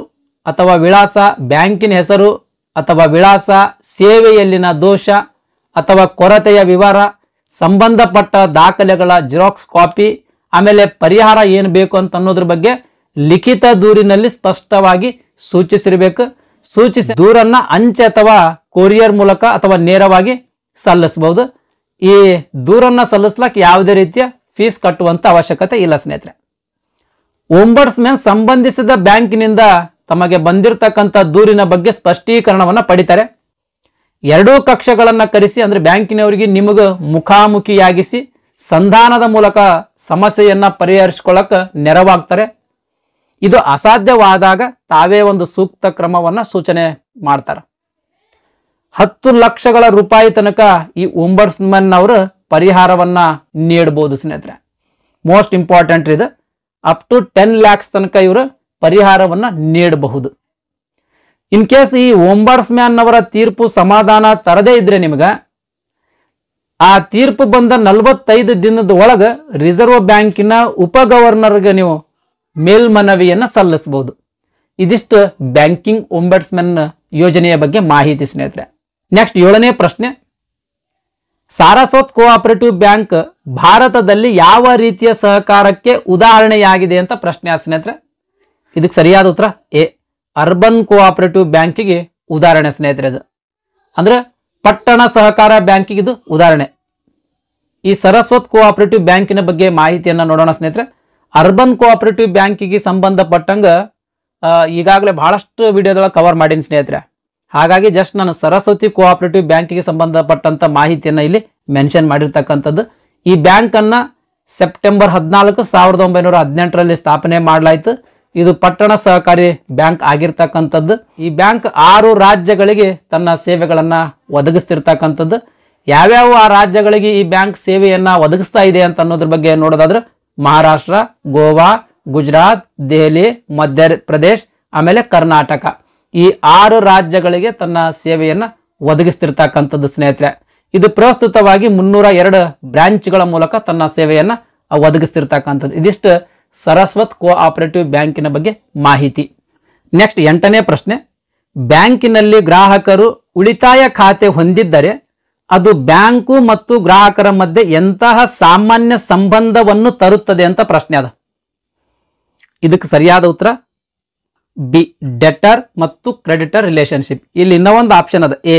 ಅಥವಾ ವಿಳಾಸ, ಬ್ಯಾಂಕಿನ ಹೆಸರು ಅಥವಾ ವಿಳಾಸ, ಸೇವೆಯಲ್ಲಿನ ದೋಷ ಅಥವಾ ಕೊರತೆಯ ವಿವರ, ಸಂಬಂಧಪಟ್ಟ ದಾಖಲೆಗಳ ಜೆರಾಕ್ಸ್ ಕಾಪಿ, ಆಮೇಲೆ ಪರಿಹಾರ ಏನು ಬೇಕು ಅಂತ ಅನ್ನೋದ್ರ ಬಗ್ಗೆ ಲಿಖಿತ ದೂರಿನಲ್ಲಿ ಸ್ಪಷ್ಟವಾಗಿ ಸೂಚಿಸಿರಬೇಕು. ಸೂಚಿಸಿ ದೂರನ್ನ ಅಂಚೆ ಅಥವಾ ಕೊರಿಯರ್ ಮೂಲಕ ಅಥವಾ ನೇರವಾಗಿ ಸಲ್ಲಿಸಬಹುದು. ಈ ದೂರನ್ನ ಸಲ್ಲಿಸ್ಲಕ್ಕೆ ಯಾವುದೇ ರೀತಿಯ ಫೀಸ್ ಕಟ್ಟುವಂತ ಅವಶ್ಯಕತೆ ಇಲ್ಲ ಸ್ನೇಹಿತರೆ. ಓಂಬರ್ಸ್ಮನ್ ಸಂಬಂಧಿಸಿದ ಬ್ಯಾಂಕಿನಿಂದ ತಮಗೆ ಬಂದಿರತಕ್ಕಂಥ ದೂರಿನ ಬಗ್ಗೆ ಸ್ಪಷ್ಟೀಕರಣವನ್ನ ಪಡಿತಾರೆ. 2 ಕಕ್ಷೆಗಳನ್ನ ಕರೆಸಿ ಅಂದ್ರೆ ಬ್ಯಾಂಕಿನವರಿಗೆ ನಿಮಗ ಮುಖಾಮುಖಿಯಾಗಿಸಿ ಸಂಧಾನದ ಮೂಲಕ ಸಮಸ್ಯೆಯನ್ನ ಪರಿಹರಿಸಿಕೊಳ್ಳಕ ನೆರವಾಗ್ತಾರೆ. ಇದು ಅಸಾಧ್ಯವಾದಾಗ ತಾವೇ ಒಂದು ಸೂಕ್ತ ಕ್ರಮವನ್ನ ಸೂಚನೆ ಮಾಡ್ತಾರೆ. 10 ಲಕ್ಷಗಳ ರೂಪಾಯಿ ತನಕ ಈ ಓಂಬರ್ಸ್ಮನ್ ಅವರು ಪರಿಹಾರವನ್ನ ನೀಡಬಹುದು ಸ್ನೇಹಿತರೆ. ಮೋಸ್ಟ್ ಇಂಪಾರ್ಟೆಂಟ್ ಇದು, ಅಪ್ ಟು 10 lakhs ತನಕ ಇವರು ಪರಿಹಾರವನ್ನ ನೀಡಬಹುದು. ಇನ್ ಕೇಸ್ ಈ ಓಂಬರ್ಸ್ಮ್ಯಾನ್ ಅವರ ತೀರ್ಪು ಸಮಾಧಾನ ತರದೇ ಇದ್ರೆ ನಿಮಗ ಆ ತೀರ್ಪು ಬಂದ 45 ದಿನದ ಒಳಗ ರಿಸರ್ವ್ ಬ್ಯಾಂಕಿನ ಉಪ ಗವರ್ನರ್ಗೆ ನೀವು ಮೇಲ್ಮನವಿಯನ್ನ ಸಲ್ಲಿಸಬಹುದು. ಇದಿಷ್ಟು ಬ್ಯಾಂಕಿಂಗ್ ಓಂಬರ್ಸ್ಮನ್ ಯೋಜನೆಯ ಬಗ್ಗೆ ಮಾಹಿತಿ ಸ್ನೇಹಿತರೆ. ನೆಕ್ಸ್ಟ್ 7ನೇ ಪ್ರಶ್ನೆ, ಸಾರಸ್ವತ್ ಕೋಆಪರೇಟಿವ್ ಬ್ಯಾಂಕ್ ಭಾರತದಲ್ಲಿ ಯಾವ ರೀತಿಯ ಸಹಕಾರಕ್ಕೆ ಉದಾಹರಣೆಯಾಗಿದೆ ಅಂತ ಪ್ರಶ್ನೆ ಸ್ನೇಹಿತರೆ. ಇದಕ್ಕೆ ಸರಿಯಾದ ಉತ್ತರ ಎ, ಅರ್ಬನ್ ಕೋಆಪರೇಟಿವ್ ಬ್ಯಾಂಕಿಗೆ ಉದಾಹರಣೆ ಸ್ನೇಹಿತರೆ. ಇದು ಅಂದ್ರೆ ಪಟ್ಟಣ ಸಹಕಾರ ಬ್ಯಾಂಕಿಗೆ ಇದು ಉದಾಹರಣೆ. ಈ ಸರಸ್ವತ್ ಕೋಆಪರೇಟಿವ್ ಬ್ಯಾಂಕಿನ ಬಗ್ಗೆ ಮಾಹಿತಿಯನ್ನ ನೋಡೋಣ ಸ್ನೇಹಿತರೆ. ಅರ್ಬನ್ ಕೋಆಪರೇಟಿವ್ ಬ್ಯಾಂಕಿಗೆ ಸಂಬಂಧಪಟ್ಟಂಗ ಈಗಾಗಲೇ ಬಹಳಷ್ಟು ವಿಡಿಯೋದೊಳಗೆ ಕವರ್ ಮಾಡೀನಿ ಸ್ನೇಹಿತರೆ. ಹಾಗಾಗಿ ಜಸ್ಟ್ ನಾನು ಸರಸ್ವತಿ ಕೋಆಪರೇಟಿವ್ ಬ್ಯಾಂಕಿಗೆ ಸಂಬಂಧಪಟ್ಟಂತ ಮಾಹಿತಿಯನ್ನ ಇಲ್ಲಿ ಮೆನ್ಷನ್ ಮಾಡಿರ್ತಕ್ಕಂಥದ್ದು. ಈ ಬ್ಯಾಂಕ್ ಅನ್ನ ಸೆಪ್ಟೆಂಬರ್ 14, 1918ರಲ್ಲಿ ಸ್ಥಾಪನೆ ಮಾಡಲಾಯಿತು. ಇದು ಪಟ್ಟಣ ಸಹಕಾರಿ ಬ್ಯಾಂಕ್ ಆಗಿರ್ತಕ್ಕಂಥದ್ದು. ಈ ಬ್ಯಾಂಕ್ 6 ರಾಜ್ಯಗಳಿಗೆ ತನ್ನ ಸೇವೆಗಳನ್ನ ಒದಗಿಸ್ತಿರ್ತಕ್ಕಂಥದ್ದು. ಯಾವ್ಯಾವ ಆ ರಾಜ್ಯಗಳಿಗೆ ಈ ಬ್ಯಾಂಕ್ ಸೇವೆಯನ್ನ ಒದಗಿಸ್ತಾ ಇದೆ ಅಂತ ಅನ್ನೋದ್ರ ಬಗ್ಗೆ ನೋಡೋದಾದ್ರೆ ಮಹಾರಾಷ್ಟ್ರ, ಗೋವಾ, ಗುಜರಾತ್, ದೆಹಲಿ, ಮಧ್ಯಪ್ರದೇಶ್, ಆಮೇಲೆ ಕರ್ನಾಟಕ, ಈ 6 ರಾಜ್ಯಗಳಿಗೆ ತನ್ನ ಸೇವೆಯನ್ನ ಒದಗಿಸ್ತಿರ್ತಕ್ಕಂಥದ್ದು ಸ್ನೇಹಿತರೆ. ಇದು ಪ್ರಸ್ತುತವಾಗಿ 302 ಬ್ರಾಂಚ್ಗಳ ಮೂಲಕ ತನ್ನ ಸೇವೆಯನ್ನ ಒದಗಿಸ್ತಿರ್ತಕ್ಕಂಥದ್ದು. ಇದಿಷ್ಟು ಸರಸ್ವತ್ ಕೋಆಪರೇಟಿವ್ ಬ್ಯಾಂಕಿನ ಬಗ್ಗೆ ಮಾಹಿತಿ. ನೆಕ್ಸ್ಟ್ 8ನೇ ಪ್ರಶ್ನೆ, ಬ್ಯಾಂಕಿನಲ್ಲಿ ಗ್ರಾಹಕರು ಉಳಿತಾಯ ಖಾತೆ ಹೊಂದಿದ್ದರೆ ಅದು ಬ್ಯಾಂಕು ಮತ್ತು ಗ್ರಾಹಕರ ಮಧ್ಯೆ ಎಂತಹ ಸಾಮಾನ್ಯ ಸಂಬಂಧವನ್ನು ತರುತ್ತದೆ ಅಂತ ಪ್ರಶ್ನೆ ಅದ. ಇದಕ್ಕೆ ಸರಿಯಾದ ಉತ್ತರ ಬಿ, ಡೆಟರ್ ಮತ್ತು ಕ್ರೆಡಿಟರ್ ರಿಲೇಶನ್ಶಿಪ್. ಇಲ್ಲಿ ಇನ್ನೊಂದು ಆಪ್ಷನ್ ಅದ ಎ,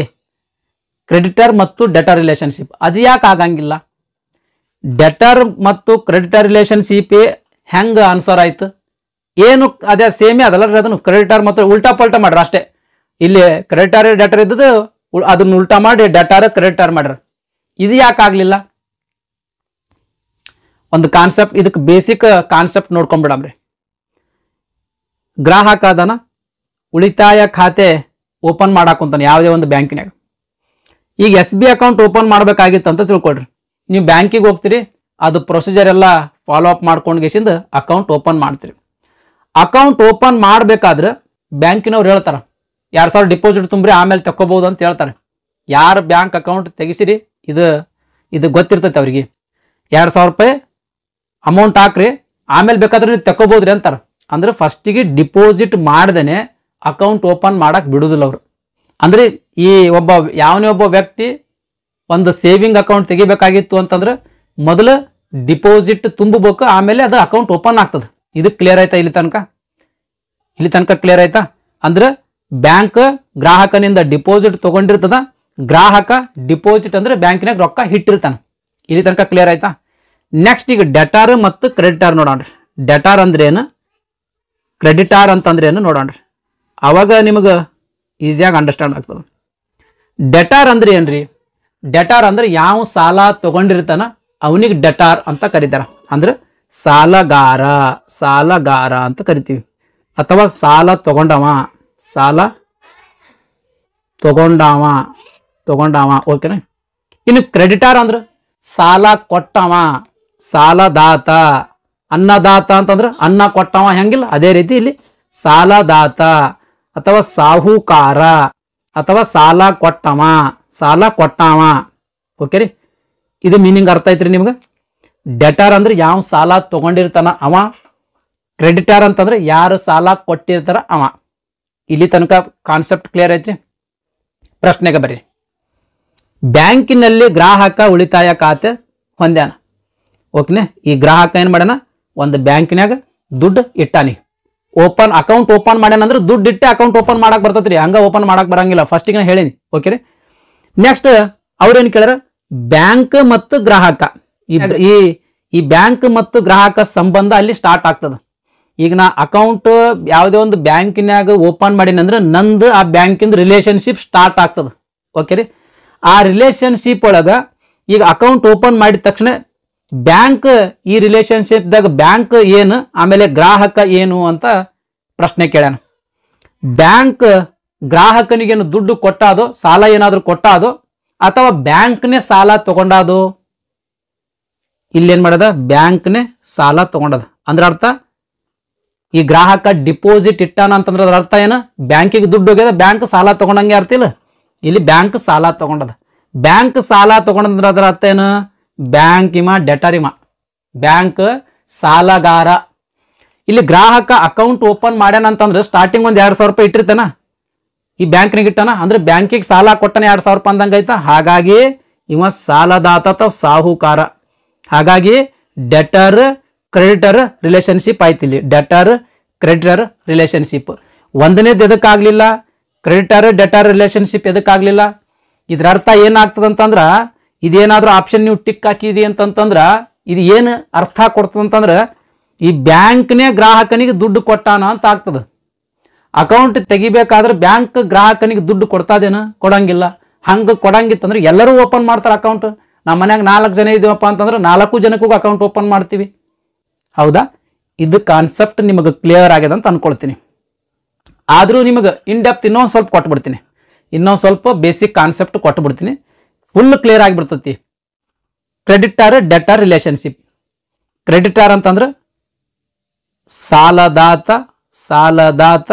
ಕ್ರೆಡಿಟರ್ ಮತ್ತು ಡೆಟರ್ ರಿಲೇಶನ್ಶಿಪ್. ಅದು ಯಾಕೆ ಆಗಂಗಿಲ್ಲ? ಡೆಟರ್ ಮತ್ತು ಕ್ರೆಡಿಟರ್ ರಿಲೇಶನ್ಶಿಪ್ ಹೆಂಗ ಆನ್ಸರ್ ಆಯ್ತು? ಏನು ಅದೇ ಸೇಮೇ ಅದಲ್ಲ, ಅದನ್ನು ಕ್ರೆಡಿಟರ್ ಮತ್ತು ಉಲ್ಟಾ ಪಲ್ಟಾ ಮಾಡ್ರ ಅಷ್ಟೇ. ಇಲ್ಲಿ ಕ್ರೆಡಿಟರ್ ಡೆಟರ್ ಇದ್ದದ್ದು ಅದನ್ನ ಉಲ್ಟಾ ಮಾಡಿ ಡೆಟಾರ್ ಕ್ರೆಡಿಟರ್ ಮಾಡ್ರ. ಇದು ಯಾಕೆ ಆಗ್ಲಿಲ್ಲ? ಒಂದು ಕಾನ್ಸೆಪ್ಟ್, ಇದಕ್ಕೆ ಬೇಸಿಕ್ ಕಾನ್ಸೆಪ್ಟ್ ನೋಡ್ಕೊಂಡ್ಬಿಡಮ್ರಿ. ಗ್ರಾಹಕ ಅದನ ಉಳಿತಾಯ ಖಾತೆ ಓಪನ್ ಮಾಡಾಕುಂತಾನೆ ಯಾವುದೇ ಒಂದು ಬ್ಯಾಂಕಿನಾಗ. ಈಗ SB ಅಕೌಂಟ್ ಓಪನ್ ಮಾಡಬೇಕಾಗಿತ್ತು ಅಂತ ತಿಳ್ಕೊಳ್ರಿ. ನೀವು ಬ್ಯಾಂಕಿಗೆ ಹೋಗ್ತೀರಿ, ಅದು ಪ್ರೊಸೀಜರ್ ಎಲ್ಲ ಫಾಲೋ ಅಪ್ ಮಾಡ್ಕೊಂಡು ಗೆಸಿಂದ ಅಕೌಂಟ್ ಓಪನ್ ಮಾಡ್ತೀರಿ. ಅಕೌಂಟ್ ಓಪನ್ ಮಾಡಬೇಕಾದ್ರೆ ಬ್ಯಾಂಕಿನವ್ರು ಹೇಳ್ತಾರೆ 2,000 ಡಿಪಾಸಿಟ್ ತುಂಬ್ರಿ ಆಮೇಲೆ ತಕ್ಕೋಬಹುದು ಅಂತ ಹೇಳ್ತಾರೆ. ಯಾರು ಬ್ಯಾಂಕ್ ಅಕೌಂಟ್ ತೆಗಿಸಿರಿ ಇದು ಗೊತ್ತಿರ್ತೈತೆ ಅವ್ರಿಗೆ. 2,000 ರೂಪಾಯಿ ಅಮೌಂಟ್ ಹಾಕ್ರಿ ಆಮೇಲೆ ಬೇಕಾದ್ರೆ ನೀವು ತಕ್ಕೋಬಹುದ್ರಿ ಅಂತಾರೆ. ಅಂದ್ರೆ ಫಸ್ಟಿಗೆ ಡಿಪಾಸಿಟ್ ಮಾಡ್ದೇನೆ ಅಕೌಂಟ್ ಓಪನ್ ಮಾಡಕ್ ಬಿಡುದಿಲ್ಲ ಅವರು. ಅಂದ್ರೆ ಈ ಯಾವನೇ ಒಬ್ಬ ವ್ಯಕ್ತಿ ಒಂದು ಸೇವಿಂಗ್ ಅಕೌಂಟ್ ತೆಗಿಬೇಕಾಗಿತ್ತು ಅಂತಂದ್ರೆ ಮೊದಲು ಡಿಪಾಸಿಟ್ ತುಂಬಬೇಕು, ಆಮೇಲೆ ಅದು ಅಕೌಂಟ್ ಓಪನ್ ಆಗ್ತದೆ. ಇದು ಕ್ಲಿಯರ್ ಆಯ್ತಾ? ಇಲ್ಲಿ ತನಕ ಕ್ಲಿಯರ್ ಆಯ್ತಾ? ಅಂದ್ರೆ ಬ್ಯಾಂಕ್ ಗ್ರಾಹಕನಿಂದ ಡಿಪಾಸಿಟ್ ತಗೊಂಡಿರ್ತದ, ಗ್ರಾಹಕ ಡಿಪಾಸಿಟ್ ಅಂದ್ರೆ ಬ್ಯಾಂಕಿನಾಗ ರೊಕ್ಕ ಇಟ್ಟಿರ್ತಾನೆ. ಇಲ್ಲಿ ತನಕ ಕ್ಲಿಯರ್ ಆಯ್ತಾ? ನೆಕ್ಸ್ಟ್ ಈಗ ಡೆಟಾರ್ ಮತ್ತು ಕ್ರೆಡಿಟಾರ್ ನೋಡೋಣ್ರಿ. ಡೆಟಾರ್ ಅಂದ್ರೆ ಏನು, ಕ್ರೆಡಿಟಾರ್ ಅಂತಂದ್ರೆ ಏನು ನೋಡೋಣ್ರಿ. ಅವಾಗ ನಿಮಗೆ ಈಸಿಯಾಗಿ ಅಂಡರ್ಸ್ಟ್ಯಾಂಡ್ ಆಗ್ತದೆ. ಡೆಟಾರ್ ಅಂದ್ರೆ ಏನ್ರಿ? ಡೆಟಾರ್ ಅಂದ್ರೆ ಯಾವ ಸಾಲ ತಗೊಂಡಿರ್ತಾನ ಅವನಿಗೆ ಡೆಟಾರ್ ಅಂತ ಕರೀತಾರ. ಅಂದ್ರೆ ಸಾಲಗಾರ ಅಂತ ಕರಿತೀವಿ. ಅಥವಾ ಸಾಲ ತಗೊಂಡವ ಓಕೆನಾ. ಇನ್ನು ಕ್ರೆಡಿಟಾರ್ ಅಂದ್ರೆ ಸಾಲ ಕೊಟ್ಟವ, ಸಾಲದಾತ. ಅನ್ನದಾತ ಅಂತಂದ್ರೆ ಅನ್ನ ಕೊಟ್ಟವ ಹೆಂಗಿಲ್ಲ ಅದೇ ರೀತಿ ಇಲ್ಲಿ ಸಾಲದಾತ ಅಥವಾ ಸಾಹುಕಾರ ಅಥವಾ ಸಾಲ ಕೊಟ್ಟವ. ಓಕೆ ರೀ, ಇದು ಮೀನಿಂಗ್ ಅರ್ಥ ಐತ್ರಿ ನಿಮ್ಗೆ? ಡೆಟಾರ್ ಅಂದ್ರೆ ಯಾವ ಸಾಲ ತಗೊಂಡಿರ್ತಾನ ಅವ, ಕ್ರೆಡಿಟಾರ್ ಅಂತಂದ್ರೆ ಯಾರು ಸಾಲ ಕೊಟ್ಟಿರ್ತಾರ ಅವ. ಇಲ್ಲಿ ತನಕ ಕಾನ್ಸೆಪ್ಟ್ ಕ್ಲಿಯರ್ ಐತ್ರಿ? ಪ್ರಶ್ನೆಗೆ ಬರ್ರಿ. ಬ್ಯಾಂಕಿನಲ್ಲಿ ಗ್ರಾಹಕ ಉಳಿತಾಯ ಖಾತೆ ಹೊಂದ್ಯಾನ. ಓಕೆನೆ, ಈ ಗ್ರಾಹಕ ಏನ್ ಮಾಡ್ಯಾನ, ಒಂದು ಬ್ಯಾಂಕಿನಾಗ ದುಡ್ಡು ಇಟ್ಟಾನಿ. ಅಕೌಂಟ್ ಓಪನ್ ಮಾಡ್ಯಾನ ಅಂದ್ರೆ ದುಡ್ಡು ಇಟ್ಟೆ ಅಕೌಂಟ್ ಓಪನ್ ಮಾಡಕ್ ಬರ್ತೈತ್ರಿ, ಹಂಗ ಓಪನ್ ಮಾಡಕ್ ಬರಂಗಿಲ್ಲ. ಫಸ್ಟಿಗೆ ಹೇಳೀನಿ. ಓಕೆ ರೀ. ನೆಕ್ಸ್ಟ್ ಅವ್ರೇನ್ ಕೇಳ್ಯಾರ, ಬ್ಯಾಂಕ್ ಮತ್ತು ಗ್ರಾಹಕ, ಈ ಬ್ಯಾಂಕ್ ಮತ್ತು ಗ್ರಾಹಕ ಸಂಬಂಧ ಅಲ್ಲಿ ಸ್ಟಾರ್ಟ್ ಆಗ್ತದ. ಈಗ ನಾ ಅಕೌಂಟ್ ಯಾವುದೇ ಒಂದು ಬ್ಯಾಂಕಿನಾಗ ಓಪನ್ ಮಾಡೀನಿ ಅಂದ್ರೆ ನಂದು ಆ ಬ್ಯಾಂಕಿಂದ ರಿಲೇಶನ್ಶಿಪ್ ಸ್ಟಾರ್ಟ್ ಆಗ್ತದ. ಓಕೆ ರೀ. ಆ ರಿಲೇಶನ್ಶಿಪ್ ಒಳಗ ಈಗ ಅಕೌಂಟ್ ಓಪನ್ ಮಾಡಿದ ತಕ್ಷಣ ಬ್ಯಾಂಕ್, ಈ ರಿಲೇಶನ್ಶಿಪ್ದಾಗ ಬ್ಯಾಂಕ್ ಏನು ಆಮೇಲೆ ಗ್ರಾಹಕ ಏನು ಅಂತ ಪ್ರಶ್ನೆ ಕೇಳ್ಯಾನ. ಬ್ಯಾಂಕ್ ಗ್ರಾಹಕನಿಗೇನು ದುಡ್ಡು ಕೊಟ್ಟಾದೋ, ಸಾಲ ಏನಾದ್ರೂ ಕೊಟ್ಟಾದೋ, ಅಥವಾ ಬ್ಯಾಂಕ್ನೇ ಸಾಲ ತಗೊಂಡಾದೋ? ಇಲ್ಲೇನ್ ಮಾಡದ, ಬ್ಯಾಂಕ್ನೇ ಸಾಲ ತಗೊಂಡದ. ಅಂದ್ರ ಅರ್ಥ ಈ ಗ್ರಾಹಕ ಡಿಪಾಸಿಟ್ ಇಟ್ಟಾನ ಅಂತಂದ್ರೆ ಅದ್ರ ಅರ್ಥ ಏನು, ಬ್ಯಾಂಕಿಗೆ ದುಡ್ಡು ಹೋಗ್ಯದ, ಬ್ಯಾಂಕ್ ಸಾಲ ತಗೊಂಡಂಗೆ ಅರ್ಥ ಇಲ್ಲ. ಇಲ್ಲಿ ಬ್ಯಾಂಕ್ ಸಾಲ ತಗೊಂಡದ. ಬ್ಯಾಂಕ್ ಸಾಲ ತಗೊಂಡಂದ್ರೆ ಅದ್ರ ಅರ್ಥ ಏನು, ಬ್ಯಾಂಕ್ ಡೆಟರಿಮ, ಬ್ಯಾಂಕ್ ಸಾಲಗಾರ. ಇಲ್ಲಿ ಗ್ರಾಹಕ ಅಕೌಂಟ್ ಓಪನ್ ಮಾಡ್ಯಾನ ಅಂತಂದ್ರೆ ಸ್ಟಾರ್ಟಿಂಗ್ ಒಂದ್ 2,000 ರೂಪಾಯಿ ಇಟ್ಟಿರ್ತಾನ, ಈ ಬ್ಯಾಂಕ್ನಿಗೆ ಇಟ್ಟಾನ ಅಂದ್ರೆ ಬ್ಯಾಂಕಿಗೆ ಸಾಲ ಕೊಟ್ಟನ 2,000 ರೂಪಾಯಿ ಅಂದಂಗ ಆಯ್ತಾ. ಹಾಗಾಗಿ ಇವ ಸಾಲದಾತ ಅಥವಾ ಸಾಹುಕಾರ. ಹಾಗಾಗಿ ಡೆಟರ್ ಕ್ರೆಡಿಟರ್ ರಿಲೇಶನ್ಶಿಪ್ ಆಯ್ತು. ಇಲ್ಲಿ ಡೆಟರ್ ಕ್ರೆಡಿಟರ್ ರಿಲೇಶನ್ಶಿಪ್. ಒಂದನೇದು ಎದಕ್ಕಾಗ್ಲಿಲ್ಲ, ಕ್ರೆಡಿಟರ್ ಡೆಟರ್ ರಿಲೇಶನ್ಶಿಪ್ ಎದಕ್ಕಾಗ್ಲಿಲ್ಲ? ಇದ್ರ ಅರ್ಥ ಏನಾಗ್ತದಂತಂದ್ರ, ಇದೇನಾದ್ರೂ ಆಪ್ಷನ್ ನೀವು ಟಿಕ್ ಹಾಕಿದಿ ಅಂತಂದ್ರ ಇದು ಏನು ಅರ್ಥ ಕೊಡ್ತದಂತಂದ್ರ ಈ ಬ್ಯಾಂಕ್ನೇ ಗ್ರಾಹಕನಿಗೆ ದುಡ್ಡು ಕೊಟ್ಟಾನ ಅಂತ ಆಗ್ತದ. ಅಕೌಂಟ್ ತೆಗಿಬೇಕಾದ್ರೆ ಬ್ಯಾಂಕ್ ಗ್ರಾಹಕನಿಗೆ ದುಡ್ಡು ಕೊಡ್ತಾದೇನ? ಕೊಡಂಗಿಲ್ಲ. ಹಂಗ ಕೊಡಂಗಿತ್ತಂದ್ರೆ ಎಲ್ಲರೂ ಓಪನ್ ಮಾಡ್ತಾರ ಅಕೌಂಟ್. ನಮ್ಮ ಮನ್ಯಾಗ 4 ಜನ ಇದೀವಪ್ಪ ಅಂತಂದ್ರೆ 4 ಜನಕ್ಕೂ ಅಕೌಂಟ್ ಓಪನ್ ಮಾಡ್ತೀವಿ. ಹೌದಾ? ಇದು ಕಾನ್ಸೆಪ್ಟ್ ನಿಮಗೆ ಕ್ಲಿಯರ್ ಆಗಿದೆ ಅಂತ ಅನ್ಕೊಳ್ತೀನಿ. ಆದ್ರೂ ನಿಮಗೆ ಇನ್ ಡೆಪ್ತ್ ಇನ್ನೊಂದು ಸ್ವಲ್ಪ ಕೊಟ್ಬಿಡ್ತೀನಿ, ಇನ್ನೊಂದು ಸ್ವಲ್ಪ ಬೇಸಿಕ್ ಕಾನ್ಸೆಪ್ಟ್ ಕೊಟ್ಬಿಡ್ತೀನಿ, ಫುಲ್ ಕ್ಲಿಯರ್ ಆಗಿಬಿಡ್ತೈತಿ. Creditor debtor relationship. ಕ್ರೆಡಿಟಾರ್ ಅಂತಂದ್ರೆ ಸಾಲದಾತ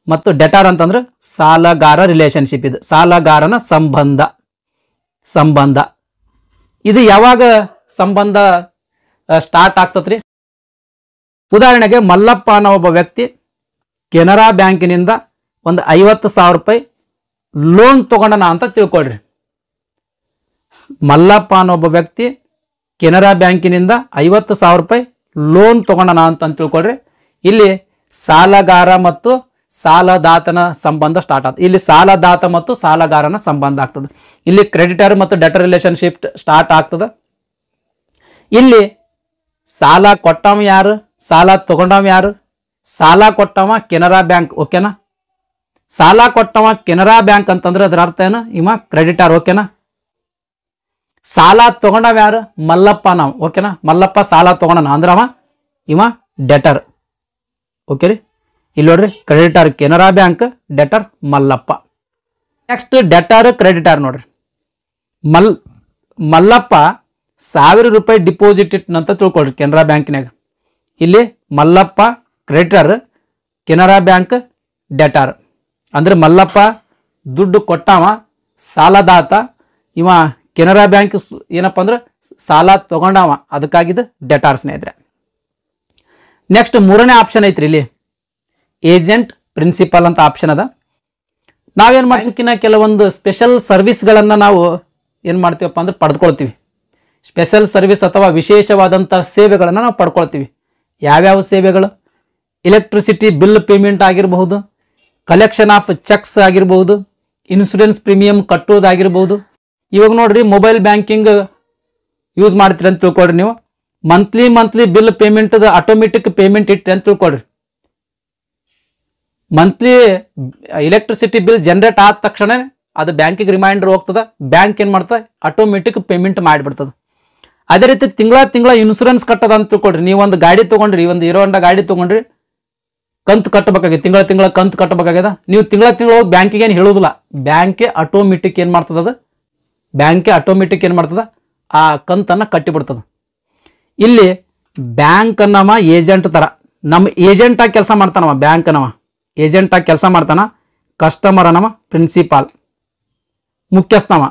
ಮತ್ತು ಡೆಟಾರ್ ಅಂತಂದ್ರೆ ಸಾಲಗಾರ ರಿಲೇಶನ್ಶಿಪ್. ಇದು ಸಾಲಗಾರನ ಸಂಬಂಧ. ಇದು ಯಾವಾಗ ಸಂಬಂಧ ಸ್ಟಾರ್ಟ್ ಆಗ್ತತ್ರಿ? ಉದಾಹರಣೆಗೆ ಮಲ್ಲಪ್ಪ ಅನ್ನೋ ಒಬ್ಬ ವ್ಯಕ್ತಿ ಕೆನರಾ ಬ್ಯಾಂಕಿನಿಂದ ಒಂದು 50,000 ರೂಪಾಯಿ ಲೋನ್ ತಗೊಂಡನ ಅಂತ ತಿಳ್ಕೊಳ್ರಿ. ಮಲ್ಲಪ್ಪ ಅನ್ನೋ ಒಬ್ಬ ವ್ಯಕ್ತಿ ಕೆನರಾ ಬ್ಯಾಂಕಿನಿಂದ 50,000 ರೂಪಾಯಿ ಲೋನ್ ತಗೊಂಡನ ಅಂತ ತಿಳ್ಕೊಳ್ರಿ. ಇಲ್ಲಿ ಸಾಲಗಾರ ಮತ್ತು ಸಾಲದಾತನ ಸಂಬಂಧ ಸ್ಟಾರ್ಟ್ ಆಗ್ತದೆ. ಇಲ್ಲಿ ಸಾಲದಾತ ಮತ್ತು ಸಾಲಗಾರನ ಸಂಬಂಧ ಆಗ್ತದೆ. ಇಲ್ಲಿ ಕ್ರೆಡಿಟರ್ ಮತ್ತು ಡೆಟರ್ ರಿಲೇಶನ್ಶಿಪ್ ಸ್ಟಾರ್ಟ್ ಆಗ್ತದೆ. ಇಲ್ಲಿ ಸಾಲ ಕೊಟ್ಟವ ಯಾರು, ಸಾಲ ತಗೊಂಡವ ಯಾರು? ಸಾಲ ಕೊಟ್ಟವ ಕೆನರಾ ಬ್ಯಾಂಕ್. ಓಕೆನಾ? ಸಾಲ ಕೊಟ್ಟವ ಕೆನರಾ ಬ್ಯಾಂಕ್ ಅಂತಂದ್ರೆ ಅದರ ಅರ್ಥ ಏನು, ಇವ ಕ್ರೆಡಿಟರ್. ಓಕೆನಾ? ಸಾಲ ತಗೊಂಡವ ಯಾರು? ಮಲ್ಲಪ್ಪ ನಾವು. ಓಕೆನಾ, ಮಲ್ಲಪ್ಪ ಸಾಲ ತಗೊಂಡನ ಅಂದ್ರೆ ಇವ ಡೆಟರ್. ಓಕೆ ರೀ, ಇಲ್ಲಿ ನೋಡ್ರಿ creditor Canara bank, deter Mallappa. Next deter creditor ನೋಡ್ರಿ. ಮಲ್ಲಪ್ಪ 1000 ರೂಪಾಯಿ ಡಿಪಾಸಿಟ್ ಇಟ್ಟನಂತ ತಿಳ್ಕೊಳ್ರಿ ಕೆನರಾ ಬ್ಯಾಂಕ್ನಾಗ. ಇಲ್ಲಿ Mallappa creditor, Canara bank deter. ಅಂದ್ರೆ ಮಲ್ಲಪ್ಪ ದುಡ್ಡು ಕೊಟ್ಟವ, ಸಾಲದಾತ. ಇವ ಕೆನರಾ ಬ್ಯಾಂಕ್ ಏನಪ್ಪ ಅಂದ್ರೆ ಸಾಲ ತಗೊಂಡವ, ಅದಕ್ಕಾಗಿದ್ದು ಡೆಟಾರ್ ಸ್ನೇಹಿತರೆ. ನೆಕ್ಸ್ಟ್ ಮೂರನೇ ಆಪ್ಷನ್ ಐತ್ರಿ ಇಲ್ಲಿ, ಏಜೆಂಟ್ ಪ್ರಿನ್ಸಿಪಲ್ ಅಂತ ಆಪ್ಷನ್ ಅದ. ನಾವೇನು ಮಾಡ್ತೀವಿ, ಕೆಲವೊಂದು ಸ್ಪೆಷಲ್ ಸರ್ವಿಸ್ಗಳನ್ನು ನಾವು ಏನು ಮಾಡ್ತೀವಪ್ಪ ಅಂದ್ರೆ ಪಡೆದುಕೊಳ್ತೀವಿ. ಸ್ಪೆಷಲ್ ಸರ್ವಿಸ್ ಅಥವಾ ವಿಶೇಷವಾದಂಥ ಸೇವೆಗಳನ್ನು ನಾವು ಪಡ್ಕೊಳ್ತೀವಿ. ಯಾವ್ಯಾವ ಸೇವೆಗಳು? ಎಲೆಕ್ಟ್ರಿಸಿಟಿ ಬಿಲ್ ಪೇಮೆಂಟ್ ಆಗಿರಬಹುದು, ಕಲೆಕ್ಷನ್ ಆಫ್ ಚೆಕ್ಸ್ ಆಗಿರಬಹುದು, ಇನ್ಶೂರೆನ್ಸ್ ಪ್ರೀಮಿಯಂ ಕಟ್ಟೋದಾಗಿರ್ಬೋದು. ಇವಾಗ ನೋಡ್ರಿ ಮೊಬೈಲ್ ಬ್ಯಾಂಕಿಂಗ್ ಯೂಸ್ ಮಾಡ್ತೀರಿ ಅಂತ ತಿಳ್ಕೊಳ್ರಿ. ನೀವು monthly bill payment automatic payment ಇಟ್ರಿ ಅಂತ ತಿಳ್ಕೊಳ್ರಿ. ಮಂತ್ಲಿ ಎಲೆಕ್ಟ್ರಿಸಿಟಿ ಬಿಲ್ ಜನರೇಟ್ ಆದ ತಕ್ಷಣ ಅದು ಬ್ಯಾಂಕಿಗೆ ರಿಮೈಂಡರ್ ಹೋಗ್ತದೆ. ಬ್ಯಾಂಕ್ ಏನು ಮಾಡ್ತದೆ, ಆಟೋಮೆಟಿಕ್ ಪೇಮೆಂಟ್ ಮಾಡಿಬಿಡ್ತದೆ. ಅದೇ ರೀತಿ ತಿಂಗಳ ಇನ್ಶೂರೆನ್ಸ್ ಕಟ್ಟದ ಅಂತ ತಿಳ್ಕೊಳ್ರಿ. ನೀವು ಒಂದು ಗಾಡಿ ತೊಗೊಂಡ್ರಿ, ಒಂದು ಹೀರೋ ಹೋಂಡಾ ಗಾಡಿ ತೊಗೊಂಡ್ರಿ, ಕಂತು ಕಟ್ಟಬೇಕಾಗಿದೆ, ತಿಂಗಳ ಕಂತು ಕಟ್ಟಬೇಕಾಗ್ಯದ. ನೀವು ತಿಂಗಳ ಹೋಗಿ ಬ್ಯಾಂಕಿಗೆ ಏನು ಹೇಳೋದಿಲ್ಲ, ಬ್ಯಾಂಕೇ ಆಟೋಮೆಟಿಕ್ ಏನು ಮಾಡ್ತದ, ಅದು ಬ್ಯಾಂಕೇ ಆಟೋಮೆಟಿಕ್ ಏನು ಮಾಡ್ತದ, ಆ ಕಂತನ್ನು ಕಟ್ಟಿಬಿಡ್ತದೆ. ಇಲ್ಲಿ ಬ್ಯಾಂಕ್ ಅನ್ನವ ಏಜೆಂಟ್ ಥರ, ನಮ್ಮ ಏಜೆಂಟಾಗಿ ಕೆಲಸ ಮಾಡ್ತಾನವ. ಬ್ಯಾಂಕ್ ಅನ್ನವ ಏಜೆಂಟಾಗಿ ಕೆಲಸ ಮಾಡ್ತಾನ. ಕಸ್ಟಮರ್ ಅನ್ನವ ಪ್ರಿನ್ಸಿಪಾಲ್, ಮುಖ್ಯಸ್ಥವ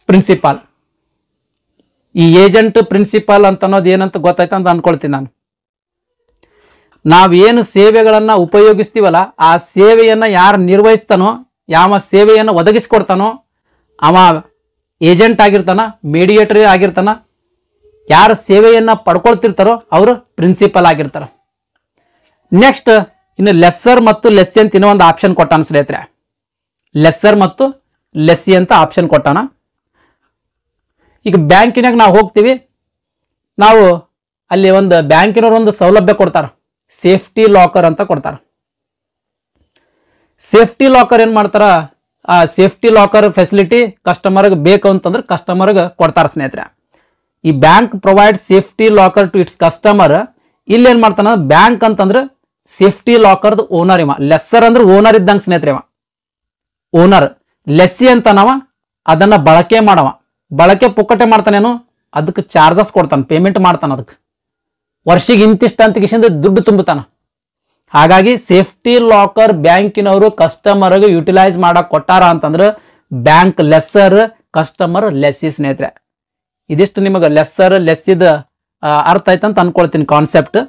ಪ್ರಿನ್ಸಿಪಾಲ್. ಈ ಏಜೆಂಟ್ ಪ್ರಿನ್ಸಿಪಾಲ್ ಅಂತ ಅನ್ನೋದು ಏನಂತ ಗೊತ್ತಾಯ್ತು ಅಂತ ಅನ್ಕೊಳ್ತೀನಿ ನಾನು. ನಾವೇನು ಸೇವೆಗಳನ್ನು ಉಪಯೋಗಿಸ್ತೀವಲ್ಲ, ಆ ಸೇವೆಯನ್ನು ಯಾರು ನಿರ್ವಹಿಸ್ತಾನೋ, ಯಾವ ಸೇವೆಯನ್ನು ಒದಗಿಸ್ಕೊಡ್ತಾನೋ ಅವ ಏಜೆಂಟ್ ಆಗಿರ್ತಾನ, ಮೀಡಿಯೇಟರ್ ಆಗಿರ್ತಾನ. ಯಾರು ಸೇವೆಯನ್ನು ಪಡ್ಕೊಳ್ತಿರ್ತಾರೋ ಅವರು ಪ್ರಿನ್ಸಿಪಲ್ ಆಗಿರ್ತಾರ. ನೆಕ್ಸ್ಟ್ ಇನ್ನು ಲೆಸ್ಸರ್ ಮತ್ತು ಲೆಸ್ಸಿ ಅಂತ ಇನ್ನೂ ಒಂದು ಆಪ್ಷನ್ ಕೊಟ್ಟಾನ ಸ್ನೇಹಿತರೆ. ಲೆಸ್ಸರ್ ಮತ್ತು ಲೆಸ್ಸಿ ಅಂತ ಆಪ್ಷನ್ ಕೊಟ್ಟಾನ. ಈಗ ಬ್ಯಾಂಕಿನಾಗ ನಾವು ಹೋಗ್ತೀವಿ, ನಾವು ಅಲ್ಲಿ ಒಂದು ಬ್ಯಾಂಕಿನವ್ರು ಒಂದು ಸೌಲಭ್ಯ ಕೊಡ್ತಾರೆ, ಸೇಫ್ಟಿ ಲಾಕರ್ ಅಂತ ಕೊಡ್ತಾರೆ. ಸೇಫ್ಟಿ ಲಾಕರ್ ಏನು ಮಾಡ್ತಾರ, ಆ ಸೇಫ್ಟಿ ಲಾಕರ್ ಫೆಸಿಲಿಟಿ ಕಸ್ಟಮರ್ಗೆ ಬೇಕು ಅಂತಂದ್ರೆ ಕಸ್ಟಮರ್ಗೆ ಕೊಡ್ತಾರೆ ಸ್ನೇಹಿತರೆ. ಈ bank provide safety locker to its customer. ಇಲ್ಲಿ ಏನು ಮಾಡ್ತಾನ, ಬ್ಯಾಂಕ್ ಅಂತಂದ್ರೆ ಸೇಫ್ಟಿ ಲಾಕರ್ದು ಓನರ್ ಇವ. ಲೆಸ್ಸರ್ ಅಂದ್ರೆ ಓನರ್ ಇದ್ದಂಗೆ ಸ್ನೇಹಿತರೆ ಇವ, ಓನರ್. ಲೆಸ್ಸಿ ಅಂತ ನಾವ ಅದನ್ನ ಬಳಕೆ ಮಾಡವ, ಬಳಕೆ ಪುಕ್ಕಟೆ ಮಾಡ್ತಾನೇನು, ಅದಕ್ಕೆ ಚಾರ್ಜಸ್ ಕೊಡ್ತಾನೆ, ಪೇಮೆಂಟ್ ಮಾಡ್ತಾನೆ. ಅದಕ್ಕೆ ವರ್ಷಿಗೆ ಇಂತಿಷ್ಟ ಅಂತ ಕಿಶಿಂದ ದುಡ್ಡು ತುಂಬುತ್ತಾನ. ಹಾಗಾಗಿ ಸೇಫ್ಟಿ ಲಾಕರ್ ಬ್ಯಾಂಕಿನವರು ಕಸ್ಟಮರ್ಗೆ ಯುಟಿಲೈಸ್ ಮಾಡಕ್ ಕೊಟ್ಟಾರ ಅಂತಂದ್ರೆ ಬ್ಯಾಂಕ್ ಲೆಸ್ಸರ್, ಕಸ್ಟಮರ್ ಲೆಸ್ಸಿ ಸ್ನೇಹಿತರೆ. ಇದಿಷ್ಟು ನಿಮಗೆ ಲೆಸ್ಸರ್ ಲೆಸ್ಸಿದ ಅರ್ಥ ಆಯ್ತಂತ ಅನ್ಕೊಳ್ತೀನಿ ಕಾನ್ಸೆಪ್ಟ್.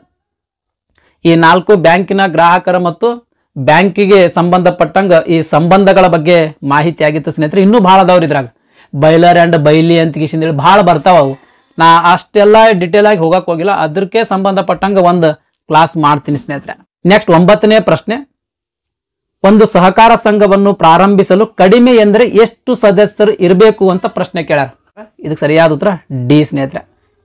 ಈ 4 ಬ್ಯಾಂಕಿನ ಗ್ರಾಹಕರ ಮತ್ತು ಬ್ಯಾಂಕಿಗೆ ಸಂಬಂಧಪಟ್ಟಂಗ ಈ ಸಂಬಂಧಗಳ ಬಗ್ಗೆ ಮಾಹಿತಿ ಆಗಿತ್ತು ಸ್ನೇಹಿತರೆ. ಇನ್ನೂ ಭಾಳ ಅದಾವ್ರಿ ಇದ್ರಾಗ, ಬೈಲರ್ ಆ್ಯಂಡ್ ಬೈಲಿ ಅಂತ ಕಿಶಿಂದೇಳಿ ಭಾಳ ಬರ್ತಾವ ಅವು. ನಾ ಅಷ್ಟೆಲ್ಲ ಡಿಟೇಲ್ ಆಗಿ ಹೋಗಕ್ಕೆ ಹೋಗಿಲ್ಲ, ಅದಕ್ಕೆ ಸಂಬಂಧಪಟ್ಟಂಗ ಒಂದು ಕ್ಲಾಸ್ ಮಾಡ್ತೀನಿ ಸ್ನೇಹಿತರೆ. ನೆಕ್ಸ್ಟ್ 9ನೇ ಪ್ರಶ್ನೆ, ಒಂದು ಸಹಕಾರ ಸಂಘವನ್ನು ಪ್ರಾರಂಭಿಸಲು ಕಡಿಮೆ ಎಂದರೆ ಎಷ್ಟು ಸದಸ್ಯರು ಇರಬೇಕು ಅಂತ ಪ್ರಶ್ನೆ ಕೇಳ್ಯಾರ. ಇದಕ್ಕೆ ಸರಿಯಾದ ಉತ್ತರ ಡಿ ಸ್ನೇಹಿತರೆ,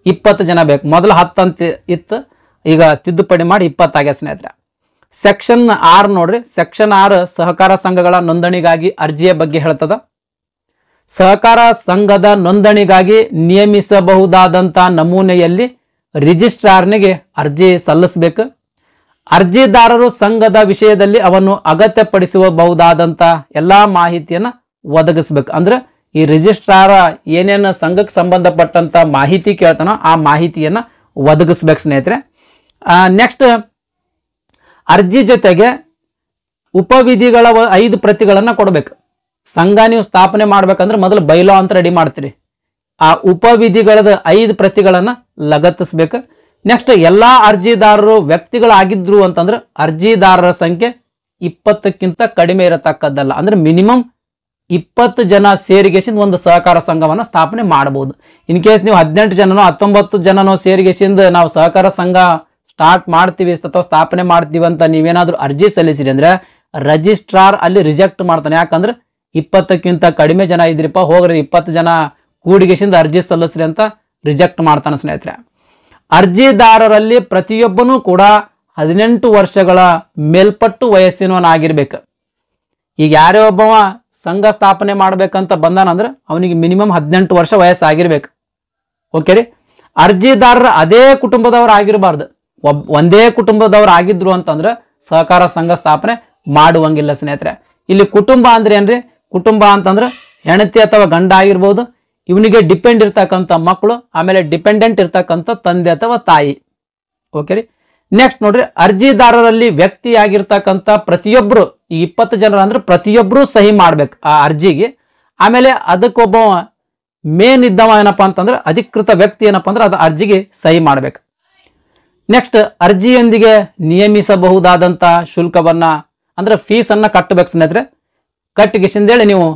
20 ಜನ ಬೇಕು. ಮೊದಲು 10 ಅಂತ ಇತ್ತು, ಈಗ ತಿದ್ದುಪಡಿ ಮಾಡಿ 20 ಆಗ್ಯ ಸ್ನೇಹಿತರೆ. ಸೆಕ್ಷನ್ 6 ನೋಡ್ರಿ. ಸೆಕ್ಷನ್ 6 ಸಹಕಾರ ಸಂಘಗಳ ನೋಂದಣಿಗಾಗಿ ಅರ್ಜಿಯ ಬಗ್ಗೆ ಹೇಳ್ತದ. ಸಹಕಾರ ಸಂಘದ ನೋಂದಣಿಗಾಗಿ ನಿಯಮಿಸಬಹುದಾದಂಥ ನಮೂನೆಯಲ್ಲಿ ರಿಜಿಸ್ಟ್ರಾರ್ನಿಗೆ ಅರ್ಜಿ ಸಲ್ಲಿಸಬೇಕು. ಅರ್ಜಿದಾರರು ಸಂಘದ ವಿಷಯದಲ್ಲಿ ಅವನ್ನು ಅಗತ್ಯಪಡಿಸಬಹುದಾದಂಥ ಎಲ್ಲ ಮಾಹಿತಿಯನ್ನು ಒದಗಿಸ್ಬೇಕು. ಅಂದ್ರೆ ಈ ರಿಜಿಸ್ಟ್ರಾರ ಏನೇನು ಸಂಘಕ್ಕೆ ಸಂಬಂಧಪಟ್ಟಂತ ಮಾಹಿತಿ ಕೇಳ್ತಾನೋ ಆ ಮಾಹಿತಿಯನ್ನು ಒದಗಿಸ್ಬೇಕು ಸ್ನೇಹಿತರೆ. ನೆಕ್ಸ್ಟ್ ಅರ್ಜಿ ಜೊತೆಗೆ ಉಪವಿಧಿಗಳ 5 ಪ್ರತಿಗಳನ್ನು ಕೊಡಬೇಕು. ಸಂಘ ನೀವು ಸ್ಥಾಪನೆ ಮಾಡ್ಬೇಕಂದ್ರೆ ಮೊದಲು ಬೈಲಾ ಅಂತ ರೆಡಿ ಮಾಡ್ತೀರಿ, ಆ ಉಪವಿಧಿಗಳದ 5 ಪ್ರತಿಗಳನ್ನು ಲಗತ್ತಿಸ್ಬೇಕು. ನೆಕ್ಸ್ಟ್ ಎಲ್ಲಾ ಅರ್ಜಿದಾರರು ವ್ಯಕ್ತಿಗಳಾಗಿದ್ರು ಅಂತಂದ್ರೆ ಅರ್ಜಿದಾರರ ಸಂಖ್ಯೆ 20ಕ್ಕಿಂತ ಕಡಿಮೆ ಇರತಕ್ಕದ್ದಲ್ಲ. ಅಂದ್ರೆ ಮಿನಿಮಮ್ 20 ಜನ ಸೇರಿಗೆಸಿಂದ ಒಂದು ಸಹಕಾರ ಸಂಘವನ್ನು ಸ್ಥಾಪನೆ ಮಾಡಬಹುದು. ಇನ್ ಕೇಸ್ ನೀವು 18 ಜನನೋ 19 ಜನನೋ ಸೇರಿಗೆಸಿಂದ ನಾವು ಸಹಕಾರ ಸಂಘ ಸ್ಟಾರ್ಟ್ ಮಾಡ್ತೀವಿ ಅಥವಾ ಸ್ಥಾಪನೆ ಮಾಡ್ತೀವಿ ಅಂತ ನೀವೇನಾದ್ರೂ ಅರ್ಜಿ ಸಲ್ಲಿಸಿರಿ ಅಂದ್ರೆ ರಿಜಿಸ್ಟ್ರಾರ್ ಅಲ್ಲಿ ರಿಜೆಕ್ಟ್ ಮಾಡ್ತಾನೆ. ಯಾಕಂದ್ರೆ 20ಕ್ಕಿಂತ ಕಡಿಮೆ ಜನ ಇದ್ರಿಪ್ಪ, ಹೋಗ್ರಿ 20 ಜನ ಕೂಡಿಗೆಸಿಂದ ಅರ್ಜಿ ಸಲ್ಲಿಸ್ರಿ ಅಂತ ರಿಜೆಕ್ಟ್ ಮಾಡ್ತಾನೆ ಸ್ನೇಹಿತರೆ. ಅರ್ಜಿದಾರರಲ್ಲಿ ಪ್ರತಿಯೊಬ್ಬನೂ ಕೂಡ 18 ವರ್ಷಗಳ ಮೇಲ್ಪಟ್ಟು ವಯಸ್ಸಿನವನಾಗಿರ್ಬೇಕು. ಈಗ ಯಾರೇ ಒಬ್ಬವ ಸಂಘ ಸ್ಥಾಪನೆ ಮಾಡ್ಬೇಕಂತ ಬಂದಾನ ಅಂದ್ರೆ ಅವನಿಗೆ ಮಿನಿಮಮ್ 18 ವರ್ಷ ವಯಸ್ಸಾಗಿರ್ಬೇಕು. ಓಕೆ ರೀ. ಅರ್ಜಿದಾರರ ಅದೇ ಕುಟುಂಬದವ್ರು ಆಗಿರಬಾರ್ದು. ಒಂದೇ ಕುಟುಂಬದವ್ರು ಆಗಿದ್ರು ಅಂತಂದ್ರೆ ಸಹಕಾರ ಸಂಘ ಸ್ಥಾಪನೆ ಮಾಡುವಂಗಿಲ್ಲ ಸ್ನೇಹಿತರೆ. ಇಲ್ಲಿ ಕುಟುಂಬ ಅಂದ್ರೆ ಏನ್ರಿ? ಕುಟುಂಬ ಅಂತಂದ್ರೆ ಹೆಂಡತಿ ಅಥವಾ ಗಂಡ ಆಗಿರ್ಬೋದು, ಇವನಿಗೆ ಡಿಪೆಂಡ್ ಇರ್ತಕ್ಕಂಥ ಮಕ್ಕಳು, ಆಮೇಲೆ ಡಿಪೆಂಡೆಂಟ್ ಇರ್ತಕ್ಕಂಥ ತಂದೆ ಅಥವಾ ತಾಯಿ. ಓಕೆ ರೀ. ನೆಕ್ಸ್ಟ್ ನೋಡ್ರಿ, ಅರ್ಜಿದಾರರಲ್ಲಿ ವ್ಯಕ್ತಿ ಆಗಿರ್ತಕ್ಕಂಥ ಪ್ರತಿಯೊಬ್ರು, ಈ 20 ಜನರ ಅಂದ್ರೆ ಪ್ರತಿಯೊಬ್ರು ಸಹಿ ಮಾಡ್ಬೇಕು ಆ ಅರ್ಜಿಗೆ. ಆಮೇಲೆ ಅದಕ್ಕೊಬ್ಬ ಮೇನ್ ಇದ್ದವ ಏನಪ್ಪಾ ಅಂತಂದ್ರೆ ಅಧಿಕೃತ ವ್ಯಕ್ತಿ ಏನಪ್ಪಾ ಅಂದ್ರೆ ಅದು ಅರ್ಜಿಗೆ ಸಹಿ ಮಾಡ್ಬೇಕು. ನೆಕ್ಸ್ಟ್, ಅರ್ಜಿಯೊಂದಿಗೆ ನಿಯಮಿಸಬಹುದಾದಂತ ಶುಲ್ಕವನ್ನ ಅಂದ್ರೆ ಫೀಸ್ ಅನ್ನ ಕಟ್ಟಬೇಕು ಸ್ನೇಹಿತರೆ. ಕಟ್ಟಿಗೆಸಿಂದೇಳಿ ನೀವು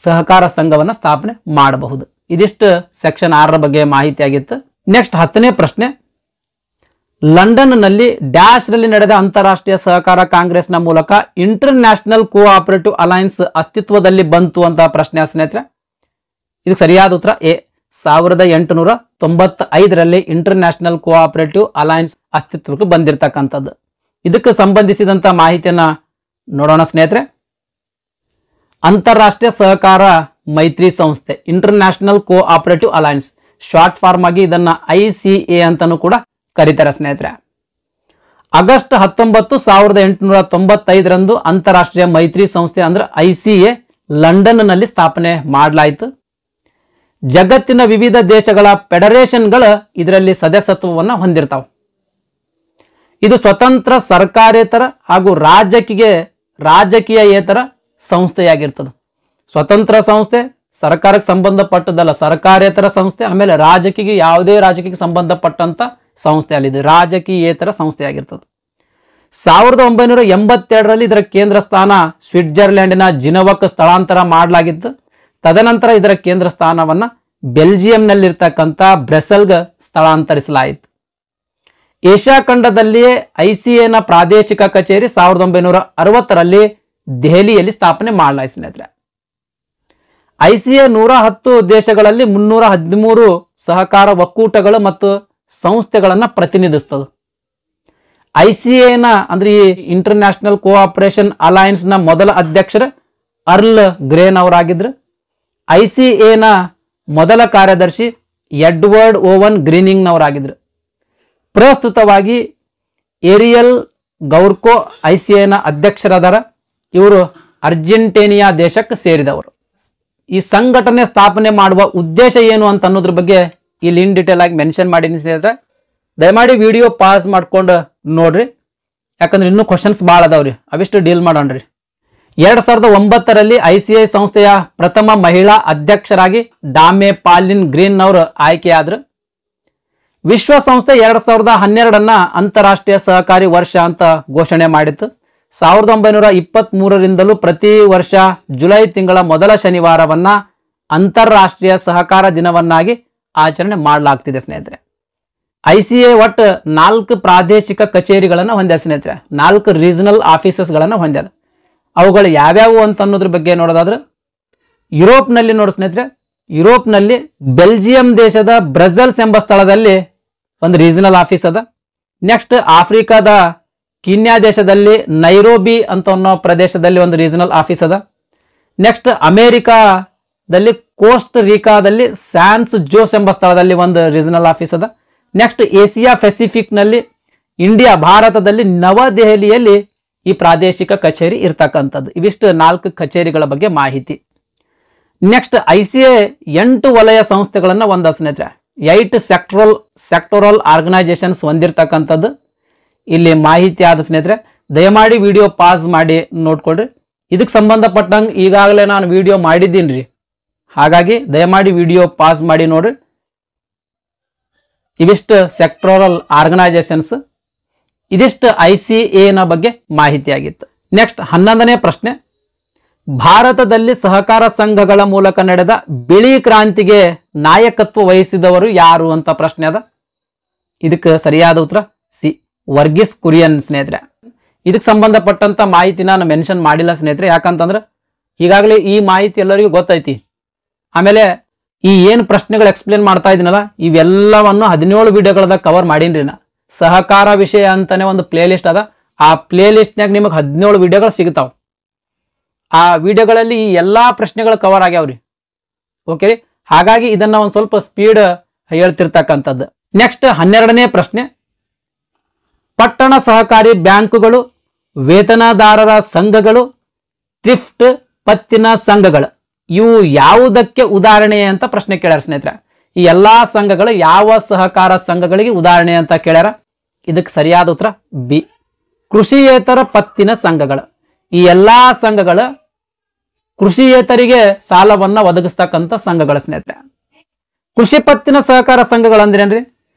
ಸಹಕಾರ ಸಂಘವನ್ನ ಸ್ಥಾಪನೆ ಮಾಡಬಹುದು. ಇದಿಷ್ಟು ಸೆಕ್ಷನ್ 6 ಬಗ್ಗೆ ಮಾಹಿತಿ ಆಗಿತ್ತು. ನೆಕ್ಸ್ಟ್ 10ನೇ ಪ್ರಶ್ನೆ, ಲಂಡನ್ ನಲ್ಲಿ ಡ್ಯಾಶ್ ನಲ್ಲಿ ನಡೆದ ಅಂತಾರಾಷ್ಟ್ರೀಯ ಸಹಕಾರ ಕಾಂಗ್ರೆಸ್ನ ಮೂಲಕ ಇಂಟರ್ ನ್ಯಾಷನಲ್ ಕೋಆಪರೇಟಿವ್ ಅಲೈನ್ಸ್ ಅಸ್ತಿತ್ವದಲ್ಲಿ ಬಂತು ಅಂತ ಪ್ರಶ್ನೆ ಸ್ನೇಹಿತರೆ. ಇದಕ್ಕೆ ಸರಿಯಾದ ಉತ್ತರ ಎ. 1895ರಲ್ಲಿ ಇಂಟರ್ ನ್ಯಾಷನಲ್ ಕೋಆಪರೇಟಿವ್ ಅಲೈನ್ಸ್ ಅಸ್ತಿತ್ವಕ್ಕೆ ಬಂದಿರತಕ್ಕಂಥದ್ದು. ಇದಕ್ಕೆ ಸಂಬಂಧಿಸಿದಂತ ಮಾಹಿತಿಯನ್ನ ನೋಡೋಣ ಸ್ನೇಹಿತರೆ. ಅಂತಾರಾಷ್ಟ್ರೀಯ ಸಹಕಾರ ಮೈತ್ರಿ ಸಂಸ್ಥೆ, international cooperative alliance, short form ಆಗಿ ಇದನ್ನ ICA ಅಂತಾನೂ ಕೂಡ ಕರೀತಾರೆ ಸ್ನೇಹಿತರೆ. ಆಗಸ್ಟ್ 19, 1895ರಂದು ಅಂತಾರಾಷ್ಟ್ರೀಯ ಮೈತ್ರಿ ಸಂಸ್ಥೆ ಅಂದ್ರೆ ICA ಲಂಡನ್ ನಲ್ಲಿ ಸ್ಥಾಪನೆ ಮಾಡಲಾಯಿತು. ಜಗತ್ತಿನ ವಿವಿಧ ದೇಶಗಳ ಫೆಡರೇಷನ್ಗಳು ಇದರಲ್ಲಿ ಸದಸ್ಯತ್ವವನ್ನು ಹೊಂದಿರ್ತಾವ. ಇದು ಸ್ವತಂತ್ರ ಸರ್ಕಾರೇತರ ಹಾಗೂ ರಾಜಕೀಯೇತರ ಸಂಸ್ಥೆಯಾಗಿರ್ತದೆ. ಸ್ವತಂತ್ರ ಸಂಸ್ಥೆ, ಸರ್ಕಾರಕ್ಕೆ ಸಂಬಂಧಪಟ್ಟದಲ್ಲ, ಸರ್ಕಾರೇತರ ಸಂಸ್ಥೆ, ಆಮೇಲೆ ಯಾವುದೇ ರಾಜಕೀಯಕ್ಕೆ ಸಂಬಂಧಪಟ್ಟಂತ ಸಂಸ್ಥೆ ಅಲ್ಲಿದೆ, ರಾಜಕೀಯೇತರ ಸಂಸ್ಥೆಯಾಗಿರ್ತದೆ. 1982ರಲ್ಲಿ ಇದರ ಕೇಂದ್ರ ಸ್ಥಾನ ಸ್ವಿಟ್ಜರ್ಲೆಂಡಿನ ಜಿನವಕ್ ಸ್ಥಳಾಂತರ ಮಾಡಲಾಗಿತ್ತು. ತದನಂತರ ಇದರ ಕೇಂದ್ರ ಸ್ಥಾನವನ್ನ ಬೆಲ್ಜಿಯಂನಲ್ಲಿರ್ತಕ್ಕಂಥ ಬ್ರಸೆಲ್ಗೆ ಸ್ಥಳಾಂತರಿಸಲಾಯಿತು. ಏಷ್ಯಾ ಖಂಡದಲ್ಲಿಯೇ ICAನ ಪ್ರಾದೇಶಿಕ ಕಚೇರಿ 1960ರಲ್ಲಿ ದೆಹಲಿಯಲ್ಲಿ ಸ್ಥಾಪನೆ ಮಾಡಲಾಯಿತು ಸ್ನೇಹಿತರೆ. ICA 110 ದೇಶಗಳಲ್ಲಿ 313 ಸಹಕಾರ ಒಕ್ಕೂಟಗಳು ಮತ್ತು ಸಂಸ್ಥೆಗಳನ್ನ ಪ್ರತಿನಿಧಿಸ್ತದೆ. ICAನ ಅಂದ್ರೆ ಈ ಇಂಟರ್ ನ್ಯಾಷನಲ್ ಕೋಆಪರೇಷನ್ ಅಲೈನ್ಸ್ ನ ಮೊದಲ ಅಧ್ಯಕ್ಷರು ಅರ್ಲ್ ಗ್ರೇನ್ ಅವರಾಗಿದ್ರು. ICAನ ಮೊದಲ ಕಾರ್ಯದರ್ಶಿ ಎಡ್ವರ್ಡ್ ಓವನ್ ಗ್ರೀನಿಂಗ್ ನವರಾಗಿದ್ರು. ಪ್ರಸ್ತುತವಾಗಿ ಏರಿಯಲ್ ಗೌರ್ಕೋ ICAನ ಅಧ್ಯಕ್ಷರಾದಾರ. ಇವರು ಅರ್ಜೆಂಟೇನಿಯಾ ದೇಶಕ್ಕೆ ಸೇರಿದವರು. ಈ ಸಂಘಟನೆ ಸ್ಥಾಪನೆ ಮಾಡುವ ಉದ್ದೇಶ ಏನು ಅಂತ ಅನ್ನೋದ್ರ ಬಗ್ಗೆ ಇಲ್ಲಿ ಇನ್ ಡೀಟೇಲ್ ಆಗಿ ಮೆನ್ಷನ್ ಮಾಡಿದ್ದೀನಿ ಸ್ನೇಹಿತರೆ. ದಯಮಾಡಿ ವಿಡಿಯೋ ಪಾಸ್ ಮಾಡ್ಕೊಂಡು ನೋಡ್ರಿ, ಯಾಕಂದ್ರೆ ಇನ್ನೂ ಕ್ವಶನ್ಸ್ ಭಾಳ ಅದಾವ್ರಿ, ಅವಿಷ್ಟು ಡೀಲ್ ಮಾಡೋಣ್ರಿ. 2009ರಲ್ಲಿ ICA ಸಂಸ್ಥೆಯ ಪ್ರಥಮ ಮಹಿಳಾ ಅಧ್ಯಕ್ಷರಾಗಿ ಡಾಮೆ ಪಾಲಿನ್ ಗ್ರೀನ್ ಅವರು ಆಯ್ಕೆಯಾದ್ರು. ವಿಶ್ವಸಂಸ್ಥೆ 2012ಅನ್ನ ಅಂತಾರಾಷ್ಟ್ರೀಯ ಸಹಕಾರಿ ವರ್ಷ ಅಂತ ಘೋಷಣೆ ಮಾಡಿತ್ತು. 1923ರಿಂದಲೂ ಪ್ರತಿ ವರ್ಷ ಜುಲೈ ತಿಂಗಳ ಮೊದಲ ಶನಿವಾರವನ್ನ ಅಂತಾರಾಷ್ಟ್ರೀಯ ಸಹಕಾರ ದಿನವನ್ನಾಗಿ ಆಚರಣೆ ಮಾಡಲಾಗ್ತಿದೆ ಸ್ನೇಹಿತರೆ. ICA ಒಟ್ಟು 4 ಪ್ರಾದೇಶಿಕ ಕಚೇರಿಗಳನ್ನು ಹೊಂದ್ಯ ಸ್ನೇಹಿತರೆ, 4 ರೀಜನಲ್ ಆಫೀಸಸ್ಗಳನ್ನು ಹೊಂದ್ಯದ. ಅವುಗಳು ಯಾವ್ಯಾವು ಅಂತ ಅನ್ನೋದ್ರ ಬಗ್ಗೆ ನೋಡೋದಾದ್ರೆ, ಯುರೋಪ್ನಲ್ಲಿ ನೋಡಿ ಸ್ನೇಹಿತರೆ, ಯುರೋಪ್ನಲ್ಲಿ ಬೆಲ್ಜಿಯಂ ದೇಶದ ಬ್ರಸೆಲ್ಸ್ ಎಂಬ ಸ್ಥಳದಲ್ಲಿ ಒಂದು ರೀಜನಲ್ ಆಫೀಸ್ ಅದ. ನೆಕ್ಸ್ಟ್ ಆಫ್ರಿಕಾದ ಕೀನ್ಯಾ ದೇಶದಲ್ಲಿ ನೈರೋಬಿ ಅಂತ ಅನ್ನೋ ಪ್ರದೇಶದಲ್ಲಿ ಒಂದು ರೀಜನಲ್ ಆಫೀಸ್ ಅದ. ನೆಕ್ಸ್ಟ್ ಅಮೆರಿಕಾದಲ್ಲಿ ಕೋಸ್ಟ್ ರಿಕಾದಲ್ಲಿ ಸ್ಯಾನ್ಸ್ ಜೋಸ್ ಎಂಬ ಸ್ಥಳದಲ್ಲಿ ಒಂದು ರೀಜನಲ್ ಆಫೀಸ್ ಅದ. ನೆಕ್ಸ್ಟ್ ಏಷ್ಯಾ ಪೆಸಿಫಿಕ್ ನಲ್ಲಿ ಭಾರತದಲ್ಲಿ ನವದೆಹಲಿಯಲ್ಲಿ ಈ ಪ್ರಾದೇಶಿಕ ಕಚೇರಿ ಇರ್ತಕ್ಕಂಥದ್ದು. ಇವಿಷ್ಟು 4 ಕಚೇರಿಗಳ ಬಗ್ಗೆ ಮಾಹಿತಿ. ನೆಕ್ಸ್ಟ್ ICA 8 ವಲಯ ಸಂಸ್ಥೆಗಳನ್ನ ಒಂದ ಸ್ನೇಹಿತರೆ, 8 ಸೆಕ್ಟೋರಲ್ ಆರ್ಗನೈಸೇಷನ್ಸ್ ಹೊಂದಿರತಕ್ಕಂಥದ್ದು ಇಲ್ಲಿ ಮಾಹಿತಿ ಆದ ಸ್ನೇಹಿತರೆ. ದಯಮಾಡಿ ವಿಡಿಯೋ ಪಾಸ್ ಮಾಡಿ ನೋಡ್ಕೊಡ್ರಿ. ಇದಕ್ಕೆ ಸಂಬಂಧಪಟ್ಟಂಗೆ ಈಗಾಗಲೇ ನಾನು ವಿಡಿಯೋ ಮಾಡಿದ್ದೀನಿ ರೀ, ಹಾಗಾಗಿ ದಯಮಾಡಿ ವಿಡಿಯೋ ಪಾಸ್ ಮಾಡಿ ನೋಡ್ರಿ. ಇವಿಷ್ಟು ಸೆಕ್ಟೋರಲ್ ಆರ್ಗನೈಸೇಷನ್ಸ್, ಇದಿಷ್ಟು ICAನ ಬಗ್ಗೆ ಮಾಹಿತಿಯಾಗಿತ್ತು. ನೆಕ್ಸ್ಟ್ 11ನೇ ಪ್ರಶ್ನೆ, ಭಾರತದಲ್ಲಿ ಸಹಕಾರ ಸಂಘಗಳ ಮೂಲಕ ನಡೆದ ಬಿಳಿ ಕ್ರಾಂತಿಗೆ ನಾಯಕತ್ವ ವಹಿಸಿದವರು ಯಾರು ಅಂತ ಪ್ರಶ್ನೆ ಅದ. ಇದಕ್ಕೆ ಸರಿಯಾದ ಉತ್ತರ ಸಿ, ವರ್ಗೀಸ್ ಕುರಿಯನ್ ಸ್ನೇಹಿತರೆ. ಇದಕ್ಕೆ ಸಂಬಂಧಪಟ್ಟಂತ ಮಾಹಿತಿ ನಾನು ಮೆನ್ಷನ್ ಮಾಡಿಲ್ಲ ಸ್ನೇಹಿತರೆ, ಯಾಕಂತಂದ್ರೆ ಈಗಾಗಲೇ ಈ ಮಾಹಿತಿ ಎಲ್ಲರಿಗೂ ಗೊತ್ತೈತಿ. ಆಮೇಲೆ ಈ ಏನು ಪ್ರಶ್ನೆಗಳು ಎಕ್ಸ್ಪ್ಲೇನ್ ಮಾಡ್ತಾ ಇದೀನಲ್ಲ, ಇವೆಲ್ಲವನ್ನು 17 ವಿಡಿಯೋಗಳದಾಗ ಕವರ್ ಮಾಡೀನ್ರಿ. ನಾ ಸಹಕಾರ ವಿಷಯ ಅಂತಾನೆ ಒಂದು ಪ್ಲೇ ಲಿಸ್ಟ್ ಅದ, ಆ ಪ್ಲೇ ಲಿಸ್ಟ್ನಾಗ ನಿಮಗೆ 17 ವಿಡಿಯೋಗಳು ಸಿಗ್ತಾವ. ಆ ವಿಡಿಯೋಗಳಲ್ಲಿ ಈ ಎಲ್ಲಾ ಪ್ರಶ್ನೆಗಳು ಕವರ್ ಆಗ್ಯಾವ್ರಿ. ಓಕೆ ರೀ, ಹಾಗಾಗಿ ಇದನ್ನ ಒಂದು ಸ್ವಲ್ಪ ಸ್ಪೀಡ್ ಹೇಳ್ತಿರ್ತಕ್ಕಂಥದ್ದು. ನೆಕ್ಸ್ಟ್ 12ನೇ ಪ್ರಶ್ನೆ, ಪಟ್ಟಣ ಸಹಕಾರಿ ಬ್ಯಾಂಕುಗಳು, ವೇತನದಾರರ ಸಂಘಗಳು, ಥ್ರಿಫ್ಟ್ ಪತ್ತಿನ ಸಂಘಗಳು ಇವು ಯಾವುದಕ್ಕೆ ಉದಾಹರಣೆ ಅಂತ ಪ್ರಶ್ನೆ ಕೇಳ್ಯಾರ ಸ್ನೇಹಿತರೆ. ಈ ಎಲ್ಲಾ ಸಂಘಗಳು ಯಾವ ಸಹಕಾರ ಸಂಘಗಳಿಗೆ ಉದಾಹರಣೆ ಅಂತ ಕೇಳ್ಯಾರ. ಇದಕ್ಕೆ ಸರಿಯಾದ ಉತ್ತರ ಬಿ, ಕೃಷಿಯೇತರ ಪತ್ತಿನ ಸಂಘಗಳು. ಈ ಎಲ್ಲಾ ಸಂಘಗಳು ಕೃಷಿಯೇತರಿಗೆ ಸಾಲವನ್ನ ಒದಗಿಸ್ತಕ್ಕಂಥ ಸಂಘಗಳ ಸ್ನೇಹಿತರೆ. ಕೃಷಿ ಪತ್ತಿನ ಸಹಕಾರ ಸಂಘಗಳು ಅಂದ್ರೇನ್ರಿ?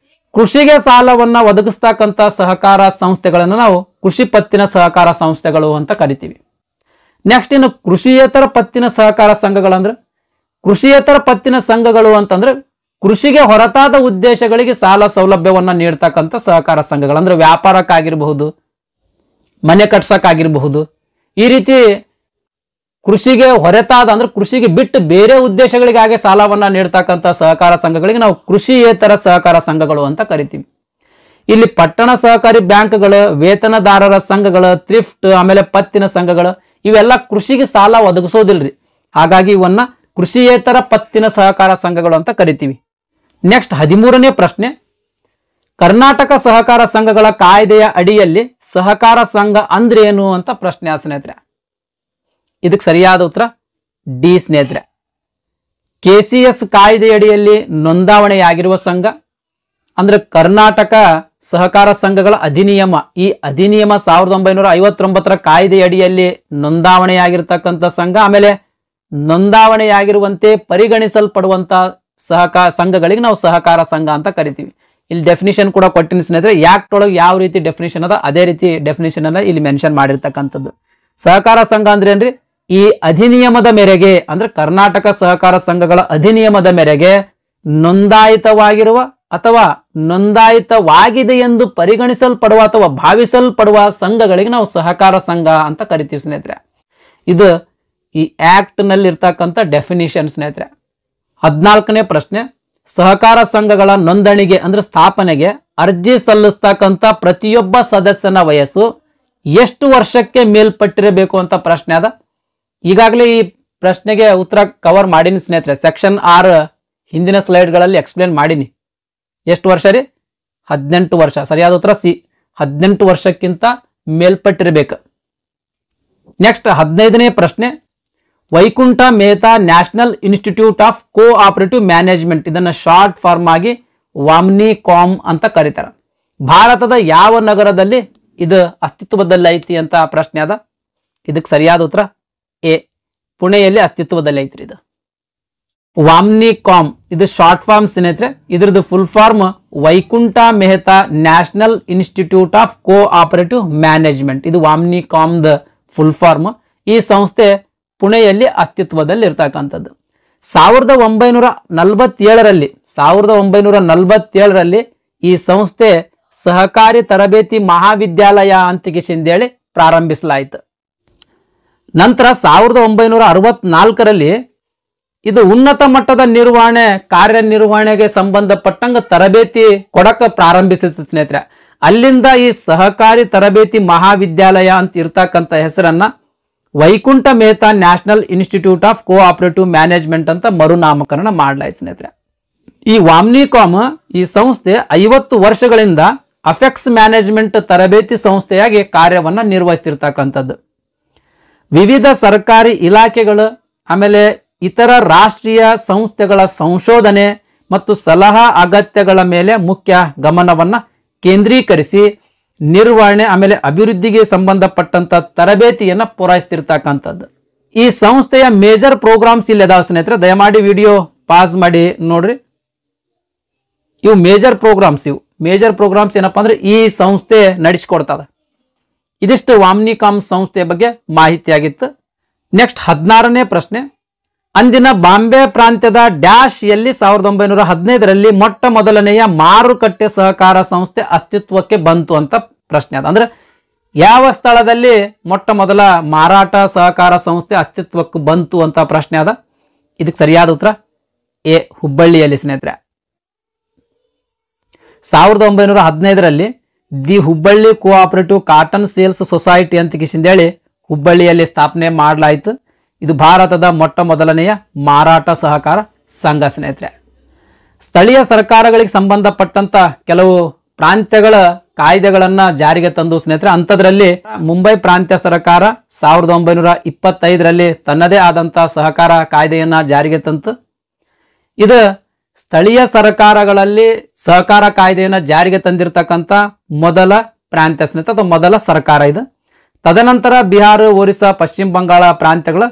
ಕೃಷಿಗೆ ಸಾಲವನ್ನ ಒದಗಿಸ್ತಕ್ಕಂಥ ಸಹಕಾರ ಸಂಸ್ಥೆಗಳನ್ನು ನಾವು ಕೃಷಿ ಪತ್ತಿನ ಸಹಕಾರ ಸಂಸ್ಥೆಗಳು ಅಂತ ಕರಿತೀವಿ. ನೆಕ್ಸ್ಟ್ ಇನ್ನು ಕೃಷಿಯೇತರ ಪತ್ತಿನ ಸಹಕಾರ ಸಂಘಗಳಂದ್ರೆ, ಕೃಷಿಯೇತರ ಪತ್ತಿನ ಸಂಘಗಳು ಅಂತಂದ್ರೆ ಕೃಷಿಗೆ ಹೊರತಾದ ಉದ್ದೇಶಗಳಿಗೆ ಸಾಲ ಸೌಲಭ್ಯವನ್ನ ನೀಡ್ತಕ್ಕಂಥ ಸಹಕಾರ ಸಂಘಗಳು. ಅಂದ್ರೆ ವ್ಯಾಪಾರಕ್ಕಾಗಿರಬಹುದು, ಮನೆ ಕಟ್ಸಕ್ಕಾಗಿರಬಹುದು, ಈ ರೀತಿ ಕೃಷಿಗೆ ಹೊರತಾದ ಅಂದ್ರೆ ಕೃಷಿಗೆ ಬಿಟ್ಟು ಬೇರೆ ಉದ್ದೇಶಗಳಿಗಾಗಿ ಸಾಲವನ್ನ ನೀಡ್ತಕ್ಕಂಥ ಸಹಕಾರ ಸಂಘಗಳಿಗೆ ನಾವು ಕೃಷಿಯೇತರ ಸಹಕಾರ ಸಂಘಗಳು ಅಂತ ಕರಿತೀವಿ. ಇಲ್ಲಿ ಪಟ್ಟಣ ಸಹಕಾರಿ ಬ್ಯಾಂಕ್ಗಳು, ವೇತನದಾರರ ಸಂಘಗಳು, ಥ್ರಿಫ್ಟ್, ಆಮೇಲೆ ಪತ್ತಿನ ಸಂಘಗಳು ಇವೆಲ್ಲ ಕೃಷಿಗೆ ಸಾಲ ಒದಗಿಸೋದಿಲ್ರಿ. ಹಾಗಾಗಿ ಇವನ್ನ ಕೃಷಿಯೇತರ ಪತ್ತಿನ ಸಹಕಾರ ಸಂಘಗಳು ಅಂತ ಕರಿತೀವಿ. ನೆಕ್ಸ್ಟ್ 13ನೇ ಪ್ರಶ್ನೆ, ಕರ್ನಾಟಕ ಸಹಕಾರ ಸಂಘಗಳ ಕಾಯ್ದೆಯ ಅಡಿಯಲ್ಲಿ ಸಹಕಾರ ಸಂಘ ಅಂದ್ರೆ ಏನು ಅಂತ ಪ್ರಶ್ನೆ ಸ್ನೇಹಿತರೆ. ಇದಕ್ಕೆ ಸರಿಯಾದ ಉತ್ತರ ಡಿ ಸ್ನೇಹಿತರೆ. KCS ಕಾಯ್ದೆಯಡಿಯಲ್ಲಿ ನೋಂದಾವಣೆಯಾಗಿರುವ ಸಂಘ ಅಂದ್ರೆ ಕರ್ನಾಟಕ ಸಹಕಾರ ಸಂಘಗಳ ಅಧಿನಿಯಮ. ಈ ಅಧಿನಿಯಮ 1959 ಕಾಯ್ದೆಯಡಿಯಲ್ಲಿ ನೋಂದಾವಣೆಯಾಗಿರ್ತಕ್ಕಂಥ ಸಂಘ, ಆಮೇಲೆ ನೋಂದಾವಣೆಯಾಗಿರುವಂತೆ ಪರಿಗಣಿಸಲ್ಪಡುವಂತ ಸಂಘಗಳಿಗೆ ನಾವು ಸಹಕಾರ ಸಂಘ ಅಂತ ಕರಿತೀವಿ. ಇಲ್ಲಿ ಡೆಫಿನಿಷನ್ ಕೂಡ ಕೊಟ್ಟಿನ ಸ್ನೇಹಿತರೆ. ಆಕ್ಟ್ ಒಳಗೆ ಯಾವ ರೀತಿ ಡೆಫಿನಿಷನ್ ಅದ ಅದೇ ರೀತಿ ಡೆಫಿನಿಷನ್ ಅನ್ನ ಇಲ್ಲಿ ಮೆನ್ಷನ್ ಮಾಡಿರ್ತಕ್ಕಂಥದ್ದು. ಸಹಕಾರ ಸಂಘ ಅಂದ್ರೆ ಏನ್ರಿ? ಈ ಅಧಿನಿಯಮದ ಮೇರೆಗೆ ಅಂದ್ರೆ ಕರ್ನಾಟಕ ಸಹಕಾರ ಸಂಘಗಳ ಅಧಿನಿಯಮದ ಮೇರೆಗೆ ನೋಂದಾಯಿತವಾಗಿರುವ ಅಥವಾ ನೋಂದಾಯಿತವಾಗಿದೆ ಎಂದು ಪರಿಗಣಿಸಲ್ಪಡುವ ಅಥವಾ ಭಾವಿಸಲ್ಪಡುವ ಸಂಘಗಳಿಗೆ ನಾವು ಸಹಕಾರ ಸಂಘ ಅಂತ ಕರಿತೀವಿ ಸ್ನೇಹಿತರೆ. ಇದು ಈ ಆಕ್ಟ್ ನಲ್ಲಿ ಇರ್ತಕ್ಕಂಥ ಡೆಫಿನಿಷನ್ ಸ್ನೇಹಿತರೆ. 14ನೇ ಪ್ರಶ್ನೆ, ಸಹಕಾರ ಸಂಘಗಳ ನೋಂದಣಿಗೆ ಅಂದ್ರೆ ಸ್ಥಾಪನೆಗೆ ಅರ್ಜಿ ಸಲ್ಲಿಸ್ತಕ್ಕಂಥ ಪ್ರತಿಯೊಬ್ಬ ಸದಸ್ಯನ ವಯಸ್ಸು ಎಷ್ಟು ವರ್ಷಕ್ಕೆ ಮೇಲ್ಪಟ್ಟಿರಬೇಕು ಅಂತ ಪ್ರಶ್ನೆ ಅದ. ಈಗಾಗಲೇ ಈ ಪ್ರಶ್ನೆಗೆ ಉತ್ತರ ಕವರ್ ಮಾಡೀನಿ ಸ್ನೇಹಿತರೆ. ಸೆಕ್ಷನ್ 6 ಹಿಂದಿನ ಸ್ಲೈಡ್ಗಳಲ್ಲಿ ಎಕ್ಸ್ಪ್ಲೇನ್ ಮಾಡೀನಿ. ಎಷ್ಟು ವರ್ಷ ರೀ? 18 ವರ್ಷ. ಸರಿಯಾದ ಉತ್ತರ ಸಿ, 18 ವರ್ಷಕ್ಕಿಂತ ಮೇಲ್ಪಟ್ಟಿರಬೇಕು. ನೆಕ್ಸ್ಟ್ 15ನೇ ಪ್ರಶ್ನೆ, Vaikuntha Mehta national institute of cooperative management, ಇದನ್ನ ಶಾರ್ಟ್ ಫಾರ್ಮ್ ಆಗಿ ವಾಮ್ನಿಕಾಮ್ ಅಂತ ಕರೀತಾರೆ. ಭಾರತದ ಯಾವ ನಗರದಲ್ಲಿ ಇದು ಅಸ್ತಿತ್ವದಲ್ಲಿ ಐತಿ ಅಂತ ಪ್ರಶ್ನೆ ಅದ. ಇದಕ್ಕೆ ಸರಿಯಾದ ಉತ್ತರ ಎ, ಪುಣೆಯಲ್ಲಿ ಅಸ್ತಿತ್ವದಲ್ಲಿ ಐತ್ರಿ. ಇದು ವಾಮ್ನಿಕಾಮ್ ಇದು ಶಾರ್ಟ್ ಫಾರ್ಮ್ ಸ್ನೇಹಿತರೆ. ಇದ್ರದ್ದು full form Vaikuntha Mehta national institute of cooperative management. ಇದು ವಾಮ್ನಿಕಾಮ್ ದ ಫುಲ್ ಫಾರ್ಮ್. ಈ ಸಂಸ್ಥೆ ಪುಣೆಯಲ್ಲಿ ಅಸ್ತಿತ್ವದಲ್ಲಿ ಇರ್ತಕ್ಕಂಥದ್ದು. 1947ರಲ್ಲಿ ಈ ಸಂಸ್ಥೆ ಸಹಕಾರಿ ತರಬೇತಿ ಮಹಾವಿದ್ಯಾಲಯ ಅಂತೇಳಿ ಪ್ರಾರಂಭಿಸಲಾಯಿತು. ನಂತರ 1964ರಲ್ಲಿ ಇದು ಉನ್ನತ ಮಟ್ಟದ ಕಾರ್ಯನಿರ್ವಹಣೆಗೆ ಸಂಬಂಧಪಟ್ಟಂಗ ತರಬೇತಿ ಕೊಡಕ ಪ್ರಾರಂಭಿಸಿತು ಸ್ನೇಹಿತರೆ. ಅಲ್ಲಿಂದ ಈ ಸಹಕಾರಿ ತರಬೇತಿ ಮಹಾವಿದ್ಯಾಲಯ ಅಂತ ಇರ್ತಕ್ಕಂಥ ಹೆಸರನ್ನ Vaikuntha Mehta national institute of cooperative management ಅಂತ ಮರುನಾಮಕರಣ ಮಾಡಲಾಯಿತು ಸ್ನೇಹಿತರೆ. ಈ ವಾಮ್ನಿಕಾಮ್ ಈ ಸಂಸ್ಥೆ 50 ವರ್ಷಗಳಿಂದ ಅಫೆಕ್ಸ್ ಮ್ಯಾನೇಜ್ಮೆಂಟ್ ತರಬೇತಿ ಸಂಸ್ಥೆಯಾಗಿ ಕಾರ್ಯವನ್ನ ನಿರ್ವಹಿಸ್ತಿರ್ತಕ್ಕಂಥದ್ದು. ವಿವಿಧ ಸರ್ಕಾರಿ ಇಲಾಖೆಗಳು ಆಮೇಲೆ ಇತರ ರಾಷ್ಟ್ರೀಯ ಸಂಸ್ಥೆಗಳ ಸಂಶೋಧನೆ ಮತ್ತು ಸಲಹಾ ಅಗತ್ಯಗಳ ಮೇಲೆ ಮುಖ್ಯ ಗಮನವನ್ನ ಕೇಂದ್ರೀಕರಿಸಿ ನಿರ್ವಹಣೆ ಆಮೇಲೆ ಅಭಿವೃದ್ಧಿಗೆ ಸಂಬಂಧಪಟ್ಟಂತ ತರಬೇತಿಯನ್ನ ಪೂರೈಸ್ತಿರ್ತಕ್ಕಂಥದ್ದು. ಈ ಸಂಸ್ಥೆಯ ಮೇಜರ್ ಪ್ರೋಗ್ರಾಮ್ಸ್ ಇಲ್ಲಿ ಅದಾವ ಸ್ನೇಹಿತರೆ. ದಯಮಾಡಿ ವಿಡಿಯೋ ಪಾಸ್ ಮಾಡಿ ನೋಡ್ರಿ. ಇವು ಮೇಜರ್ ಪ್ರೋಗ್ರಾಮ್ಸ್ ಏನಪ್ಪಾ ಅಂದ್ರೆ ಈ ಸಂಸ್ಥೆ ನಡೆಸಿಕೊಡ್ತದ. ಇದಿಷ್ಟು ವಾಮ್ನಿಕಾಮ್ ಸಂಸ್ಥೆಯ ಬಗ್ಗೆ ಮಾಹಿತಿಯಾಗಿತ್ತು. ನೆಕ್ಸ್ಟ್ 16ನೇ ಪ್ರಶ್ನೆ, ಅಂದಿನ ಬಾಂಬೆ ಪ್ರಾಂತ್ಯದ ಡ್ಯಾಶ್ ಎಲ್ಲಿ 1915ರಲ್ಲಿ ಮೊಟ್ಟ ಮೊದಲನೆಯ ಮಾರುಕಟ್ಟೆ ಸಹಕಾರ ಸಂಸ್ಥೆ ಅಸ್ತಿತ್ವಕ್ಕೆ ಬಂತು ಅಂತ ಪ್ರಶ್ನೆ ಅದ. ಅಂದ್ರೆ ಯಾವ ಸ್ಥಳದಲ್ಲಿ ಮೊಟ್ಟ ಮೊದಲ ಮಾರಾಟ ಸಹಕಾರ ಸಂಸ್ಥೆ ಅಸ್ತಿತ್ವಕ್ಕೆ ಬಂತು ಅಂತ ಪ್ರಶ್ನೆ ಅದ. ಇದಕ್ಕೆ ಸರಿಯಾದ ಉತ್ತರ ಎ, ಹುಬ್ಬಳ್ಳಿಯಲ್ಲಿ ಸ್ನೇಹಿತರೆ. 1915ರಲ್ಲಿ the Hubballi cooperative cotton sales society ಅಂತ ಹೇಳಿ ಹುಬ್ಬಳ್ಳಿಯಲ್ಲಿ ಸ್ಥಾಪನೆ ಮಾಡಲಾಯಿತು. ಇದು ಭಾರತದ ಮೊಟ್ಟ ಮೊದಲನೆಯ ಮಾರಾಟ ಸಹಕಾರ ಸಂಘ ಸ್ನೇಹಿತರೆ. ಸ್ಥಳೀಯ ಸರ್ಕಾರಗಳಿಗೆ ಸಂಬಂಧಪಟ್ಟಂತ ಕೆಲವು ಪ್ರಾಂತ್ಯಗಳ ಕಾಯ್ದೆಗಳನ್ನ ಜಾರಿಗೆ ತಂದು ಸ್ನೇಹಿತರೆ, ಅಂಥದ್ರಲ್ಲಿ ಮುಂಬೈ ಪ್ರಾಂತ್ಯ ಸರ್ಕಾರ 1925ರಲ್ಲಿ ತನ್ನದೇ ಆದಂತಹ ಸಹಕಾರ ಕಾಯ್ದೆಯನ್ನ ಜಾರಿಗೆ ತಂತು. ಇದು ಸ್ಥಳೀಯ ಸರ್ಕಾರಗಳಲ್ಲಿ ಸಹಕಾರ ಕಾಯ್ದೆಯನ್ನ ಜಾರಿಗೆ ತಂದಿರತಕ್ಕಂಥ ಮೊದಲ ಪ್ರಾಂತ್ಯ ಸ್ನೇಹಿತರೆ ಅಥವಾ ಮೊದಲ ಸರ್ಕಾರ ಇದು. ತದನಂತರ ಬಿಹಾರ, ಒರಿಸ್ಸಾ, ಪಶ್ಚಿಮ ಬಂಗಾಳ ಪ್ರಾಂತ್ಯಗಳ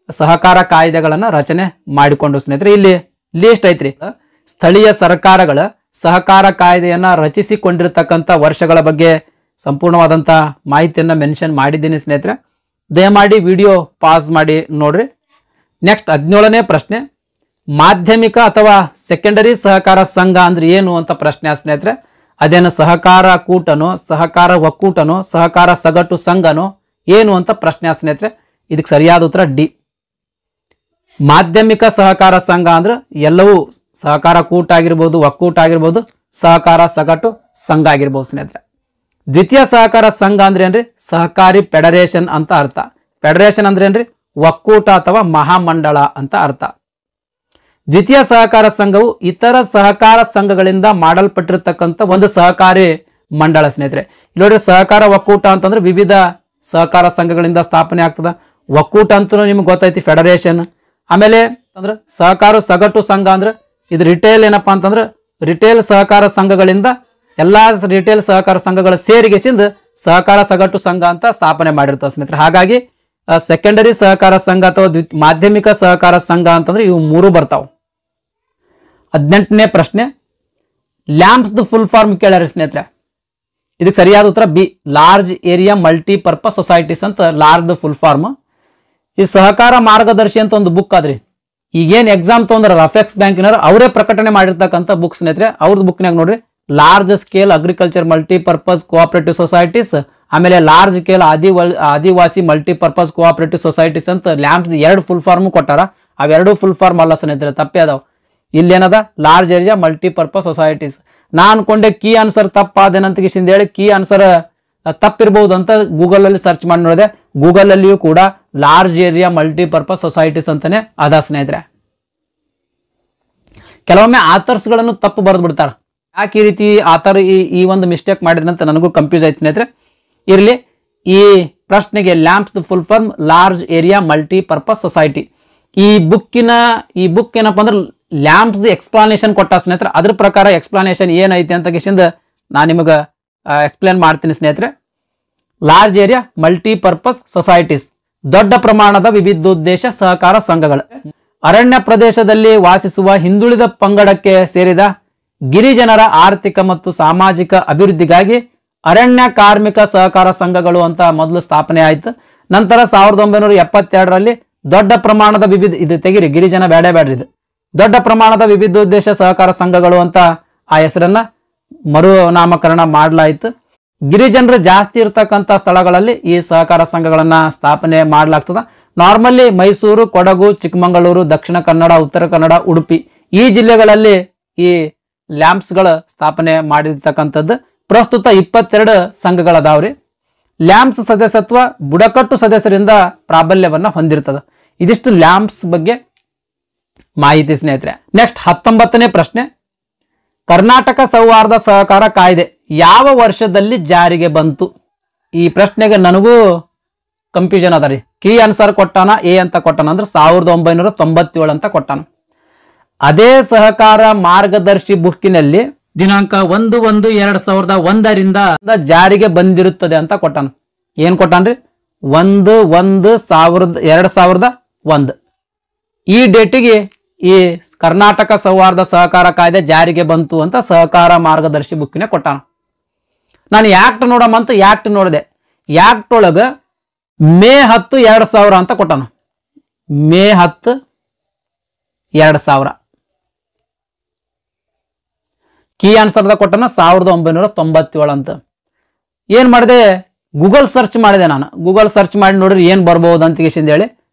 ಸಹಕಾರ ಕಾಯ್ದೆಗಳನ್ನ ರಚನೆ ಮಾಡಿಕೊಂಡು ಸ್ನೇಹಿತರೆ ಇಲ್ಲಿ ಲಿಸ್ಟ್ ಐತ್ರಿ. ಸ್ಥಳೀಯ ಸರ್ಕಾರಗಳ ಸಹಕಾರ ಕಾಯ್ದೆಯನ್ನ ರಚಿಸಿಕೊಂಡಿರ್ತಕ್ಕಂಥ ವರ್ಷಗಳ ಬಗ್ಗೆ ಸಂಪೂರ್ಣವಾದಂಥ ಮಾಹಿತಿಯನ್ನ ಮೆನ್ಷನ್ ಮಾಡಿದ್ದೀನಿ ಸ್ನೇಹಿತರೆ. ದಯಮಾಡಿ ವಿಡಿಯೋ ಪಾಸ್ ಮಾಡಿ ನೋಡ್ರಿ. ನೆಕ್ಸ್ಟ್ 17ನೇ ಪ್ರಶ್ನೆ, ಮಾಧ್ಯಮಿಕ ಅಥವಾ ಸೆಕೆಂಡರಿ ಸಹಕಾರ ಸಂಘ ಅಂದ್ರೆ ಏನು ಅಂತ ಪ್ರಶ್ನೆ ಸ್ನೇಹಿತರೆ. ಅದೇನು ಸಹಕಾರ ಕೂಟನೋ, ಸಹಕಾರ ಒಕ್ಕೂಟನೋ, ಸಹಕಾರ ಸಗಟು ಸಂಘನೋ ಏನು ಅಂತ ಪ್ರಶ್ನೆ ಸ್ನೇಹಿತರೆ. ಇದಕ್ಕೆ ಸರಿಯಾದ ಉತ್ತರ ಡಿ. ಮಾಧ್ಯಮಿಕ ಸಹಕಾರ ಸಂಘ ಅಂದ್ರೆ ಎಲ್ಲವೂ ಸಹಕಾರ ಕೂಟ ಆಗಿರ್ಬೋದು, ಒಕ್ಕೂಟ ಆಗಿರ್ಬೋದು, ಸಹಕಾರ ಸಗಟು ಸಂಘ ಆಗಿರ್ಬೋದು ಸ್ನೇಹಿತರೆ. ದ್ವಿತೀಯ ಸಹಕಾರ ಸಂಘ ಅಂದ್ರೆ ಏನ್ರಿ? ಸಹಕಾರಿ ಫೆಡರೇಷನ್ ಅಂತ ಅರ್ಥ. ಫೆಡರೇಷನ್ ಅಂದ್ರೆ ಏನ್ರಿ? ಒಕ್ಕೂಟ ಅಥವಾ ಮಹಾಮಂಡಳ ಅಂತ ಅರ್ಥ. ದ್ವಿತೀಯ ಸಹಕಾರ ಸಂಘವು ಇತರ ಸಹಕಾರ ಸಂಘಗಳಿಂದ ಮಾಡಲ್ಪಟ್ಟಿರ್ತಕ್ಕಂಥ ಒಂದು ಸಹಕಾರಿ ಮಂಡಳ ಸ್ನೇಹಿತರೆ. ಇಲ್ಲಿ ನೋಡ್ರಿ, ಸಹಕಾರ ಒಕ್ಕೂಟ ಅಂತಂದ್ರೆ ವಿವಿಧ ಸಹಕಾರ ಸಂಘಗಳಿಂದ ಸ್ಥಾಪನೆ ಆಗ್ತದ. ಒಕ್ಕೂಟ ಅಂತೂ ನಿಮ್ಗೆ ಗೊತ್ತೈತಿ, ಫೆಡರೇಷನ್. ಆಮೇಲೆ ಅಂದ್ರೆ ಸಹಕಾರ ಸಗಟು ಸಂಘ ಅಂದ್ರೆ ಇದು ರಿಟೇಲ್ ಏನಪ್ಪಾ ಅಂತಂದ್ರೆ ರಿಟೇಲ್ ಸಹಕಾರ ಸಂಘಗಳಿಂದ ಎಲ್ಲಾ ರಿಟೇಲ್ ಸಹಕಾರ ಸಂಘಗಳ ಸೇರಿಗೆಸಿಂದ ಸಹಕಾರ ಸಗಟು ಸಂಘ ಅಂತ ಸ್ಥಾಪನೆ ಮಾಡಿರ್ತಾವ ಸ್ನೇಹಿತರೆ. ಹಾಗಾಗಿ ಸೆಕೆಂಡರಿ ಸಹಕಾರ ಸಂಘ ಅಥವಾ ಮಾಧ್ಯಮಿಕ ಸಹಕಾರ ಸಂಘ ಅಂತಂದ್ರೆ ಇವು ಮೂರು ಬರ್ತಾವ. 18ನೇ ಪ್ರಶ್ನೆ, ಲ್ಯಾಂಪ್ಸ್ ಫುಲ್ ಫಾರ್ಮ್ ಕೇಳ್ಯಾರ ಸ್ನೇಹಿತರೆ. ಇದಕ್ಕೆ ಸರಿಯಾದ ಉತ್ತರ B, large area multipurpose societies ಅಂತ ಲಾರ್ಜ್ ಫುಲ್ ಫಾರ್ಮ್. ಈ ಸಹಕಾರ ಮಾರ್ಗದರ್ಶಿ ಅಂತ ಒಂದು ಬುಕ್ ಆದ್ರಿ. ಈಗೇನ್ ಎಕ್ಸಾಮ್ ತೊಂದ್ರ ಅಫೆಕ್ಸ್ ಬ್ಯಾಂಕಿನವರು ಅವರೇ ಪ್ರಕಟಣೆ ಮಾಡಿರ್ತಕ್ಕಂಥ ಬುಕ್ ಸ್ನೇಹಿತರೆ. ಅವ್ರದ್ದು ಬುಕ್ನಾಗ ನೋಡ್ರಿ, large scale agriculture multipurpose cooperative societies, ಆಮೇಲೆ ಲಾರ್ಜ್ ಸ್ಕೇಲ್ ಆದಿವಾಸಿ ಮಲ್ಟಿಪರ್ಪಸ್ ಕೋಆಪರೇಟಿವ್ ಸೊಸೈಟೀಸ್ ಅಂತ ಲ್ಯಾಂಪ್ಸ್ 2 ಫುಲ್ ಫಾರ್ಮ್ ಕೊಟ್ಟಾರ. ಅವೆರಡು ಫುಲ್ ಫಾರ್ಮ್ ಅಲ್ಲ ಸ್ನೇಹಿತರೆ, ತಪ್ಪೇ ಅದಾವ. ಇಲ್ಲೇನದ ಲಾರ್ಜ್ ಏರಿಯಾ ಮಲ್ಟಿಪರ್ಪಸ್ ಸೊಸೈಟೀಸ್. ನಾ ಅನ್ಕೊಂಡೆ ಕೀ ಆನ್ಸರ್ ತಪ್ಪಾದೇನಂತ ಹೇಳಿ ಕೀ ಆನ್ಸರ್ ತಪ್ಪಿರ್ಬಹುದು ಅಂತ ಗೂಗಲ್ ಅಲ್ಲಿ ಸರ್ಚ್ ಮಾಡಿ ನೋಡಿದೆ. ಗೂಗಲ್ ಅಲ್ಲಿಯೂ ಕೂಡ ಲಾರ್ಜ್ ಏರಿಯಾ ಮಲ್ಟಿಪರ್ಪಸ್ ಸೊಸೈಟೀಸ್ ಅಂತಾನೆ ಅದ ಸ್ನೇಹಿತರೆ. ಕೆಲವೊಮ್ಮೆ ಆಥರ್ಸ್ ಗಳನ್ನು ತಪ್ಪು ಬರೆದು ಬಿಡ್ತಾರ. ಯಾಕೆ ಈ ರೀತಿ ಆಥರ್ ಈ ಒಂದು ಮಿಸ್ಟೇಕ್ ಮಾಡಿದ್ರಂತ ನನಗೂ ಕನ್ಫ್ಯೂಸ್ ಆಯ್ತು ಸ್ನೇಹಿತರೆ. ಇರ್ಲಿ, ಈ ಪ್ರಶ್ನೆಗೆ LAMPS full form large area multipurpose society. ಈ ಬುಕ್ ಏನಪ್ಪಾ ಅಂದ್ರೆ ಲ್ಯಾಂಪ್ಸ್ ಎಕ್ಸ್ಪ್ಲಾನೇಷನ್ ಕೊಟ್ಟ ಸ್ನೇಹಿತರೆ. ಅದ್ರ ಪ್ರಕಾರ ಎಕ್ಸ್ಪ್ಲಾನೇಷನ್ ಏನೈತಿ ಅಂತ ಕಿಶಿಂದ ನಾನು ನಿಮಗೆ ಎಕ್ಸ್ಪ್ಲೇನ್ ಮಾಡ್ತೀನಿ ಸ್ನೇಹಿತರೆ. ಲಾರ್ಜ್ ಏರಿಯಾ ಮಲ್ಟಿಪರ್ಪಸ್ ಸೊಸೈಟೀಸ್ ದೊಡ್ಡ ಪ್ರಮಾಣದ ವಿವಿಧೋದ್ದೇಶ ಸಹಕಾರ ಸಂಘಗಳು. ಅರಣ್ಯ ಪ್ರದೇಶದಲ್ಲಿ ವಾಸಿಸುವ ಹಿಂದುಳಿದ ಪಂಗಡಕ್ಕೆ ಸೇರಿದ ಗಿರಿಜನರ ಆರ್ಥಿಕ ಮತ್ತು ಸಾಮಾಜಿಕ ಅಭಿವೃದ್ಧಿಗಾಗಿ ಅರಣ್ಯ ಕಾರ್ಮಿಕ ಸಹಕಾರ ಸಂಘಗಳು ಅಂತ ಮೊದಲು ಸ್ಥಾಪನೆ ಆಯ್ತು. ನಂತರ 1972ರಲ್ಲಿ ದೊಡ್ಡ ಪ್ರಮಾಣದ ಇದು ತೆಗಿರಿ, ಗಿರಿಜನ ಬೇಡ್ರಿ, ಇದು ದೊಡ್ಡ ಪ್ರಮಾಣದ ವಿವಿಧೋದ್ದೇಶ ಸಹಕಾರ ಸಂಘಗಳು ಅಂತ ಆ ಹೆಸರನ್ನ ಮರು ನಾಮಕರಣ ಮಾಡಲಾಯಿತು. ಗಿರಿಜನರು ಜಾಸ್ತಿ ಇರ್ತಕ್ಕಂಥ ಸ್ಥಳಗಳಲ್ಲಿ ಈ ಸಹಕಾರ ಸಂಘಗಳನ್ನ ಸ್ಥಾಪನೆ ಮಾಡಲಾಗ್ತದ. ನಾರ್ಮಲಿ ಮೈಸೂರು, ಕೊಡಗು, ಚಿಕ್ಕಮಗಳೂರು, ದಕ್ಷಿಣ ಕನ್ನಡ, ಉತ್ತರ ಕನ್ನಡ, ಉಡುಪಿ ಈ ಜಿಲ್ಲೆಗಳಲ್ಲಿ ಈ ಲ್ಯಾಂಪ್ಸ್ ಗಳ ಸ್ಥಾಪನೆ ಮಾಡಿರ್ತಕ್ಕಂಥದ್ದು. ಪ್ರಸ್ತುತ 22 ಸಂಘಗಳದಾವ್ರಿ. ಲ್ಯಾಂಪ್ಸ್ ಸದಸ್ಯತ್ವ ಬುಡಕಟ್ಟು ಸದಸ್ಯರಿಂದ ಪ್ರಾಬಲ್ಯವನ್ನ ಹೊಂದಿರ್ತದ. ಇದಿಷ್ಟು ಲ್ಯಾಂಪ್ಸ್ ಬಗ್ಗೆ ಮಾಹಿತಿ ಸ್ನೇಹಿತರೆ. ನೆಕ್ಸ್ಟ್ 19ನೇ ಪ್ರಶ್ನೆ, ಕರ್ನಾಟಕ ಸೌಹಾರ್ದ ಸಹಕಾರ ಕಾಯ್ದೆ ಯಾವ ವರ್ಷದಲ್ಲಿ ಜಾರಿಗೆ ಬಂತು? ಈ ಪ್ರಶ್ನೆಗೆ ನನಗೂ ಕನ್ಫ್ಯೂಷನ್ ಅದ ರೀ. ಕೀ ಆನ್ಸರ್ ಕೊಟ್ಟಾನ ಎ ಅಂತ ಕೊಟ್ಟಾನ ಅಂದ್ರೆ 1997 ಅಂತ ಕೊಟ್ಟಾನ. ಅದೇ ಸಹಕಾರ ಮಾರ್ಗದರ್ಶಿ ಬುಕ್ಕಿನಲ್ಲಿ ದಿನಾಂಕ 1/1/2001 ಜಾರಿಗೆ ಬಂದಿರುತ್ತದೆ ಅಂತ ಕೊಟ್ಟಾನ. ಏನ್ ಕೊಟ್ಟಾನ್ರಿ? 1/1/2001 ಈ ಡೇಟಿಗೆ ಈ ಕರ್ನಾಟಕ ಸೌಹಾರ್ದ ಸಹಕಾರ ಕಾಯ್ದೆ ಜಾರಿಗೆ ಬಂತು ಅಂತ ಸಹಕಾರ ಮಾರ್ಗದರ್ಶಿ ಬುಕ್ಕಿನ ಕೊಟ್ಟಾನ. ನಾನು ಯಾಕ್ಟ್ ನೋಡಮ್ಮ ಅಂತ ಯಾಕ್ಟ್ ನೋಡಿದೆ. ಯಾಕ್ಟ್ ಒಳಗ ಮೇ 10, 2000 ಅಂತ ಕೊಟ್ಟಾನ. ಮೇ 10, 2000 ಕೀ ಆನ್ಸರ್ದ ಕೊಟ್ಟನ 1997 ಅಂತ. ಏನ್ ಮಾಡಿದೆ? ಗೂಗಲ್ ಸರ್ಚ್ ಮಾಡಿದೆ. ನಾನು ಗೂಗಲ್ ಸರ್ಚ್ ಮಾಡಿ ನೋಡ್ರಿ ಏನ್ ಬರ್ಬಹುದು ಅಂತ ಹೇಳಿ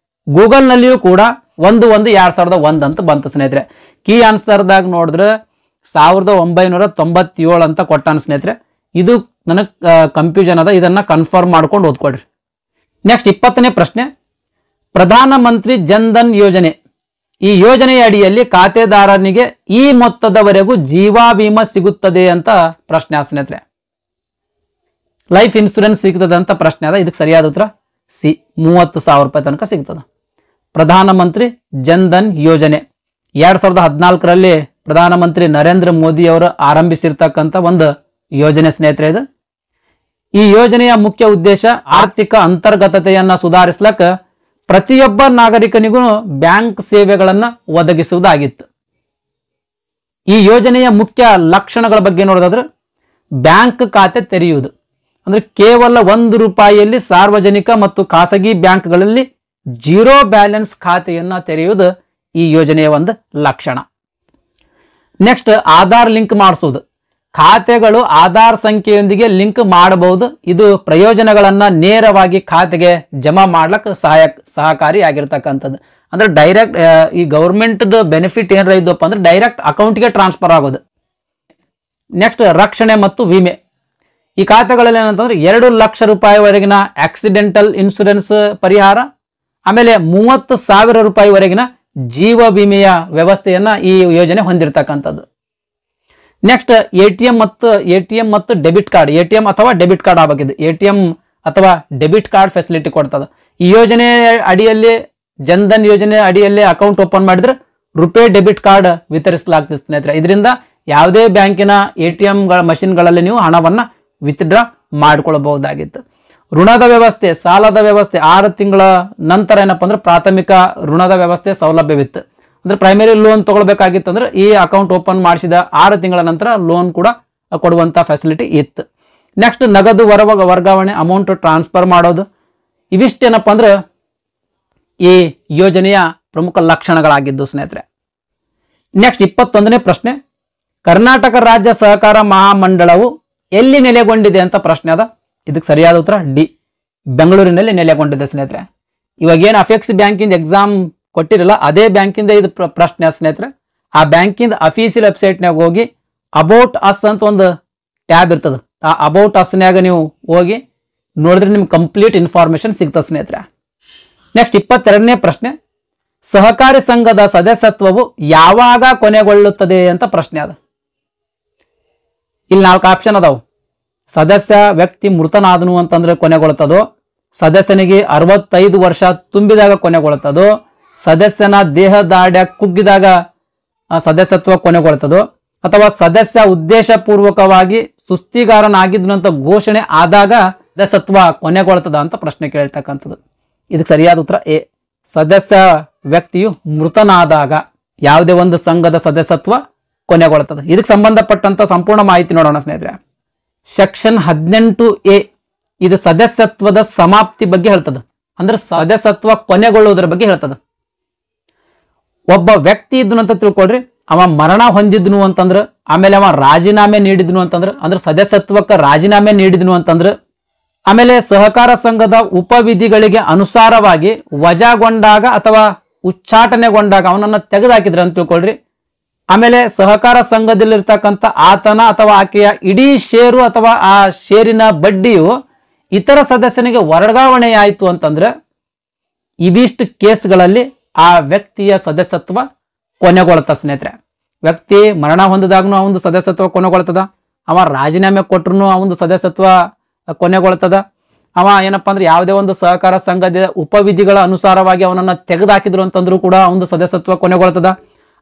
ಗೂಗಲ್ ನಲ್ಲಿಯೂ ಕೂಡ 1/1/2001 ಅಂತ ಬಂತು ಸ್ನೇಹಿತರೆ. ಕೀ ಆನ್ಸರ್ದಾಗ ನೋಡಿದ್ರೆ 1997 ಅಂತ ಕೊಟ್ಟಾನ ಸ್ನೇಹಿತರೆ. ಇದು ನನಗೆ ಕನ್ಫ್ಯೂಷನ್ ಅದ, ಇದನ್ನ ಕನ್ಫರ್ಮ್ ಮಾಡ್ಕೊಂಡು ಓದ್ಕೊಡ್ರಿ. ನೆಕ್ಸ್ಟ್ 20ನೇ ಪ್ರಶ್ನೆ, ಪ್ರಧಾನಮಂತ್ರಿ ಜನ್ಧನ್ ಯೋಜನೆ, ಈ ಯೋಜನೆಯ ಅಡಿಯಲ್ಲಿ ಖಾತೆದಾರನಿಗೆ ಈ ಮೊತ್ತದವರೆಗೂ ಜೀವ ವಿಮಾ ಸಿಗುತ್ತದೆ ಅಂತ ಪ್ರಶ್ನೆ ಸ್ನೇಹಿತರೆ. ಲೈಫ್ ಇನ್ಶೂರೆನ್ಸ್ ಸಿಗ್ತದೆ ಅಂತ ಪ್ರಶ್ನೆ ಅದ. ಇದಕ್ಕೆ ಸರಿಯಾದ ಉತ್ತರ ಸಿ, 30,000 ರೂಪಾಯಿ ತನಕ ಸಿಗ್ತದೆ. ಪ್ರಧಾನಮಂತ್ರಿ ಜನ್ಧನ್ ಯೋಜನೆ 2014ರಲ್ಲಿ ಪ್ರಧಾನಮಂತ್ರಿ ನರೇಂದ್ರ ಮೋದಿ ಅವರು ಆರಂಭಿಸಿರ್ತಕ್ಕಂಥ ಒಂದು ಯೋಜನೆ ಸ್ನೇಹಿತರೆ ಇದು. ಈ ಯೋಜನೆಯ ಮುಖ್ಯ ಉದ್ದೇಶ ಆರ್ಥಿಕ ಅಂತರ್ಗತತೆಯನ್ನ ಸುಧಾರಿಸಲಕ್ಕ ಪ್ರತಿಯೊಬ್ಬ ನಾಗರಿಕನಿಗೂ ಬ್ಯಾಂಕ್ ಸೇವೆಗಳನ್ನ ಒದಗಿಸುವುದಾಗಿತ್ತು. ಈ ಯೋಜನೆಯ ಮುಖ್ಯ ಲಕ್ಷಣಗಳ ಬಗ್ಗೆ ನೋಡೋದಾದ್ರೆ, ಬ್ಯಾಂಕ್ ಖಾತೆ ತೆರೆಯುವುದು ಅಂದ್ರೆ ಕೇವಲ ₹1 ಸಾರ್ವಜನಿಕ ಮತ್ತು ಖಾಸಗಿ ಬ್ಯಾಂಕ್ಗಳಲ್ಲಿ 0 ಬ್ಯಾಲೆನ್ಸ್ ಖಾತೆಯನ್ನ ತೆರೆಯುವುದು ಈ ಯೋಜನೆಯ ಒಂದು ಲಕ್ಷಣ. ನೆಕ್ಸ್ಟ್, ಆಧಾರ್ ಲಿಂಕ್ ಮಾಡಿಸುವುದು. ಖಾತೆಗಳು ಆಧಾರ್ ಸಂಖ್ಯೆಯೊಂದಿಗೆ ಲಿಂಕ್ ಮಾಡಬಹುದು. ಇದು ಪ್ರಯೋಜನಗಳನ್ನ ನೇರವಾಗಿ ಖಾತೆಗೆ ಜಮಾ ಮಾಡ್ಲಿಕ್ಕೆ ಸಹಕಾರಿಯಾಗಿರ್ತಕ್ಕಂಥದ್ದು. ಅಂದ್ರೆ ಡೈರೆಕ್ಟ್ ಈ ಗೌರ್ಮೆಂಟ್ ಬೆನಿಫಿಟ್ ಏನಾರ ಇದ್ದಪ್ಪ ಅಂದ್ರೆ ಡೈರೆಕ್ಟ್ ಅಕೌಂಟ್ಗೆ ಟ್ರಾನ್ಸ್ಫರ್ ಆಗೋದು. ನೆಕ್ಸ್ಟ್, ರಕ್ಷಣೆ ಮತ್ತು ವಿಮೆ. ಈ ಖಾತೆಗಳಲ್ಲಿ ಏನಂತಂದ್ರೆ 2 ಲಕ್ಷ ರೂಪಾಯಿವರೆಗಿನ ಆಕ್ಸಿಡೆಂಟಲ್ ಇನ್ಶೂರೆನ್ಸ್ ಪರಿಹಾರ, ಆಮೇಲೆ 30,000 ರೂಪಾಯಿವರೆಗಿನ ಜೀವ ವಿಮೆಯ ವ್ಯವಸ್ಥೆಯನ್ನ ಈ ಯೋಜನೆ ಹೊಂದಿರತಕ್ಕಂಥದ್ದು. ನೆಕ್ಸ್ಟ್, ಎಟಿಎಂ ಮತ್ತು ಡೆಬಿಟ್ ಕಾರ್ಡ್, ಎಟಿಎಂ ಅಥವಾ ಡೆಬಿಟ್ ಕಾರ್ಡ್ ಆಗಬೇಕಿದೆ. ಎಟಿಎಂ ಅಥವಾ ಡೆಬಿಟ್ ಕಾರ್ಡ್ ಫೆಸಿಲಿಟಿ ಕೊಡ್ತದೆ. ಈ ಯೋಜನೆ ಅಡಿಯಲ್ಲಿ, ಜನ್ಧನ್ ಯೋಜನೆ ಅಡಿಯಲ್ಲಿ ಅಕೌಂಟ್ ಓಪನ್ ಮಾಡಿದ್ರೆ ರುಪೇ ಡೆಬಿಟ್ ಕಾರ್ಡ್ ವಿತರಿಸಲಾಗ್ತದೆ ಸ್ನೇಹಿತರೆ. ಇದರಿಂದ ಯಾವುದೇ ಬ್ಯಾಂಕಿನ ಎಟಿಎಂ ಮಷಿನ್ಗಳಲ್ಲಿ ನೀವು ಹಣವನ್ನ ವಿತ್ಡ್ರಾ ಮಾಡಿಕೊಳ್ಳಬಹುದಾಗಿತ್ತು. ಋಣದ ವ್ಯವಸ್ಥೆ, ಸಾಲದ ವ್ಯವಸ್ಥೆ 6 ತಿಂಗಳ ನಂತರ ಏನಪ್ಪಾ ಅಂದ್ರೆ ಪ್ರಾಥಮಿಕ ಋಣದ ವ್ಯವಸ್ಥೆ ಸೌಲಭ್ಯವಿತ್ತು. ಅಂದ್ರೆ ಪ್ರೈಮರಿ ಲೋನ್ ತಗೊಳ್ಬೇಕಾಗಿತ್ತು ಅಂದ್ರೆ ಈ ಅಕೌಂಟ್ ಓಪನ್ ಮಾಡಿಸಿದ 6 ತಿಂಗಳ ನಂತರ ಲೋನ್ ಕೂಡ ಕೊಡುವಂತ ಫೆಸಿಲಿಟಿ ಇತ್ತು. ನೆಕ್ಸ್ಟ್, ನಗದು ವರ್ಗಾವಣೆ, ಅಮೌಂಟ್ ಟ್ರಾನ್ಸ್ಫರ್ ಮಾಡೋದು. ಇವಿಷ್ಟೇನಪ್ಪ ಅಂದ್ರೆ ಈ ಯೋಜನೆಯ ಪ್ರಮುಖ ಲಕ್ಷಣಗಳಾಗಿದ್ದು ಸ್ನೇಹಿತರೆ. ನೆಕ್ಸ್ಟ್ 21ನೇ ಪ್ರಶ್ನೆ, ಕರ್ನಾಟಕ ರಾಜ್ಯ ಸಹಕಾರ ಮಹಾಮಂಡಳವು ಎಲ್ಲಿ ನೆಲೆಗೊಂಡಿದೆ ಅಂತ ಪ್ರಶ್ನೆ ಅದ. ಇದಕ್ಕೆ ಸರಿಯಾದ ಉತ್ತರ ಡಿ, ಬೆಂಗಳೂರಿನಲ್ಲಿ ನೆಲೆಗೊಂಡಿದೆ ಸ್ನೇಹಿತರೆ. ಇವಾಗ ಏನು ಅಫೆಕ್ಸ್ ಬ್ಯಾಂಕಿಂದ ಎಕ್ಸಾಮ್ ಕೊಟ್ಟಿರಲ್ಲ, ಅದೇ ಬ್ಯಾಂಕಿಂದ ಇದು ಪ್ರಶ್ನೆ ಸ್ನೇಹಿತರೆ. ಆ ಬ್ಯಾಂಕಿಂದ ಅಫೀಸಿಯಲ್ ವೆಬ್ಸೈಟ್ನಾಗ ಹೋಗಿ ಅಬೌಟ್ ಅಸ್ ಅಂತ ಒಂದು ಟ್ಯಾಬ್ ಇರ್ತದೆ. ಆ ಅಬೌಟ್ ಅಸ್ನ್ಯಾಗ ನೀವು ಹೋಗಿ ನೋಡಿದ್ರೆ ನಿಮ್ಗೆ ಕಂಪ್ಲೀಟ್ ಇನ್ಫಾರ್ಮೇಶನ್ ಸಿಗ್ತದೆ ಸ್ನೇಹಿತರೆ. ನೆಕ್ಸ್ಟ್ 22ನೇ ಪ್ರಶ್ನೆ, ಸಹಕಾರಿ ಸಂಘದ ಸದಸ್ಯತ್ವವು ಯಾವಾಗ ಕೊನೆಗೊಳ್ಳುತ್ತದೆ ಅಂತ ಪ್ರಶ್ನೆ ಅದ. ಇಲ್ಲಿ 4 ಆಪ್ಷನ್ ಅದಾವು. ಸದಸ್ಯ ವ್ಯಕ್ತಿ ಮೃತನಾದನು ಅಂತಂದ್ರೆ ಕೊನೆಗೊಳ್ಳುತ್ತದೋ, ಸದಸ್ಯನಿಗೆ 65 ವರ್ಷ ತುಂಬಿದಾಗ ಕೊನೆಗೊಳ್ಳುತ್ತದೋ, ಸದಸ್ಯನ ದೇಹದಾಢ್ಯ ಕುಗ್ಗಿದಾಗ ಸದಸ್ಯತ್ವ ಕೊನೆಗೊಳ್ಳುತ್ತದೋ, ಅಥವಾ ಸದಸ್ಯ ಉದ್ದೇಶಪೂರ್ವಕವಾಗಿ ಸುಸ್ತಿಗಾರನಾಗಿದ್ದನು ಅಂತ ಘೋಷಣೆ ಆದಾಗ ಸದಸ್ಯತ್ವ ಕೊನೆಗೊಳ್ಳುತ್ತದ ಅಂತ ಪ್ರಶ್ನೆ ಕೇಳಿರ್ತಕ್ಕಂಥದ್ದು. ಇದಕ್ಕೆ ಸರಿಯಾದ ಉತ್ತರ ಎ, ಸದಸ್ಯ ವ್ಯಕ್ತಿಯು ಮೃತನಾದಾಗ ಯಾವುದೇ ಒಂದು ಸಂಘದ ಸದಸ್ಯತ್ವ ಕೊನೆಗೊಳ್ಳುತ್ತದೆ. ಇದಕ್ಕೆ ಸಂಬಂಧಪಟ್ಟಂತ ಸಂಪೂರ್ಣ ಮಾಹಿತಿ ನೋಡೋಣ ಸ್ನೇಹಿತರೆ. ಸೆಕ್ಷನ್ 18A ಇದು ಸದಸ್ಯತ್ವದ ಸಮಾಪ್ತಿ ಬಗ್ಗೆ ಹೇಳ್ತದೆ. ಅಂದ್ರೆ ಸದಸ್ಯತ್ವ ಕೊನೆಗೊಳ್ಳುವುದರ ಬಗ್ಗೆ ಹೇಳ್ತದೆ. ಒಬ್ಬ ವ್ಯಕ್ತಿ ಇದ್ನು ಅಂತ ತಿಳ್ಕೊಳ್ರಿ, ಅವ ಮರಣ ಹೊಂದಿದ್ನು ಅಂತಂದ್ರೆ, ಆಮೇಲೆ ಅವ ರಾಜೀನಾಮೆ ನೀಡಿದ್ನು ಅಂತಂದ್ರೆ, ಅಂದ್ರೆ ಸದಸ್ಯತ್ವಕ್ಕೆ ರಾಜೀನಾಮೆ ನೀಡಿದ್ನು ಅಂತಂದ್ರೆ, ಆಮೇಲೆ ಸಹಕಾರ ಸಂಘದ ಉಪವಿಧಿಗಳಿಗೆ ಅನುಸಾರವಾಗಿ ವಜಾಗೊಂಡಾಗ ಅಥವಾ ಉಚ್ಚಾಟನೆಗೊಂಡಾಗ ಅವನನ್ನ ತೆಗೆದುಹಾಕಿದ್ರೆ ಅಂತ ತಿಳ್ಕೊಳ್ರಿ. ಆಮೇಲೆ ಸಹಕಾರ ಸಂಘದಲ್ಲಿರ್ತಕ್ಕಂಥ ಆತನ ಅಥವಾ ಆಕೆಯ ಇಡೀ ಷೇರು ಅಥವಾ ಆ ಷೇರಿನ ಬಡ್ಡಿಯು ಇತರ ಸದಸ್ಯನಿಗೆ ವರ್ಗಾವಣೆಯಾಯಿತು ಅಂತಂದ್ರೆ, ಇವಿಷ್ಟು ಕೇಸ್ಗಳಲ್ಲಿ ಆ ವ್ಯಕ್ತಿಯ ಸದಸ್ಯತ್ವ ಕೊನೆಗೊಳ್ಳುತ್ತ ಸ್ನೇಹಿತರೆ. ವ್ಯಕ್ತಿ ಮರಣ ಹೊಂದಿದಾಗನು ಆ ಒಂದು ಸದಸ್ಯತ್ವ ಕೊನೆಗೊಳ್ತದ, ಅವ ರಾಜೀನಾಮೆ ಕೊಟ್ಟರು ಆ ಒಂದು ಸದಸ್ಯತ್ವ ಕೊನೆಗೊಳ್ತದ, ಅವ ಏನಪ್ಪಾ ಅಂದ್ರೆ ಯಾವುದೇ ಒಂದು ಸಹಕಾರ ಸಂಘದ ಉಪವಿಧಿಗಳ ಅನುಸಾರವಾಗಿ ಅವನನ್ನ ತೆಗೆದುಹಾಕಿದ್ರು ಅಂತಂದ್ರೂ ಕೂಡ ಒಂದು ಸದಸ್ಯತ್ವ ಕೊನೆಗೊಳ್ತದ.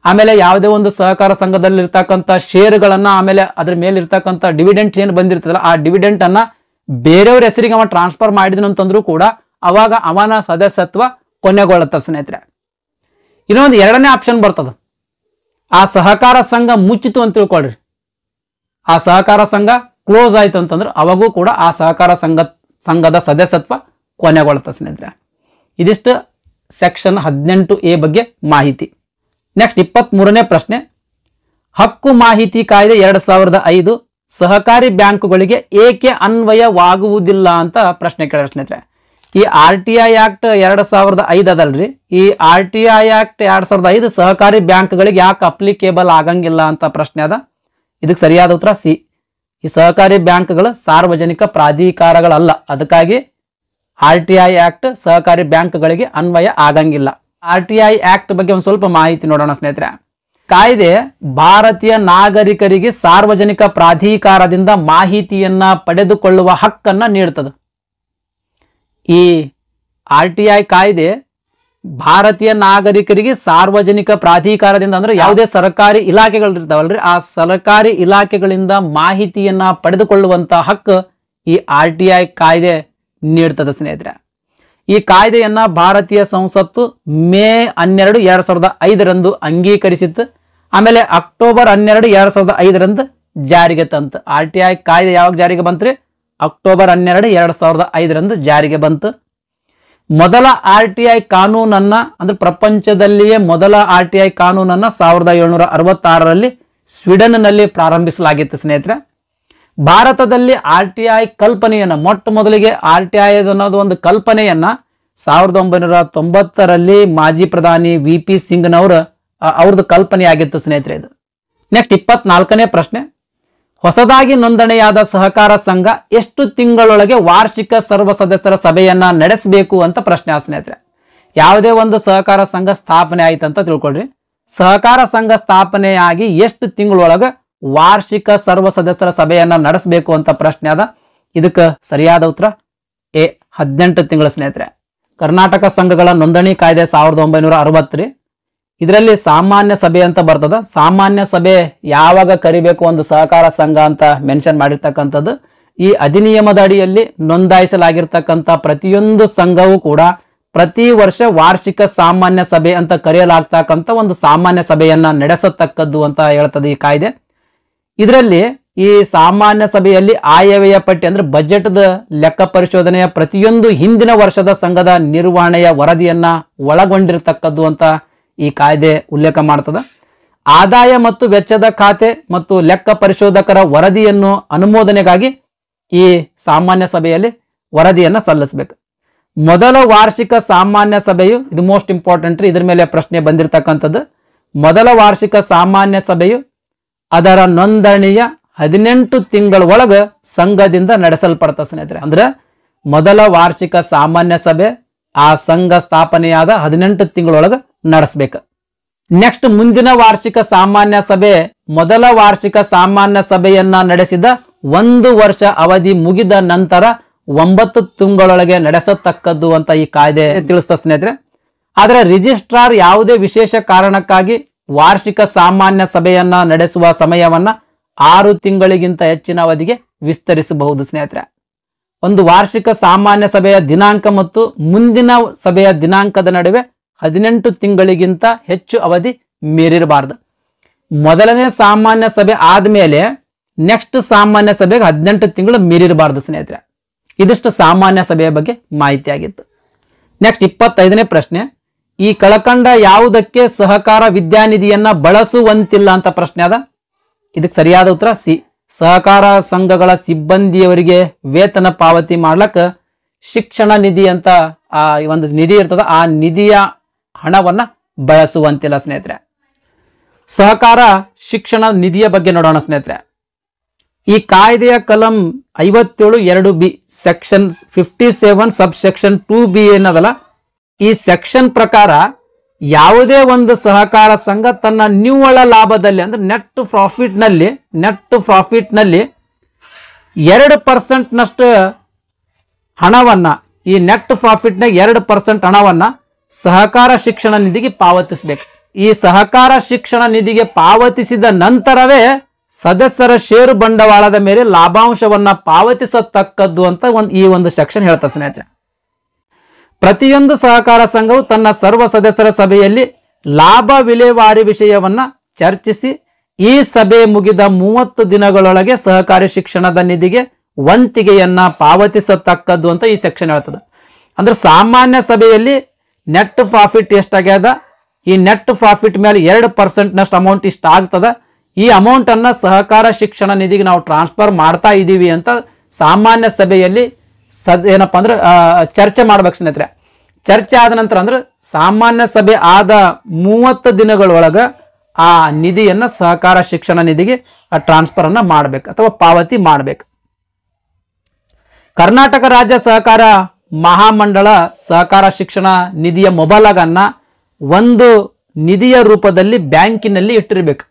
ಆಮೇಲೆ ಯಾವುದೇ ಒಂದು ಸಹಕಾರ ಸಂಘದಲ್ಲಿ ಇರ್ತಕ್ಕಂಥ ಷೇರುಗಳನ್ನ, ಆಮೇಲೆ ಅದ್ರ ಮೇಲೆ ಇರ್ತಕ್ಕಂಥ ಡಿವಿಡೆಂಟ್ ಏನು ಬಂದಿರ್ತದಲ್ಲ ಆ ಡಿವಿಡೆಂಟ್ ಅನ್ನ ಬೇರೆಯವ್ರ ಹೆಸರಿಗೆ ಅವ ಟ್ರಾನ್ಸ್ಫರ್ ಮಾಡಿದ್ನು ಅಂತಂದ್ರೂ ಕೂಡ ಅವಾಗ ಅವನ ಸದಸ್ಯತ್ವ ಕೊನೆಗೊಳ್ಳುತ್ತ ಸ್ನೇಹಿತರೆ. ಇನ್ನೊಂದು 2ನೇ ಆಪ್ಷನ್ ಬರ್ತದ, ಆ ಸಹಕಾರ ಸಂಘ ಮುಚ್ಚಿತು ಅಂತ ತಿಳ್ಕೊಳ್ರಿ, ಆ ಸಹಕಾರ ಸಂಘ ಕ್ಲೋಸ್ ಆಯ್ತು ಅಂತಂದ್ರೆ ಅವಾಗೂ ಕೂಡ ಆ ಸಹಕಾರ ಸಂಘದ ಸದಸ್ಯತ್ವ ಕೊನೆಗೊಳ್ಳುತ್ತ ಸ್ನೇಹಿತರೆ. ಇದಿಷ್ಟು ಸೆಕ್ಷನ್ 18A ಬಗ್ಗೆ ಮಾಹಿತಿ. ನೆಕ್ಸ್ಟ್ 23ನೇ ಪ್ರಶ್ನೆ, ಹಕ್ಕು ಮಾಹಿತಿ ಕಾಯ್ದೆ 2005 ಸಹಕಾರಿ ಬ್ಯಾಂಕುಗಳಿಗೆ ಏಕೆ ಅನ್ವಯವಾಗುವುದಿಲ್ಲ ಅಂತ ಪ್ರಶ್ನೆ ಕೇಳಿದ್ರೆ ಸ್ನೇಹಿತರೆ. ಈ RTI ಆಕ್ಟ್ 2005 ಅದಲ್ರಿ, ಈ RTI ಆಕ್ಟ್ 2005 ಸಹಕಾರಿ ಬ್ಯಾಂಕ್ಗಳಿಗೆ ಯಾಕೆ ಅಪ್ಲಿಕೇಬಲ್ ಆಗಂಗಿಲ್ಲ ಅಂತ ಪ್ರಶ್ನೆ ಅದ. ಇದಕ್ಕೆ ಸರಿಯಾದ ಉತ್ತರ ಸಿ, ಈ ಸಹಕಾರಿ ಬ್ಯಾಂಕ್ಗಳು ಸಾರ್ವಜನಿಕ ಪ್ರಾಧಿಕಾರಗಳಲ್ಲ, ಅದಕ್ಕಾಗಿ RTI ಆಕ್ಟ್ ಸಹಕಾರಿ ಬ್ಯಾಂಕ್ಗಳಿಗೆ ಅನ್ವಯ ಆಗಂಗಿಲ್ಲ. RTI ಆಕ್ಟ್ ಬಗ್ಗೆ ಒಂದು ಸ್ವಲ್ಪ ಮಾಹಿತಿ ನೋಡೋಣ ಸ್ನೇಹಿತರೆ. ಕಾಯ್ದೆ ಭಾರತೀಯ ನಾಗರಿಕರಿಗೆ ಸಾರ್ವಜನಿಕ ಪ್ರಾಧಿಕಾರದಿಂದ ಮಾಹಿತಿಯನ್ನ ಪಡೆದುಕೊಳ್ಳುವ ಹಕ್ಕನ್ನ ನೀಡುತ್ತದೆ. ಈ RTI ಕಾಯ್ದೆ ಭಾರತೀಯ ನಾಗರಿಕರಿಗೆ ಸಾರ್ವಜನಿಕ ಪ್ರಾಧಿಕಾರದಿಂದ ಅಂದ್ರೆ ಯಾವುದೇ ಸರ್ಕಾರಿ ಇಲಾಖೆಗಳು ಇರ್ತಾವಲ್ರಿ, ಆ ಸರ್ಕಾರಿ ಇಲಾಖೆಗಳಿಂದ ಮಾಹಿತಿಯನ್ನ ಪಡೆದುಕೊಳ್ಳುವಂತ ಹಕ್ಕು ಈ RTI ಕಾಯ್ದೆ ನೀಡ್ತದೆ ಸ್ನೇಹಿತರೆ. ಈ ಕಾಯ್ದೆಯನ್ನ ಭಾರತೀಯ ಸಂಸತ್ತು ಮೇ 12, 2005 ಅಂಗೀಕರಿಸಿತ್ತು. ಆಮೇಲೆ ಅಕ್ಟೋಬರ್ 12, 2005 ಜಾರಿಗೆ ತಂತು. RTI ಕಾಯ್ದೆ ಯಾವಾಗ ಜಾರಿಗೆ ಬಂತ್ರಿ? ಅಕ್ಟೋಬರ್ 12, 2005 ಜಾರಿಗೆ ಬಂತು. ಮೊದಲ RTI ಕಾನೂನನ್ನ ಅಂದ್ರೆ ಪ್ರಪಂಚದಲ್ಲಿಯೇ ಮೊದಲ RTI ಕಾನೂನನ್ನ 1766 ಸ್ವೀಡನ್ನಲ್ಲಿ ಪ್ರಾರಂಭಿಸಲಾಗಿತ್ತು ಸ್ನೇಹಿತರೆ. ಭಾರತದಲ್ಲಿ RTI ಕಲ್ಪನೆಯನ್ನ ಮೊಟ್ಟ ಮೊದಲಿಗೆ RTI ಅನ್ನೋದು ಒಂದು ಕಲ್ಪನೆಯನ್ನ 1990 ಮಾಜಿ ಪ್ರಧಾನಿ VP ಸಿಂಗ್ನವರು ಅವ್ರದ್ದು ಕಲ್ಪನೆ ಆಗಿತ್ತು ಸ್ನೇಹಿತರೆ ಇದು. ನೆಕ್ಸ್ಟ್ 24ನೇ ಪ್ರಶ್ನೆ, ಹೊಸದಾಗಿ ನೋಂದಣಿಯಾದ ಸಹಕಾರ ಸಂಘ ಎಷ್ಟು ತಿಂಗಳೊಳಗೆ ವಾರ್ಷಿಕ ಸರ್ವ ಸದಸ್ಯರ ಸಭೆಯನ್ನ ನಡೆಸಬೇಕು ಅಂತ ಪ್ರಶ್ನೆ ಸ್ನೇಹಿತರೆ. ಯಾವುದೇ ಒಂದು ಸಹಕಾರ ಸಂಘ ಸ್ಥಾಪನೆ ಆಯ್ತಂತ ತಿಳ್ಕೊಳ್ರಿ. ಸಹಕಾರ ಸಂಘ ಸ್ಥಾಪನೆಯಾಗಿ ಎಷ್ಟು ತಿಂಗಳೊಳಗೆ ವಾರ್ಷಿಕ ಸರ್ವ ಸದಸ್ಯರ ಸಭೆಯನ್ನ ನಡೆಸಬೇಕು ಅಂತ ಪ್ರಶ್ನೆ ಅದ. ಇದಕ್ಕೆ ಸರಿಯಾದ ಉತ್ತರ ಎ 18 ತಿಂಗಳು ಸ್ನೇಹಿತರೆ. ಕರ್ನಾಟಕ ಸಂಘಗಳ ನೋಂದಣಿ ಕಾಯ್ದೆ 1960 ಇದರಲ್ಲಿ ಸಾಮಾನ್ಯ ಸಭೆ ಅಂತ ಬರ್ತದ. ಸಾಮಾನ್ಯ ಸಭೆ ಯಾವಾಗ ಕರಿಬೇಕು ಒಂದು ಸಹಕಾರ ಸಂಘ ಅಂತ ಮೆನ್ಷನ್ ಮಾಡಿರ್ತಕ್ಕಂಥದ್ದು. ಈ ಅಧಿನಿಯಮದ ಅಡಿಯಲ್ಲಿ ನೋಂದಾಯಿಸಲಾಗಿರ್ತಕ್ಕಂಥ ಪ್ರತಿಯೊಂದು ಸಂಘವೂ ಕೂಡ ಪ್ರತಿ ವರ್ಷ ವಾರ್ಷಿಕ ಸಾಮಾನ್ಯ ಸಭೆ ಅಂತ ಕರೆಯಲಾಗ್ತಕ್ಕಂಥ ಒಂದು ಸಾಮಾನ್ಯ ಸಭೆಯನ್ನ ನಡೆಸತಕ್ಕದ್ದು ಅಂತ ಹೇಳ್ತದೆ ಈ ಕಾಯ್ದೆ. ಇದರಲ್ಲಿ ಈ ಸಾಮಾನ್ಯ ಸಭೆಯಲ್ಲಿ ಆಯವ್ಯಯ ಪಟ್ಟಿ ಅಂದ್ರೆ ಬಜೆಟ್ದ ಲೆಕ್ಕ ಪರಿಶೋಧನೆಯ ಪ್ರತಿಯೊಂದು ಹಿಂದಿನ ವರ್ಷದ ಸಂಘದ ನಿರ್ವಹಣೆಯ ವರದಿಯನ್ನ ಒಳಗೊಂಡಿರ್ತಕ್ಕದ್ದು ಅಂತ ಈ ಕಾಯ್ದೆ ಉಲ್ಲೇಖ ಮಾಡ್ತದ. ಆದಾಯ ಮತ್ತು ವೆಚ್ಚದ ಖಾತೆ ಮತ್ತು ಲೆಕ್ಕ ಪರಿಶೋಧಕರ ವರದಿಯನ್ನು ಅನುಮೋದನೆಗಾಗಿ ಈ ಸಾಮಾನ್ಯ ಸಭೆಯಲ್ಲಿ ವರದಿಯನ್ನ ಸಲ್ಲಿಸಬೇಕು. ಮೊದಲ ವಾರ್ಷಿಕ ಸಾಮಾನ್ಯ ಸಭೆಯು ಇದು ಮೋಸ್ಟ್ ಇಂಪಾರ್ಟೆಂಟ್, ಇದ್ರ ಮೇಲೆ ಪ್ರಶ್ನೆ ಬಂದಿರತಕ್ಕಂಥದ್ದು. ಮೊದಲ ವಾರ್ಷಿಕ ಸಾಮಾನ್ಯ ಸಭೆಯು ಅದರ ನೋಂದಣಿಯ 18 ತಿಂಗಳ ಒಳಗೆ ಸಂಘದಿಂದ ನಡೆಸಲ್ಪಡ್ತ ಸ್ನೇಹಿತರೆ. ಅಂದ್ರೆ ಮೊದಲ ವಾರ್ಷಿಕ ಸಾಮಾನ್ಯ ಸಭೆ ಆ ಸಂಘ ಸ್ಥಾಪನೆಯಾದ 18 ತಿಂಗಳೊಳಗೆ ನಡೆಸಬೇಕು. ನೆಕ್ಸ್ಟ್ ಮುಂದಿನ ವಾರ್ಷಿಕ ಸಾಮಾನ್ಯ ಸಭೆ ಮೊದಲ ವಾರ್ಷಿಕ ಸಾಮಾನ್ಯ ಸಭೆಯನ್ನ ನಡೆಸಿದ 1 ವರ್ಷ ಅವಧಿ ಮುಗಿದ ನಂತರ 9 ತಿಂಗಳೊಳಗೆ ನಡೆಸತಕ್ಕದ್ದು ಅಂತ ಈ ಕಾಯ್ದೆ ತಿಳಿಸ್ತಾ ಸ್ನೇಹಿತರೆ. ಆದ್ರೆ ರಿಜಿಸ್ಟ್ರಾರ್ ಯಾವುದೇ ವಿಶೇಷ ಕಾರಣಕ್ಕಾಗಿ ವಾರ್ಷಿಕ ಸಾಮಾನ್ಯ ಸಭೆಯನ್ನ ನಡೆಸುವ ಸಮಯವನ್ನ 6 ತಿಂಗಳಿಗಿಂತ ಹೆಚ್ಚಿನ ಅವಧಿಗೆ ವಿಸ್ತರಿಸಬಹುದು ಸ್ನೇಹಿತರೆ. ಒಂದು ವಾರ್ಷಿಕ ಸಾಮಾನ್ಯ ಸಭೆಯ ದಿನಾಂಕ ಮತ್ತು ಮುಂದಿನ ಸಭೆಯ ದಿನಾಂಕದ ನಡುವೆ 18 ತಿಂಗಳಿಗಿಂತ ಹೆಚ್ಚು ಅವಧಿ ಮೀರಿರಬಾರ್ದು. ಮೊದಲನೇ ಸಾಮಾನ್ಯ ಸಭೆ ಆದ್ಮೇಲೆ ನೆಕ್ಸ್ಟ್ ಸಾಮಾನ್ಯ ಸಭೆಗೆ 18 ತಿಂಗಳು ಮೀರಿರಬಾರ್ದು ಸ್ನೇಹಿತರೆ. ಇದಿಷ್ಟು ಸಾಮಾನ್ಯ ಸಭೆಯ ಬಗ್ಗೆ ಮಾಹಿತಿ ಆಗಿತ್ತು. ನೆಕ್ಸ್ಟ್ 25ನೇ ಪ್ರಶ್ನೆ, ಈ ಕೆಳಕಂಡ ಯಾವುದಕ್ಕೆ ಸಹಕಾರ ವಿದ್ಯಾನಿಧಿಯನ್ನ ಬಳಸುವಂತಿಲ್ಲ ಅಂತ ಪ್ರಶ್ನೆ ಅದ. ಇದಕ್ಕೆ ಸರಿಯಾದ ಉತ್ತರ ಸಿ, ಸಹಕಾರ ಸಂಘಗಳ ಸಿಬ್ಬಂದಿಯವರಿಗೆ ವೇತನ ಪಾವತಿ ಮಾಡ್ಲಕ್ಕ ಶಿಕ್ಷಣ ನಿಧಿ ಅಂತ ಒಂದು ನಿಧಿ ಇರ್ತದ, ಆ ನಿಧಿಯ ಹಣವನ್ನ ಬಳಸುವಂತಿಲ್ಲ ಸ್ನೇಹಿತರೆ. ಸಹಕಾರ ಶಿಕ್ಷಣ ನಿಧಿಯ ಬಗ್ಗೆ ನೋಡೋಣ ಸ್ನೇಹಿತರೆ. ಈ ಕಾಯ್ದೆಯ ಕಲಂ 57(2)B ಸೆಕ್ಷನ್ 57 ಸಬ್ ಸೆಕ್ಷನ್ 2B ಏನದಲ್ಲ, ಈ ಸೆಕ್ಷನ್ ಪ್ರಕಾರ ಯಾವುದೇ ಒಂದು ಸಹಕಾರ ಸಂಘ ತನ್ನ ನಿವ್ವಳ ಲಾಭದಲ್ಲಿ ಅಂದ್ರೆ ನೆಟ್ ಪ್ರಾಫಿಟ್ ನಲ್ಲಿ 2% ನಷ್ಟು ಹಣವನ್ನ, ಈ ನೆಟ್ ಪ್ರಾಫಿಟ್ ನ 2% ಹಣವನ್ನ ಸಹಕಾರ ಶಿಕ್ಷಣ ನಿಧಿಗೆ ಪಾವತಿಸಬೇಕು. ಈ ಸಹಕಾರ ಶಿಕ್ಷಣ ನಿಧಿಗೆ ಪಾವತಿಸಿದ ನಂತರವೇ ಸದಸ್ಯರ ಷೇರು ಬಂಡವಾಳದ ಮೇಲೆ ಲಾಭಾಂಶವನ್ನ ಪಾವತಿಸತಕ್ಕದ್ದು ಅಂತ ಈ ಒಂದು ಸೆಕ್ಷನ್ ಹೇಳ್ತಾ ಸ್ನೇಹಿತರೆ. ಪ್ರತಿಯೊಂದು ಸಹಕಾರ ಸಂಘವು ತನ್ನ ಸರ್ವ ಸದಸ್ಯರ ಸಭೆಯಲ್ಲಿ ಲಾಭ ವಿಲೇವಾರಿ ವಿಷಯವನ್ನ ಚರ್ಚಿಸಿ ಈ ಸಭೆ ಮುಗಿದ 30 ದಿನಗಳೊಳಗೆ ಸಹಕಾರಿ ಶಿಕ್ಷಣದ ನಿಧಿಗೆ ವಂತಿಗೆಯನ್ನ ಪಾವತಿಸತಕ್ಕದ್ದು ಅಂತ ಈ ಸೆಕ್ಷನ್ ಹೇಳ್ತದೆ. ಅಂದ್ರೆ ಸಾಮಾನ್ಯ ಸಭೆಯಲ್ಲಿ ನೆಟ್ ಪ್ರಾಫಿಟ್ ಎಷ್ಟಾಗ್ಯದ, ಈ ನೆಟ್ ಪ್ರಾಫಿಟ್ ಮೇಲೆ 2% ನಷ್ಟು ಅಮೌಂಟ್ ಇಷ್ಟ ಆಗ್ತದ, ಈ ಅಮೌಂಟ್ ಅನ್ನ ಸಹಕಾರ ಶಿಕ್ಷಣ ನಿಧಿಗೆ ನಾವು ಟ್ರಾನ್ಸ್ಫರ್ ಮಾಡ್ತಾ ಇದೀವಿ ಅಂತ ಸಾಮಾನ್ಯ ಸಭೆಯಲ್ಲಿ ಏನಪ್ಪಾ ಅಂದ್ರೆ ಚರ್ಚೆ ಮಾಡ್ಬೇಕು ಸ್ನೇಹಿತರೆ. ಚರ್ಚೆ ಆದ ನಂತರ ಅಂದ್ರೆ ಸಾಮಾನ್ಯ ಸಭೆ ಆದ 30 ದಿನಗಳೊಳಗ ಆ ನಿಧಿಯನ್ನ ಸಹಕಾರ ಶಿಕ್ಷಣ ನಿಧಿಗೆ ಟ್ರಾನ್ಸ್ಫರ್ ಅನ್ನ ಮಾಡ್ಬೇಕು ಅಥವಾ ಪಾವತಿ ಮಾಡ್ಬೇಕು. ಕರ್ನಾಟಕ ರಾಜ್ಯ ಸಹಕಾರ ಮಹಾಮಂಡಳ ಸಹಕಾರ ಶಿಕ್ಷಣ ನಿಧಿಯ ಮೊಬಲಗನ್ನ ಒಂದು ನಿಧಿಯ ರೂಪದಲ್ಲಿ ಬ್ಯಾಂಕಿನಲ್ಲಿ ಇಟ್ಟಿರ್ಬೇಕು.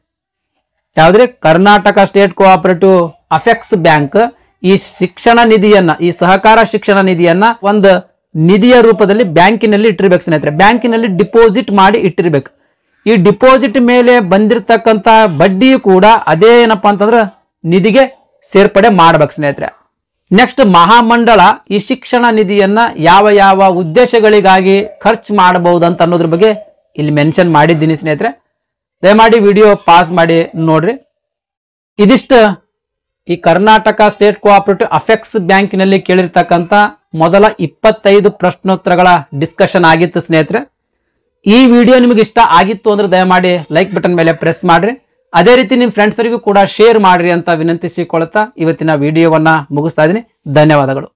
ಯಾವ್ದ್ರೆ Karnataka state cooperative apex bank ಈ ಶಿಕ್ಷಣ ನಿಧಿಯನ್ನ, ಈ ಸಹಕಾರ ಶಿಕ್ಷಣ ನಿಧಿಯನ್ನ ಒಂದು ನಿಧಿಯ ರೂಪದಲ್ಲಿ ಬ್ಯಾಂಕಿನಲ್ಲಿ ಇಟ್ಟಿರ್ಬೇಕು ಸ್ನೇಹಿತರೆ. ಬ್ಯಾಂಕಿನಲ್ಲಿ ಡಿಪಾಸಿಟ್ ಮಾಡಿ ಇಟ್ಟಿರ್ಬೇಕು. ಈ ಡಿಪಾಸಿಟ್ ಮೇಲೆ ಬಂದಿರತಕ್ಕಂತ ಬಡ್ಡಿಯು ಕೂಡ ಅದೇ ಏನಪ್ಪಾ ಅಂತಂದ್ರೆ ನಿಧಿಗೆ ಸೇರ್ಪಡೆ ಮಾಡ್ಬೇಕು ಸ್ನೇಹಿತರೆ. ನೆಕ್ಸ್ಟ್, ಮಹಾಮಂಡಳ ಈ ಶಿಕ್ಷಣ ನಿಧಿಯನ್ನ ಯಾವ ಯಾವ ಉದ್ದೇಶಗಳಿಗಾಗಿ ಖರ್ಚು ಮಾಡಬಹುದು ಅಂತ ಅನ್ನೋದ್ರ ಬಗ್ಗೆ ಇಲ್ಲಿ ಮೆನ್ಷನ್ ಮಾಡಿದ್ದೀನಿ ಸ್ನೇಹಿತರೆ. ದಯಮಾಡಿ ವಿಡಿಯೋ ಪಾಸ್ ಮಾಡಿ ನೋಡ್ರಿ. ಇದಿಷ್ಟು ಈ ಕರ್ನಾಟಕ ಸ್ಟೇಟ್ ಕೋಆಪರೇಟಿವ್ ಅಫೆಕ್ಸ್ ಬ್ಯಾಂಕಿನಲ್ಲಿ ಕೇಳಿರ್ತಕ್ಕಂಥ ಮೊದಲ 25 ಪ್ರಶ್ನೋತ್ತರಗಳ ಡಿಸ್ಕಷನ್ ಆಗಿತ್ತು ಸ್ನೇಹಿತರೆ. ಈ ವಿಡಿಯೋ ನಿಮಗೆ ಇಷ್ಟ ಆಗಿತ್ತು ಅಂದ್ರೆ ದಯಮಾಡಿ ಲೈಕ್ ಬಟನ್ ಮೇಲೆ ಪ್ರೆಸ್ ಮಾಡ್ರಿ. ಅದೇ ರೀತಿ ನಿಮ್ಮ ಫ್ರೆಂಡ್ಸ್ರಿಗೂ ಕೂಡ ಶೇರ್ ಮಾಡ್ರಿ ಅಂತ ವಿನಂತಿಸಿಕೊಳ್ಳುತ್ತಾ ಇವತ್ತಿನ ವಿಡಿಯೋವನ್ನ ಮುಗಿಸ್ತಾ ಇದ್ದೀನಿ. ಧನ್ಯವಾದಗಳು.